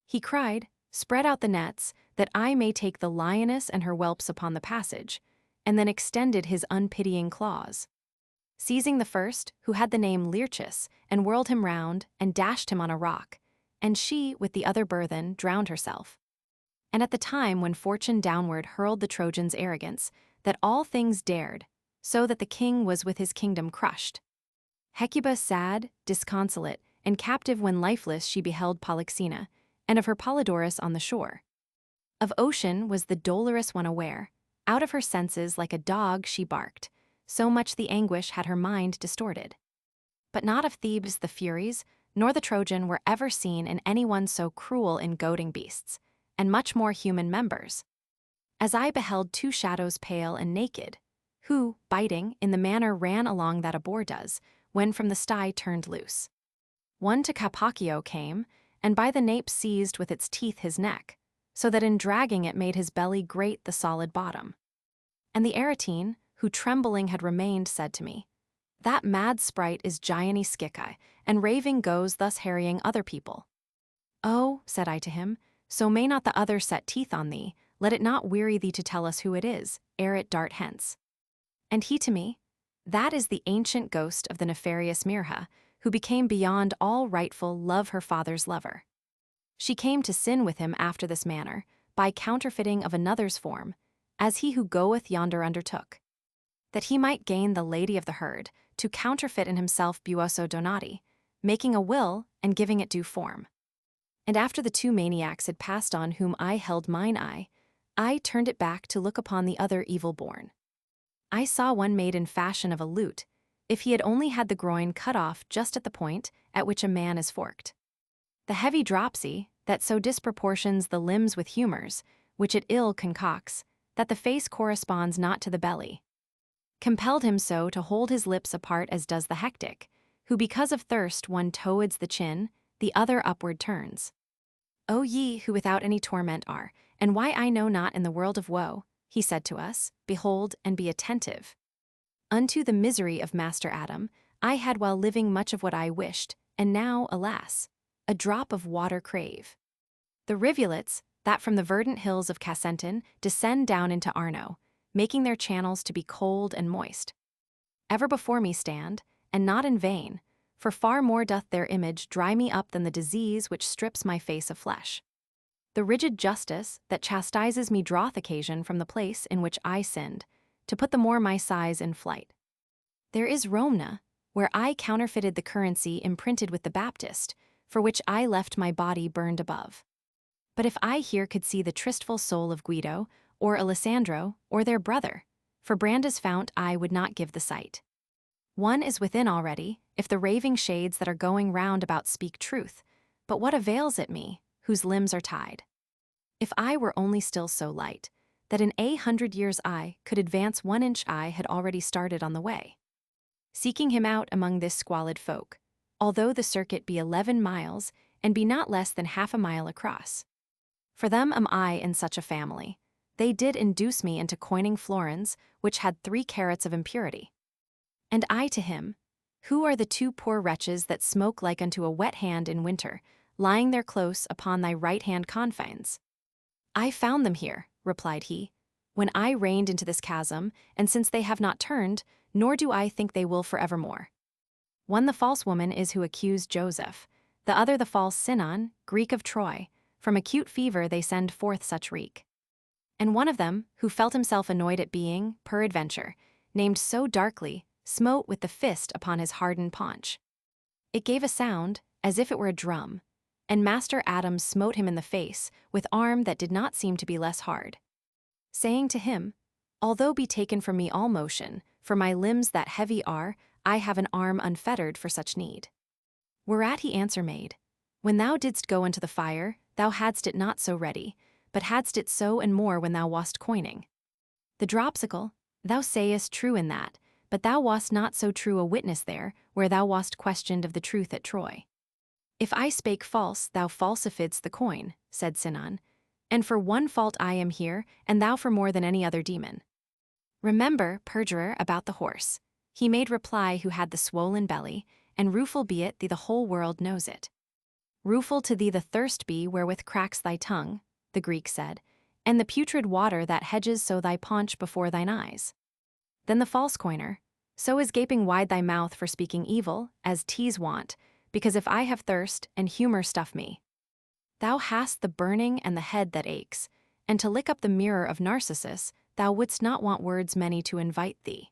he cried, spread out the nets, that I may take the lioness and her whelps upon the passage, and then extended his unpitying claws. Seizing the first, who had the name Learchus, and whirled him round, and dashed him on a rock, and she, with the other burthen, drowned herself. And at the time when fortune downward hurled the Trojans' arrogance, that all things dared, so that the king was with his kingdom crushed. Hecuba sad, disconsolate, and captive when lifeless she beheld Polyxena, and of her Polydorus on the shore. Of ocean was the dolorous one aware, out of her senses like a dog she barked, so much the anguish had her mind distorted. But not of Thebes the Furies, nor the Trojan were ever seen in any one so cruel in goading beasts, and much more human members. As I beheld two shadows pale and naked, who, biting, in the manner ran along that a boar does, when from the sty turned loose. One to Capocchio came, and by the nape seized with its teeth his neck, so that in dragging it made his belly grate the solid bottom. And the Aretine, who trembling had remained, said to me, that mad sprite is Gianni Scicchi, and raving goes thus harrying other people. Oh, said I to him, so may not the other set teeth on thee, let it not weary thee to tell us who it is, ere it dart hence. And he to me, that is the ancient ghost of the nefarious Mirha, who became beyond all rightful love her father's lover. She came to sin with him after this manner, by counterfeiting of another's form, as he who goeth yonder undertook, that he might gain the lady of the herd, to counterfeit in himself buoso donati, making a will and giving it due form. And after the two maniacs had passed on whom I held mine eye, I turned it back to look upon the other evil-born. I saw one made in fashion of a lute, if he had only had the groin cut off just at the point at which a man is forked. The heavy dropsy, that so disproportions the limbs with humours, which it ill concocts, that the face corresponds not to the belly, compelled him so to hold his lips apart as does the hectic, who because of thirst one towards the chin, the other upward turns. O ye who without any torment are, and why I know not in the world of woe, he said to us, behold and be attentive. Unto the misery of Master Adam, I had while living much of what I wished, and now, alas, a drop of water crave. The rivulets, that from the verdant hills of Cassenton descend down into Arno, making their channels to be cold and moist, ever before me stand, and not in vain, for far more doth their image dry me up than the disease which strips my face of flesh. The rigid justice that chastises me draweth occasion from the place in which I sinned, to put the more my sighs in flight. There is Romna, where I counterfeited the currency imprinted with the Baptist, for which I left my body burned above. But if I here could see the tristful soul of Guido, or Alessandro, or their brother, for Branda's fount I would not give the sight. One is within already, if the raving shades that are going round about speak truth, but what avails it me, whose limbs are tied? If I were only still so light, that in 100 years I could advance 1 inch I had already started on the way, seeking him out among this squalid folk, although the circuit be 11 miles, and be not less than half a mile across. For them am I in such a family. They did induce me into coining florins, which had 3 carats of impurity. And I to him, who are the 2 poor wretches that smoke like unto a wet hand in winter, lying there close upon thy right-hand confines? I found them here, replied he, when I reigned into this chasm, and since they have not turned, nor do I think they will forevermore. One the false woman is who accused Joseph, the other the false Sinon, Greek of Troy. From acute fever they send forth such reek. And one of them, who felt himself annoyed at being, peradventure, named so darkly, smote with the fist upon his hardened paunch. It gave a sound, as if it were a drum, and Master Adam smote him in the face with arm that did not seem to be less hard, saying to him, although be taken from me all motion, for my limbs that heavy are, I have an arm unfettered for such need. Whereat he answer made, when thou didst go into the fire, thou hadst it not so ready, but hadst it so and more when thou wast coining. The dropsicle, thou sayest true in that, but thou wast not so true a witness there, where thou wast questioned of the truth at Troy. If I spake false, thou falsifidst the coin, said Sinon, and for one fault I am here, and thou for more than any other demon. Remember, perjurer, about the horse. He made reply who had the swollen belly, and rueful be it thee the whole world knows it. Rueful to thee the thirst be wherewith cracks thy tongue, the Greek said, and the putrid water that hedges so thy paunch before thine eyes. Then the false coiner, so is gaping wide thy mouth for speaking evil, as tease want, because if I have thirst, and humour stuff me. Thou hast the burning and the head that aches, and to lick up the mirror of Narcissus, thou wouldst not want words many to invite thee.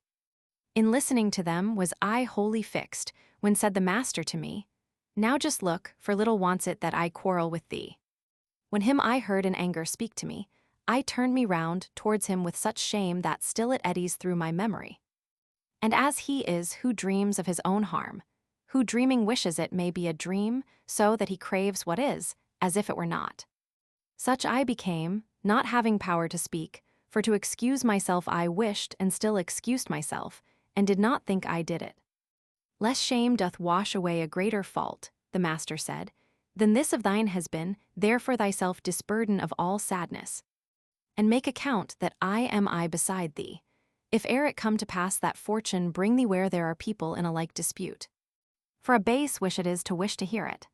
In listening to them was I wholly fixed, when said the master to me, now just look, for little wants it that I quarrel with thee. When him I heard in anger speak to me, I turned me round towards him with such shame that still it eddies through my memory. And as he is who dreams of his own harm, who dreaming wishes it may be a dream, so that he craves what is, as if it were not. Such I became, not having power to speak, for to excuse myself I wished and still excused myself, and did not think I did it. Less shame doth wash away a greater fault, the master said, than this of thine has been, therefore thyself disburden of all sadness. And make account that I am I beside thee, if e'er it come to pass that fortune bring thee where there are people in a like dispute. For a base wish it is to wish to hear it.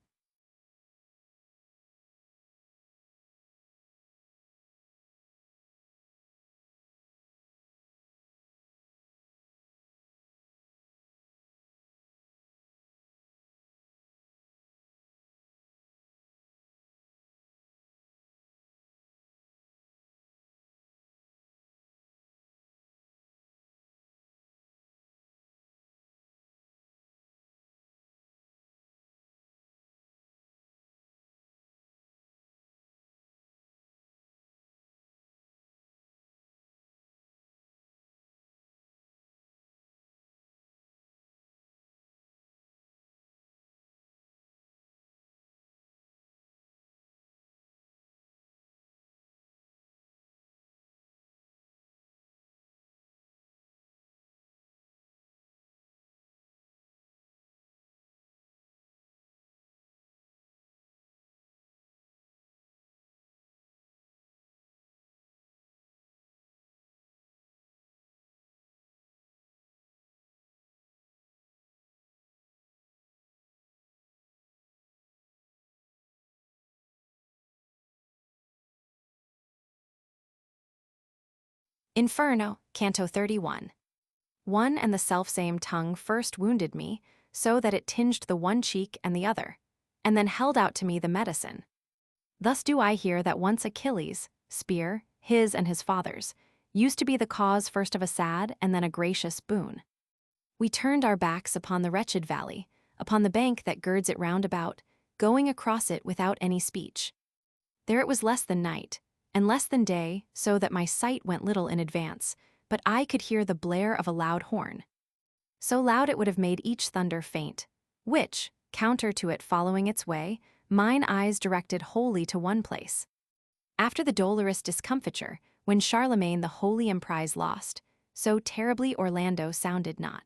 Inferno, Canto 31. One and the selfsame tongue first wounded me, so that it tinged the one cheek and the other, and then held out to me the medicine. Thus do I hear that once Achilles' spear, his and his father's, used to be the cause first of a sad and then a gracious boon. We turned our backs upon the wretched valley, upon the bank that girds it round about, going across it without any speech. There it was less than night, and less than day, so that my sight went little in advance, but I could hear the blare of a loud horn. So loud it would have made each thunder faint, which, counter to it following its way, mine eyes directed wholly to one place. After the dolorous discomfiture, when Charlemagne the holy emprise lost, so terribly Orlando sounded not.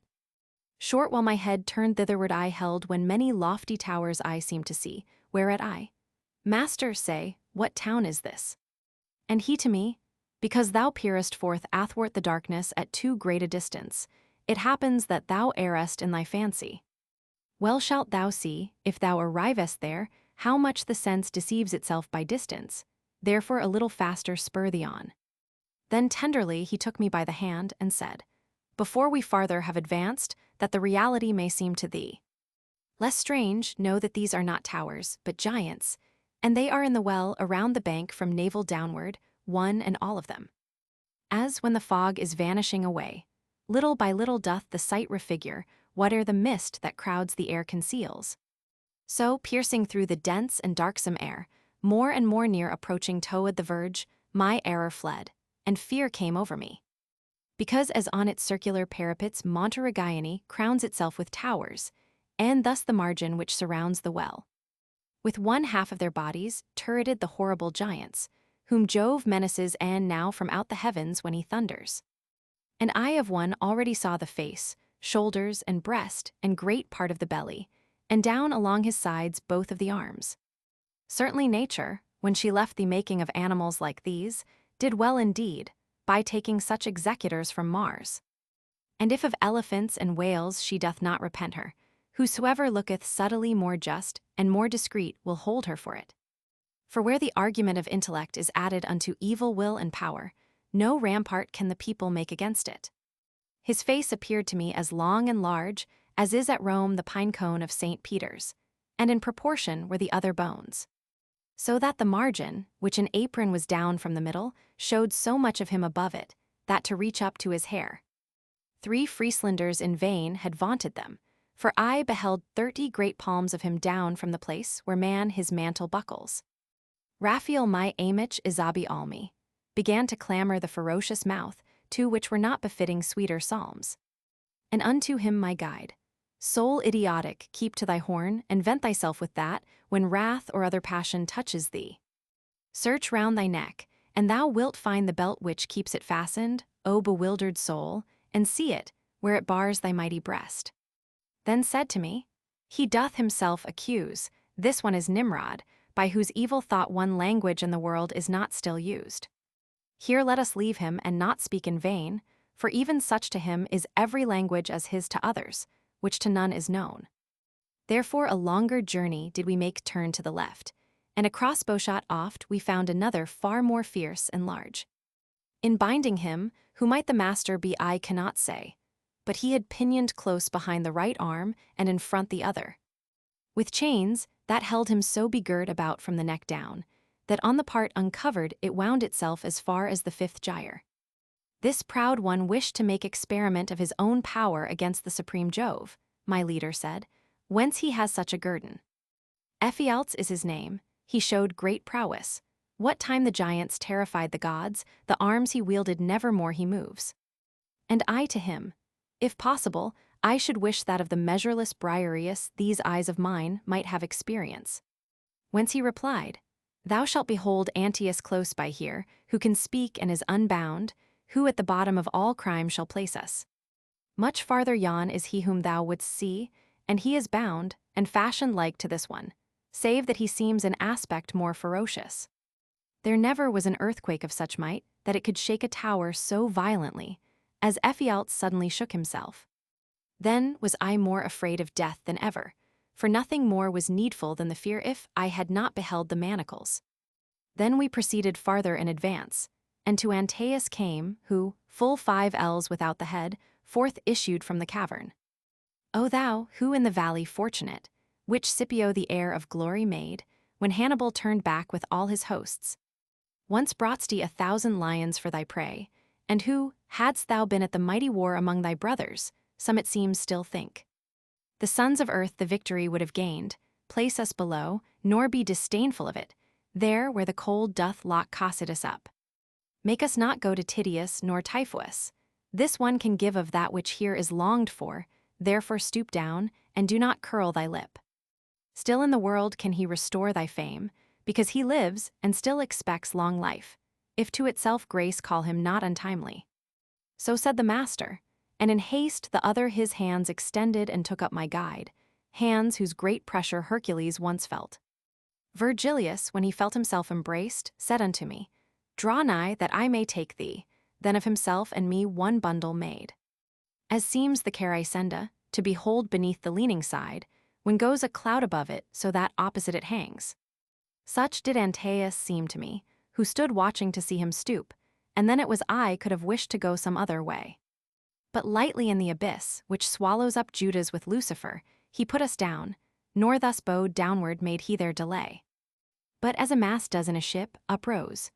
Short while my head turned thitherward I held when many lofty towers I seemed to see, whereat I, Master, say, what town is this? And he to me, because thou peerest forth athwart the darkness at too great a distance, it happens that thou errest in thy fancy. Well shalt thou see, if thou arrivest there, how much the sense deceives itself by distance, therefore a little faster spur thee on. Then tenderly he took me by the hand and said, before we farther have advanced, that the reality may seem to thee less strange, know that these are not towers, but giants, and they are in the well around the bank from navel downward, one and all of them. As when the fog is vanishing away, little by little doth the sight refigure whate'er the mist that crowds the air conceals. So, piercing through the dense and darksome air, more and more near approaching toward the verge, my error fled, and fear came over me. Because as on its circular parapets Monteriggiani crowns itself with towers, and thus the margin which surrounds the well. With one half of their bodies turreted the horrible giants, whom Jove menaces and now from out the heavens when he thunders. And I of one already saw the face, shoulders and breast and great part of the belly, and down along his sides both of the arms. Certainly nature, when she left the making of animals like these, did well indeed, by taking such executors from Mars. And if of elephants and whales she doth not repent her, whosoever looketh subtly more just and more discreet will hold her for it. For where the argument of intellect is added unto evil will and power, no rampart can the people make against it. His face appeared to me as long and large as is at Rome the pine cone of St. Peter's, and in proportion were the other bones. So that the margin, which an apron was down from the middle, showed so much of him above it, that to reach up to his hair. 3 Frieslanders in vain had vaunted them, for I beheld 30 great palms of him down from the place where man his mantle buckles. Raphael my amich Isabi almi, began to clamor the ferocious mouth, to which were not befitting sweeter psalms. And unto him my guide, soul idiotic, keep to thy horn, and vent thyself with that, when wrath or other passion touches thee. Search round thy neck, and thou wilt find the belt which keeps it fastened, O bewildered soul, and see it, where it bars thy mighty breast. Then said to me, he doth himself accuse, this one is Nimrod, by whose evil thought one language in the world is not still used. Here let us leave him and not speak in vain, for even such to him is every language as his to others, which to none is known. Therefore a longer journey did we make turn to the left, and a crossbow shot oft we found another far more fierce and large. In binding him, who might the master be I cannot say, but he had pinioned close behind the right arm and in front the other. With chains, that held him so begirt about from the neck down, that on the part uncovered it wound itself as far as the 5th gyre. This proud one wished to make experiment of his own power against the supreme Jove, my leader said, whence he has such a guerdon. Ephialtes is his name, he showed great prowess. What time the giants terrified the gods, the arms he wielded nevermore he moves. And I to him, if possible, I should wish that of the measureless Briareus these eyes of mine might have experience. Whence he replied, thou shalt behold Antaeus close by here, who can speak and is unbound, who at the bottom of all crime shall place us. Much farther yon is he whom thou wouldst see, and he is bound, and fashioned like to this one, save that he seems in aspect more ferocious. There never was an earthquake of such might, that it could shake a tower so violently, as Ephialtes suddenly shook himself. Then was I more afraid of death than ever, for nothing more was needful than the fear if I had not beheld the manacles. Then we proceeded farther in advance, and to Antaeus came, who, full 5 ells without the head, forth issued from the cavern. O thou, who in the valley fortunate, which Scipio the heir of glory made, when Hannibal turned back with all his hosts, once brought'st 1,000 lions for thy prey, and who, hadst thou been at the mighty war among thy brothers, some it seems still think. The sons of earth the victory would have gained, place us below, nor be disdainful of it, there where the cold doth lock Cocytus up. Make us not go to Tydeus nor Typhoeus. This one can give of that which here is longed for, therefore stoop down, and do not curl thy lip. Still in the world can he restore thy fame, because he lives and still expects long life, if to itself grace call him not untimely. So said the master, and in haste the other his hands extended and took up my guide, hands whose great pressure Hercules once felt. Virgilius, when he felt himself embraced, said unto me, Draw nigh that I may take thee, then of himself and me one bundle made. As seems the care I senda, to behold beneath the leaning side, when goes a cloud above it so that opposite it hangs. Such did Antaeus seem to me, who stood watching to see him stoop, and then it was I could have wished to go some other way. But lightly in the abyss, which swallows up Judas with Lucifer, he put us down, nor thus bowed downward made he their delay. But as a mast does in a ship, uprose.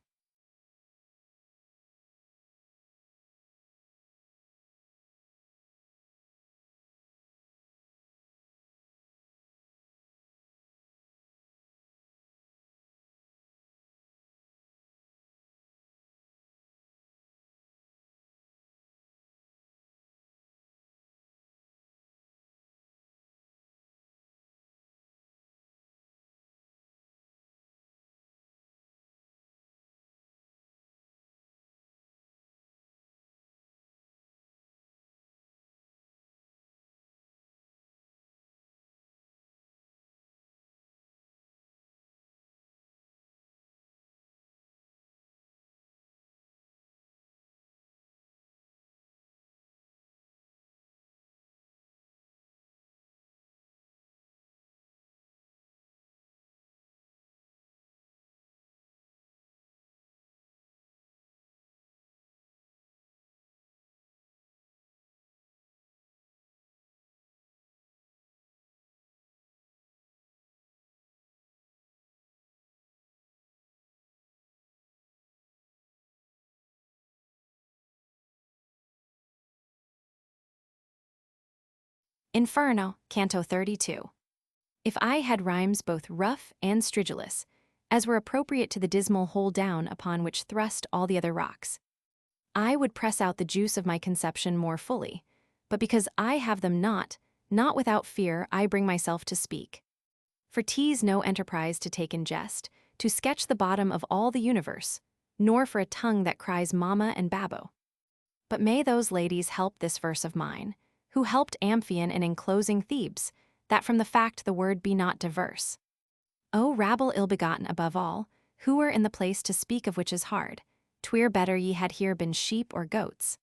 Inferno, Canto 32. If I had rhymes both rough and stridulous, as were appropriate to the dismal hole down upon which thrust all the other rocks, I would press out the juice of my conception more fully, but because I have them not without fear I bring myself to speak. For 'tis no enterprise to take in jest, to sketch the bottom of all the universe, nor for a tongue that cries mamma and babbo. But may those ladies help this verse of mine, who helped Amphion in enclosing Thebes, that from the fact the word be not diverse. O rabble ill-begotten above all, who were in the place to speak of which is hard, 'twere better ye had here been sheep or goats.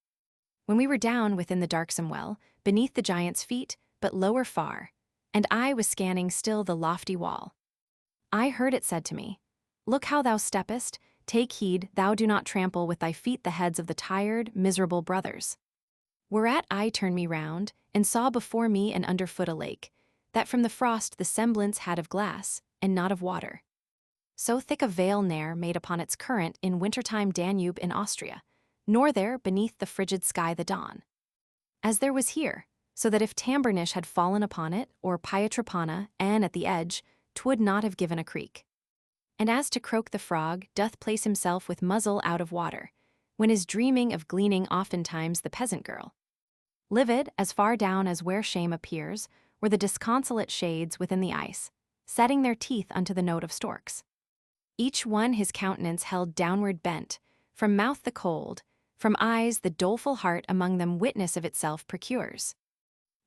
When we were down within the darksome well, beneath the giant's feet, but lower far, and I was scanning still the lofty wall, I heard it said to me, Look how thou steppest, take heed thou do not trample with thy feet the heads of the tired, miserable brothers. Whereat I turned me round, and saw before me and underfoot a lake, that from the frost the semblance had of glass, and not of water. So thick a veil ne'er made upon its current in wintertime Danube in Austria, nor there beneath the frigid sky the dawn. As there was here, so that if Tambernish had fallen upon it, or Pietrapana, and at the edge, 'twould not have given a creak. And as to Croak the frog doth place himself with muzzle out of water, when is dreaming of gleaning oftentimes the peasant girl. Livid, as far down as where shame appears, were the disconsolate shades within the ice, setting their teeth unto the note of storks. Each one his countenance held downward bent, from mouth the cold, from eyes the doleful heart among them witness of itself procures.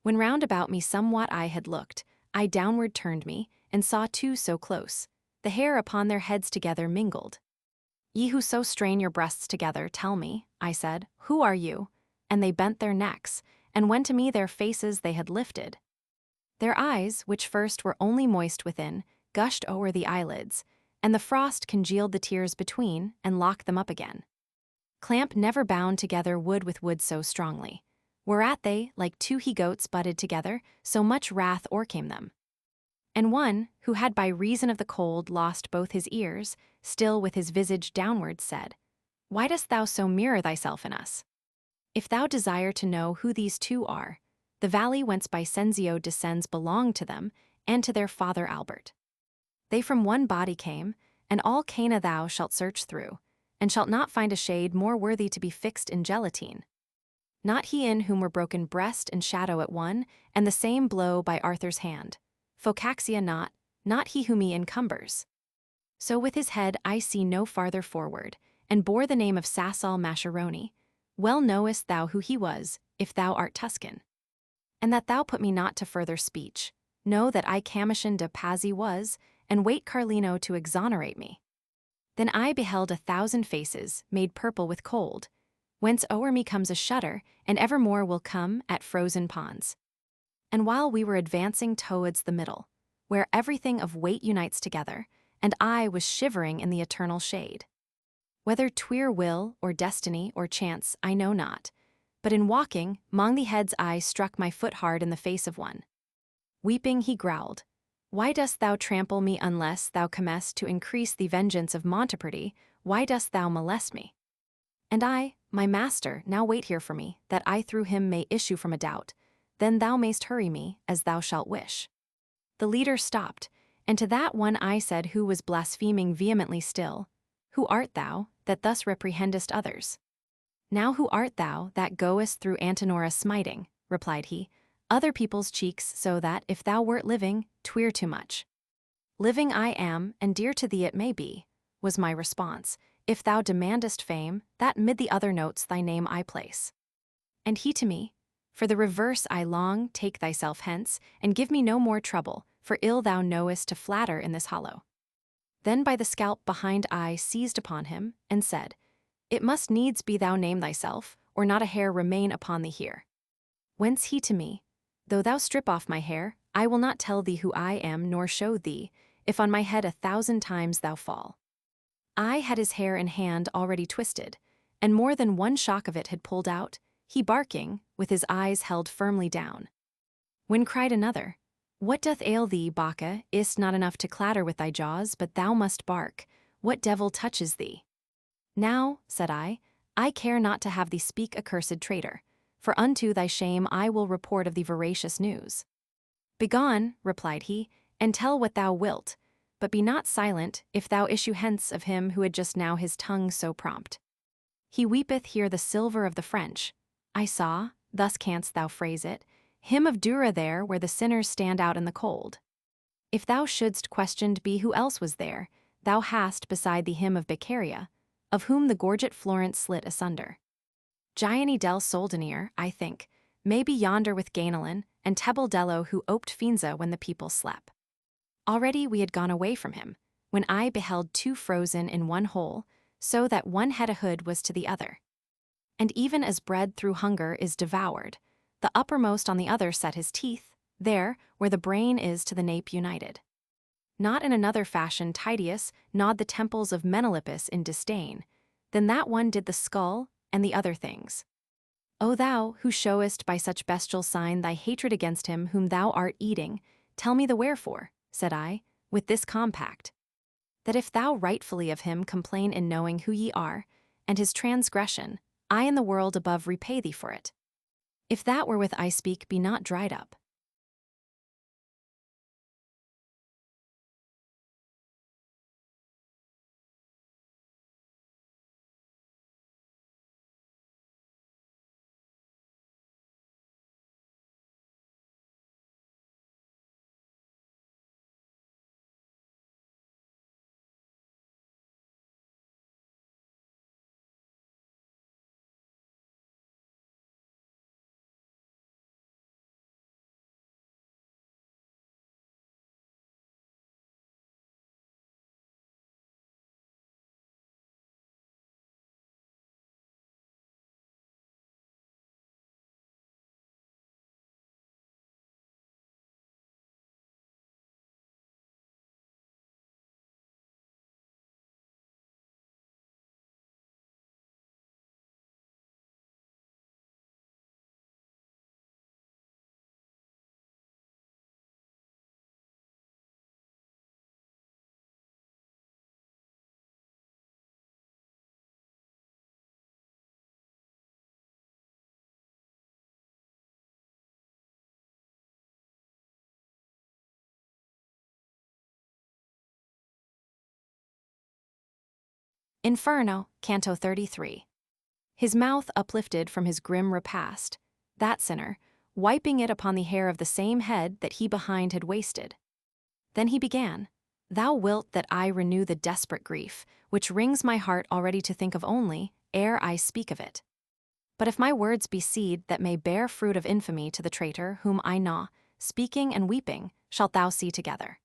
When round about me somewhat I had looked, I downward turned me, and saw two so close, the hair upon their heads together mingled. Ye who so strain your breasts together, tell me, I said, who are you? And they bent their necks, and when to me their faces they had lifted. Their eyes, which first were only moist within, gushed o'er the eyelids, and the frost congealed the tears between, and locked them up again. Clamp never bound together wood with wood so strongly. Whereat they, like two he-goats butted together, so much wrath o'ercame them. And one, who had by reason of the cold lost both his ears, still with his visage downward said, Why dost thou so mirror thyself in us? If thou desire to know who these two are, the valley whence Bicenzio descends belonged to them, and to their father Albert. They from one body came, and all Cana thou shalt search through, and shalt not find a shade more worthy to be fixed in gelatine. Not he in whom were broken breast and shadow at one, and the same blow by Arthur's hand. Phocaxia not he whom he encumbers. So with his head I see no farther forward, and bore the name of Sassal Mascheroni. Well knowest thou who he was, if thou art Tuscan. And that thou put me not to further speech. Know that I Camician de Pazzi was, and wait Carlino to exonerate me. Then I beheld 1,000 faces, made purple with cold, whence o'er me comes a shudder, and evermore will come at frozen ponds. And while we were advancing towards the middle, where everything of weight unites together, and I was shivering in the eternal shade. Whether 'twere will, or destiny, or chance, I know not, but in walking, 'mong the heads I struck my foot hard in the face of one. Weeping he growled, Why dost thou trample me unless thou comest to increase the vengeance of Monteperdi? Why dost thou molest me? And I, my master, now wait here for me, that I through him may issue from a doubt. Then thou mayst hurry me, as thou shalt wish. The leader stopped, and to that one I said who was blaspheming vehemently still, Who art thou, that thus reprehendest others? Now who art thou, that goest through Antenora smiting, replied he, other people's cheeks so that, if thou wert living, 'twere too much. Living I am, and dear to thee it may be, was my response. If thou demandest fame, that mid the other notes thy name I place. And he to me, For the reverse I long, take thyself hence, and give me no more trouble, for ill thou knowest to flatter in this hollow. Then by the scalp behind I seized upon him, and said, It must needs be thou name thyself, or not a hair remain upon thee here. Whence he to me, Though thou strip off my hair, I will not tell thee who I am nor show thee, if on my head 1,000 times thou fall. I had his hair in hand already twisted, and more than one shock of it had pulled out, he barking, with his eyes held firmly down. When cried another, What doth ail thee, Bacca? Is't not enough to clatter with thy jaws, but thou must bark. What devil touches thee? Now, said I care not to have thee speak, accursed traitor, for unto thy shame I will report of the veracious news. Begone, replied he, and tell what thou wilt, but be not silent, if thou issue hence of him who had just now his tongue so prompt. He weepeth here the silver of the French. I saw, thus canst thou phrase it, him of Dura there where the sinners stand out in the cold. If thou shouldst questioned be who else was there, thou hast beside thee him of Beccaria, of whom the gorget Florence slit asunder. Gianni del Soldenier, I think, may be yonder with Gainelin, and Tebeldello who oped Finza when the people slept. Already we had gone away from him, when I beheld two frozen in one hole, so that one head a hood was to the other. And even as bread through hunger is devoured, the uppermost on the other set his teeth, there, where the brain is to the nape united. Not in another fashion Titius gnawed the temples of Menalippus in disdain, then that one did the skull and the other things. O thou, who showest by such bestial sign thy hatred against him whom thou art eating, tell me the wherefore, said I, with this compact. That if thou rightfully of him complain in knowing who ye are, and his transgression, I in the world above repay thee for it. If that wherewith I speak be not dried up, Inferno, Canto 33. His mouth uplifted from his grim repast, that sinner, wiping it upon the hair of the same head that he behind had wasted. Then he began, Thou wilt that I renew the desperate grief, which wrings my heart already to think of only, ere I speak of it. But if my words be seed that may bear fruit of infamy to the traitor whom I gnaw, speaking and weeping, shalt thou see together.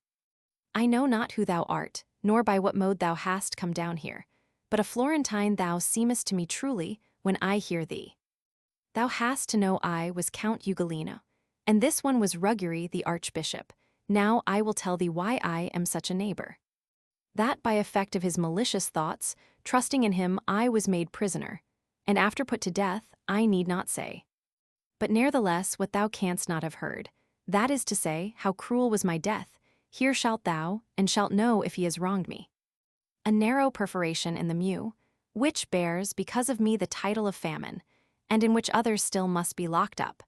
I know not who thou art, nor by what mode thou hast come down here, but a Florentine thou seemest to me truly when I hear thee. Thou hast to know I was Count Ugolino, and this one was Ruggieri the archbishop. Now I will tell thee why I am such a neighbor. That by effect of his malicious thoughts, trusting in him I was made prisoner, and after put to death I need not say. But ne'ertheless what thou canst not have heard, that is to say, how cruel was my death, here shalt thou, and shalt know if he has wronged me. A narrow perforation in the mew, which bears because of me the title of famine, and in which others still must be locked up,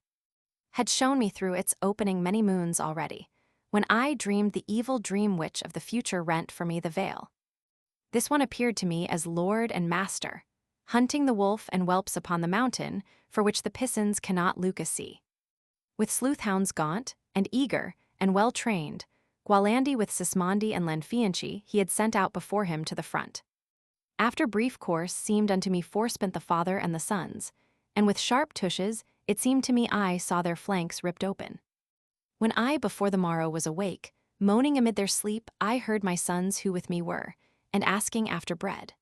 had shown me through its opening many moons already, when I dreamed the evil dream which of the future rent for me the veil. This one appeared to me as lord and master, hunting the wolf and whelps upon the mountain, for which the pisons cannot Lucas see. With sleuth-hounds gaunt, and eager, and well-trained, Gualandi with Sismondi and Lanfianchi he had sent out before him to the front. After brief course seemed unto me forespent the father and the sons, and with sharp tushes it seemed to me I saw their flanks ripped open. When I before the morrow was awake, moaning amid their sleep I heard my sons who with me were, and asking after bread.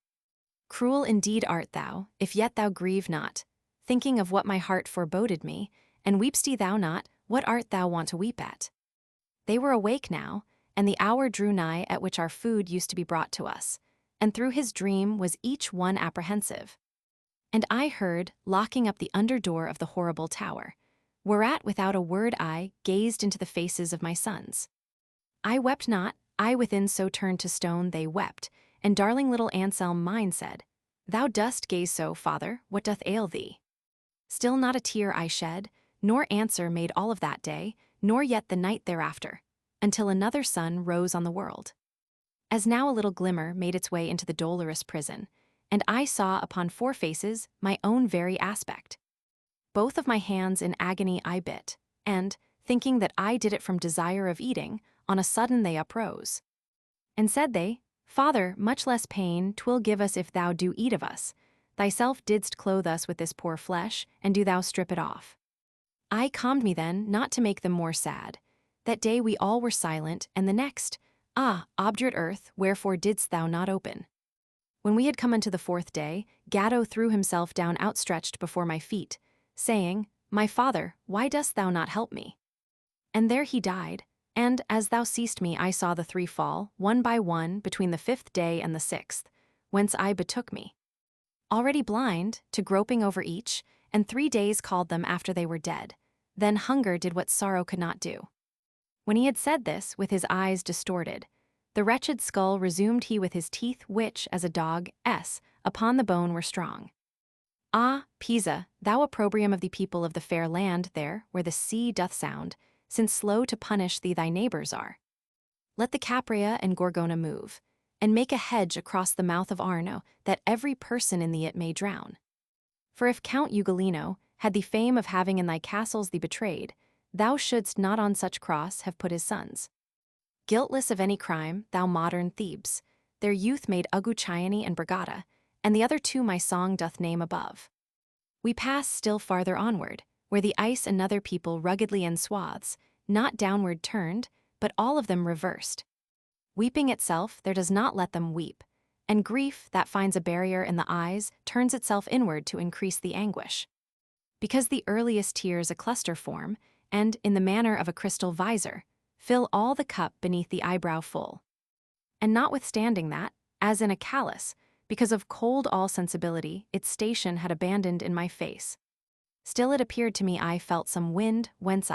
Cruel indeed art thou, if yet thou grieve not, thinking of what my heart foreboded me, and weep'st thou not, what art thou wont to weep at? They were awake now, and the hour drew nigh at which our food used to be brought to us, and through his dream was each one apprehensive. And I heard, locking up the under door of the horrible tower, whereat without a word I gazed into the faces of my sons. I wept not, I within so turned to stone they wept, and darling little Anselm mine said, Thou dost gaze so, father, what doth ail thee? Still not a tear I shed, nor answer made all of that day, nor yet the night thereafter, until another sun rose on the world. As now a little glimmer made its way into the dolorous prison, and I saw upon four faces my own very aspect. Both of my hands in agony I bit, and, thinking that I did it from desire of eating, on a sudden they uprose. And said they, Father, much less pain 'twill give us if thou do eat of us. Thyself didst clothe us with this poor flesh, and do thou strip it off. I calmed me then, not to make them more sad. That day we all were silent, and the next, obdurate earth, wherefore didst thou not open? When we had come unto the fourth day, Gatto threw himself down outstretched before my feet, saying, My father, why dost thou not help me? And there he died, and as thou seest me I saw the three fall, one by one, between the fifth day and the sixth, whence I betook me. Already blind, to groping over each, and 3 days called them after they were dead. Then hunger did what sorrow could not do. When he had said this, with his eyes distorted, the wretched skull resumed he with his teeth which, as a dog, upon the bone were strong. Ah, Pisa, thou opprobrium of the people of the fair land there, where the sea doth sound, since slow to punish thee thy neighbors are. Let the Caprea and Gorgona move, and make a hedge across the mouth of Arno, that every person in thee it may drown. For if Count Ugolino had the fame of having in thy castles thee betrayed, thou shouldst not on such cross have put his sons. Guiltless of any crime, thou modern Thebes, their youth made Uguccione and Brigada, and the other two my song doth name above. We pass still farther onward, where the ice another people ruggedly in swaths, not downward turned, but all of them reversed. Weeping itself there does not let them weep, and grief that finds a barrier in the eyes turns itself inward to increase the anguish. Because the earliest tears a cluster form, and, in the manner of a crystal visor, fill all the cup beneath the eyebrow full. And notwithstanding that, as in a callus, because of cold all sensibility, its station had abandoned in my face. Still it appeared to me I felt some wind, whence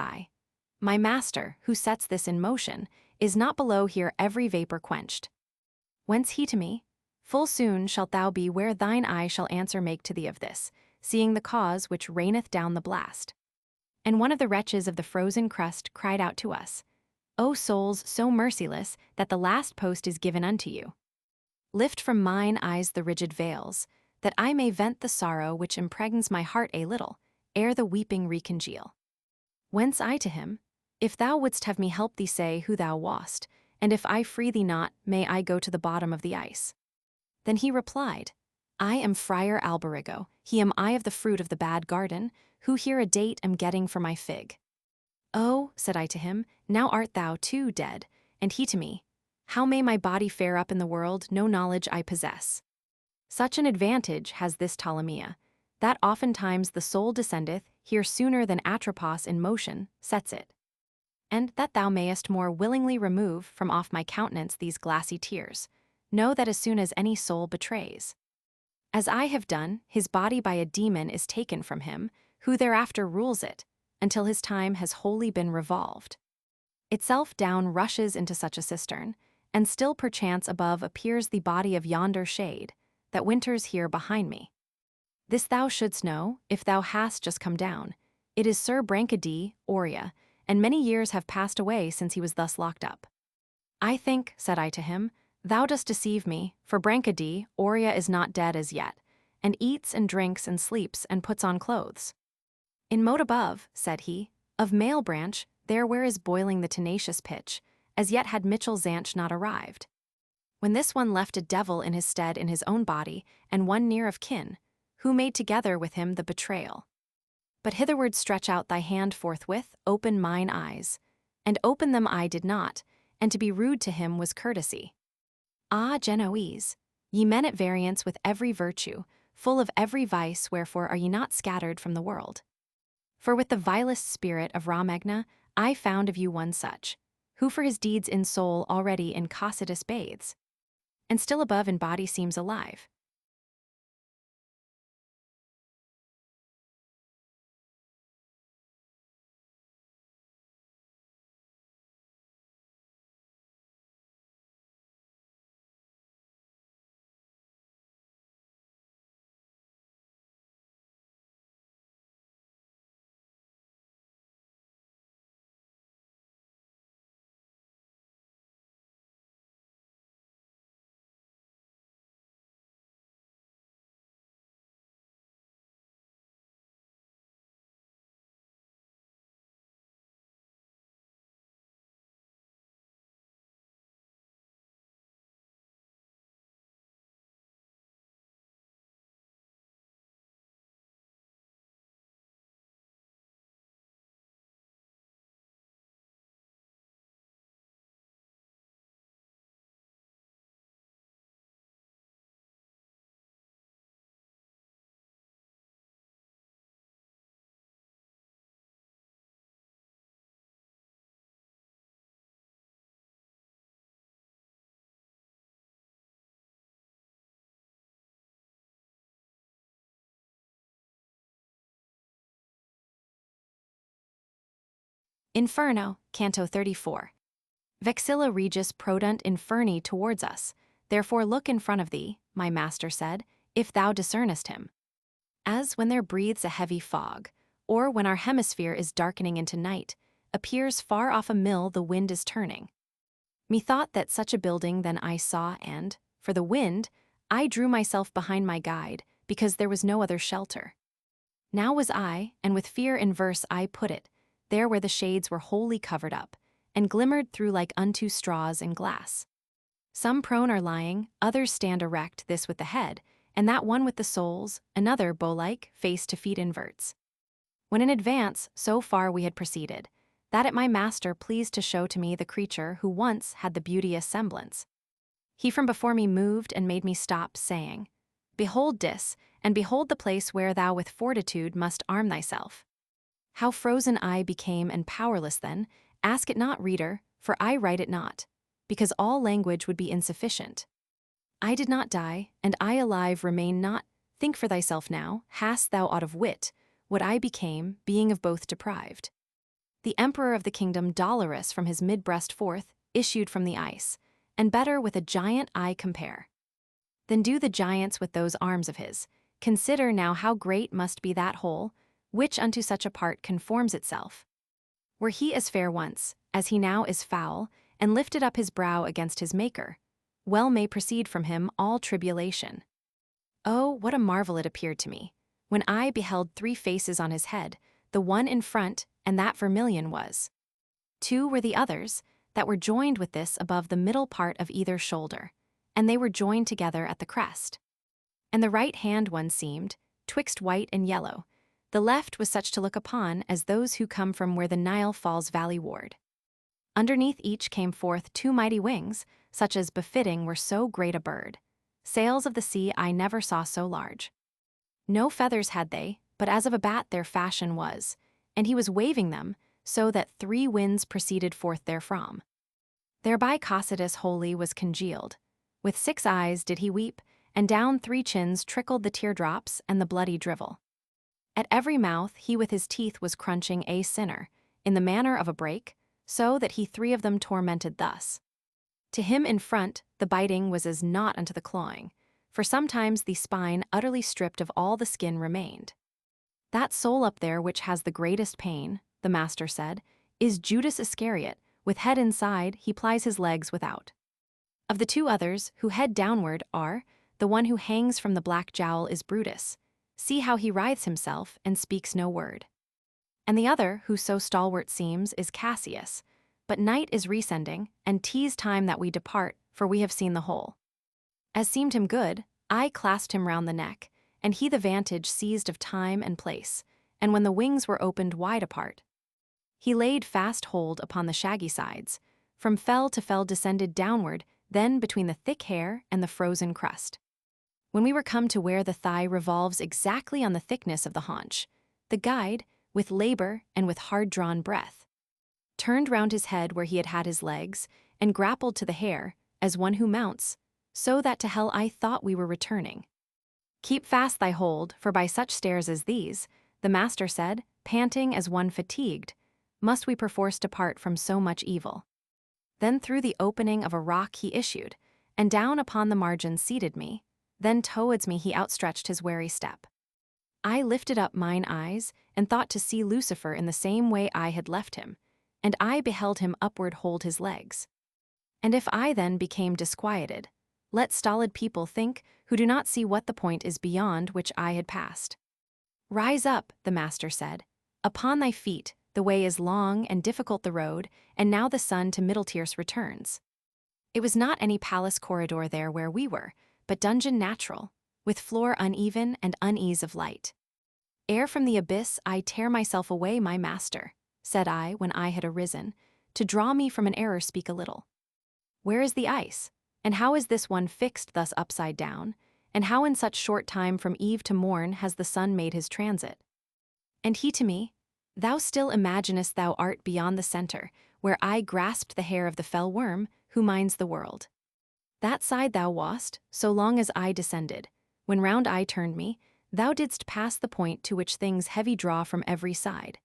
my master, who sets this in motion, is not below here every vapor quenched. Whence he to me, Full soon shalt thou be where thine eye shall answer make to thee of this, seeing the cause which raineth down the blast. And one of the wretches of the frozen crust cried out to us, O souls so merciless that the last post is given unto you. Lift from mine eyes the rigid veils, that I may vent the sorrow which impregns my heart a little, ere the weeping recongeal. Whence I to him, if thou wouldst have me help thee say who thou wast, and if I free thee not, may I go to the bottom of the ice. Then he replied, I am Friar Alberigo, he am I of the fruit of the bad garden, who here a date am getting for my fig. Oh, said I to him, now art thou too dead, and he to me, how may my body fare up in the world, no knowledge I possess. Such an advantage has this Ptolemea, that oftentimes the soul descendeth here sooner than Atropos in motion sets it. And that thou mayest more willingly remove from off my countenance these glassy tears, know that as soon as any soul betrays, as I have done, his body by a demon is taken from him, who thereafter rules it, until his time has wholly been revolved. Itself down rushes into such a cistern, and still perchance above appears the body of yonder shade, that winters here behind me. This thou shouldst know, if thou hast just come down. It is Sir Brancadee, Aurea, and many years have passed away since he was thus locked up. I think, said I to him, thou dost deceive me, for Brancadee, Aurea is not dead as yet, and eats and drinks and sleeps and puts on clothes. In moat above, said he, of male branch, there where is boiling the tenacious pitch, as yet had Mitchell Zanch not arrived. When this one left a devil in his stead in his own body, and one near of kin, who made together with him the betrayal. But hitherward stretch out thy hand forthwith, open mine eyes. And open them I did not, and to be rude to him was courtesy. Ah, Genoese, ye men at variance with every virtue, full of every vice, wherefore are ye not scattered from the world? For with the vilest spirit of Romagna, I found of you one such, who for his deeds in soul already in Cocytus bathes, and still above in body seems alive. Inferno, Canto 34. Vexilla regis produnt inferni towards us, therefore look in front of thee, my master said, if thou discernest him. As when there breathes a heavy fog, or when our hemisphere is darkening into night, appears far off a mill the wind is turning. Methought that such a building then I saw, and, for the wind, I drew myself behind my guide, because there was no other shelter. Now was I, and with fear in verse I put it, there where the shades were wholly covered up, and glimmered through like unto straws in glass. Some prone are lying, others stand erect, this with the head, and that one with the soles, another bow-like, face to feet inverts. When in advance, so far we had proceeded, that it my master pleased to show to me the creature who once had the beauteous semblance. He from before me moved and made me stop, saying, Behold this, and behold the place where thou with fortitude must arm thyself. How frozen I became and powerless then, ask it not, reader, for I write it not, because all language would be insufficient. I did not die, and I alive remain not. Think for thyself now, hast thou aught of wit, what I became, being of both deprived. The emperor of the kingdom dolorous from his mid-breast forth, issued from the ice, and better with a giant I compare. Then do the giants with those arms of his, consider now how great must be that whole, which unto such a part conforms itself. Were he as fair once, as he now is foul, and lifted up his brow against his maker, Well may proceed from him all tribulation. Oh, what a marvel it appeared to me, when I beheld 3 faces on his head, the one in front, and that vermilion was. 2 were the others, that were joined with this above the middle part of either shoulder, and they were joined together at the crest. And the right hand one seemed, twixt white and yellow, the left was such to look upon as those who come from where the Nile falls valley-ward. Underneath each came forth 2 mighty wings, such as befitting were so great a bird. Sails of the sea I never saw so large. No feathers had they, but as of a bat their fashion was, and he was waving them, so that 3 winds proceeded forth therefrom. Thereby Cocytus wholly was congealed. With 6 eyes did he weep, and down 3 chins trickled the teardrops and the bloody drivel. At every mouth he with his teeth was crunching a sinner, in the manner of a brake, so that he 3 of them tormented thus. To him in front the biting was as naught unto the clawing, for sometimes the spine utterly stripped of all the skin remained. That soul up there which has the greatest pain, the master said, is Judas Iscariot, with head inside he plies his legs without. Of the 2 others, who head downward are, the one who hangs from the black jowl is Brutus, see how he writhes himself and speaks no word. And the other, who so stalwart seems, is Cassius, but night is rescending, and 'tis time that we depart, for we have seen the whole. As seemed him good, I clasped him round the neck, and he the vantage seized of time and place, and when the wings were opened wide apart, he laid fast hold upon the shaggy sides, from fell to fell descended downward, then between the thick hair and the frozen crust. When we were come to where the thigh revolves exactly on the thickness of the haunch, the guide, with labor and with hard-drawn breath, turned round his head where he had had his legs, and grappled to the hair, as one who mounts, so that to hell I thought we were returning. Keep fast thy hold, for by such stairs as these, the master said, panting as one fatigued, must we perforce depart from so much evil. Then through the opening of a rock he issued, and down upon the margin seated me, then towards me he outstretched his wary step. I lifted up mine eyes, and thought to see Lucifer in the same way I had left him, and I beheld him upward hold his legs. And if I then became disquieted, let stolid people think who do not see what the point is beyond which I had passed. Rise up, the master said, upon thy feet, the way is long and difficult the road, and now the sun to Middletierce returns. It was not any palace corridor there where we were, but dungeon natural, with floor uneven and unease of light. Ere from the abyss I tear myself away, my master, said I when I had arisen, to draw me from an error speak a little. Where is the ice? And how is this one fixed thus upside down? And how in such short time from eve to morn has the sun made his transit? And he to me, thou still imaginest thou art beyond the center, where I grasped the hair of the fell worm, who minds the world. That side thou wast, so long as I descended. When round I turned me, thou didst pass the point to which things heavy draw from every side.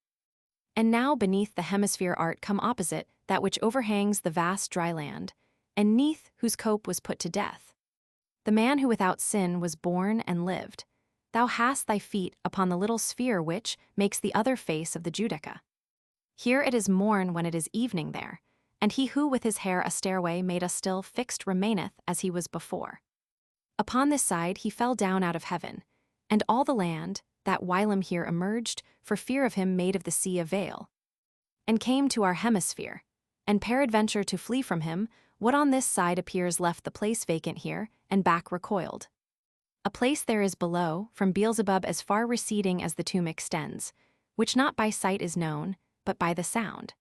And now beneath the hemisphere art come opposite that which overhangs the vast dry land, and neath whose cope was put to death. The man who without sin was born and lived. Thou hast thy feet upon the little sphere which makes the other face of the Judica. Here it is morn when it is evening there, and he who with his hair a stairway made us still fixed remaineth as he was before. Upon this side he fell down out of heaven, and all the land, that whilom here emerged, for fear of him made of the sea a veil, and came to our hemisphere, and peradventure to flee from him, what on this side appears left the place vacant here, and back recoiled. A place there is below, from Beelzebub as far receding as the tomb extends, which not by sight is known, but by the sound.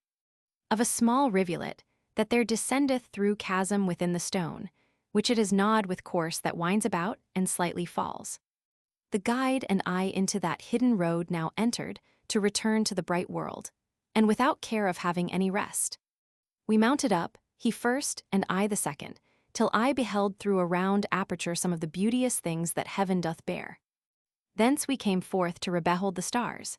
Of a small rivulet, that there descendeth through chasm within the stone, which it is gnawed with course that winds about and slightly falls. The guide and I into that hidden road now entered, to return to the bright world, and without care of having any rest. We mounted up, he first and I the second, till I beheld through a round aperture some of the beauteous things that heaven doth bear. Thence we came forth to behold the stars,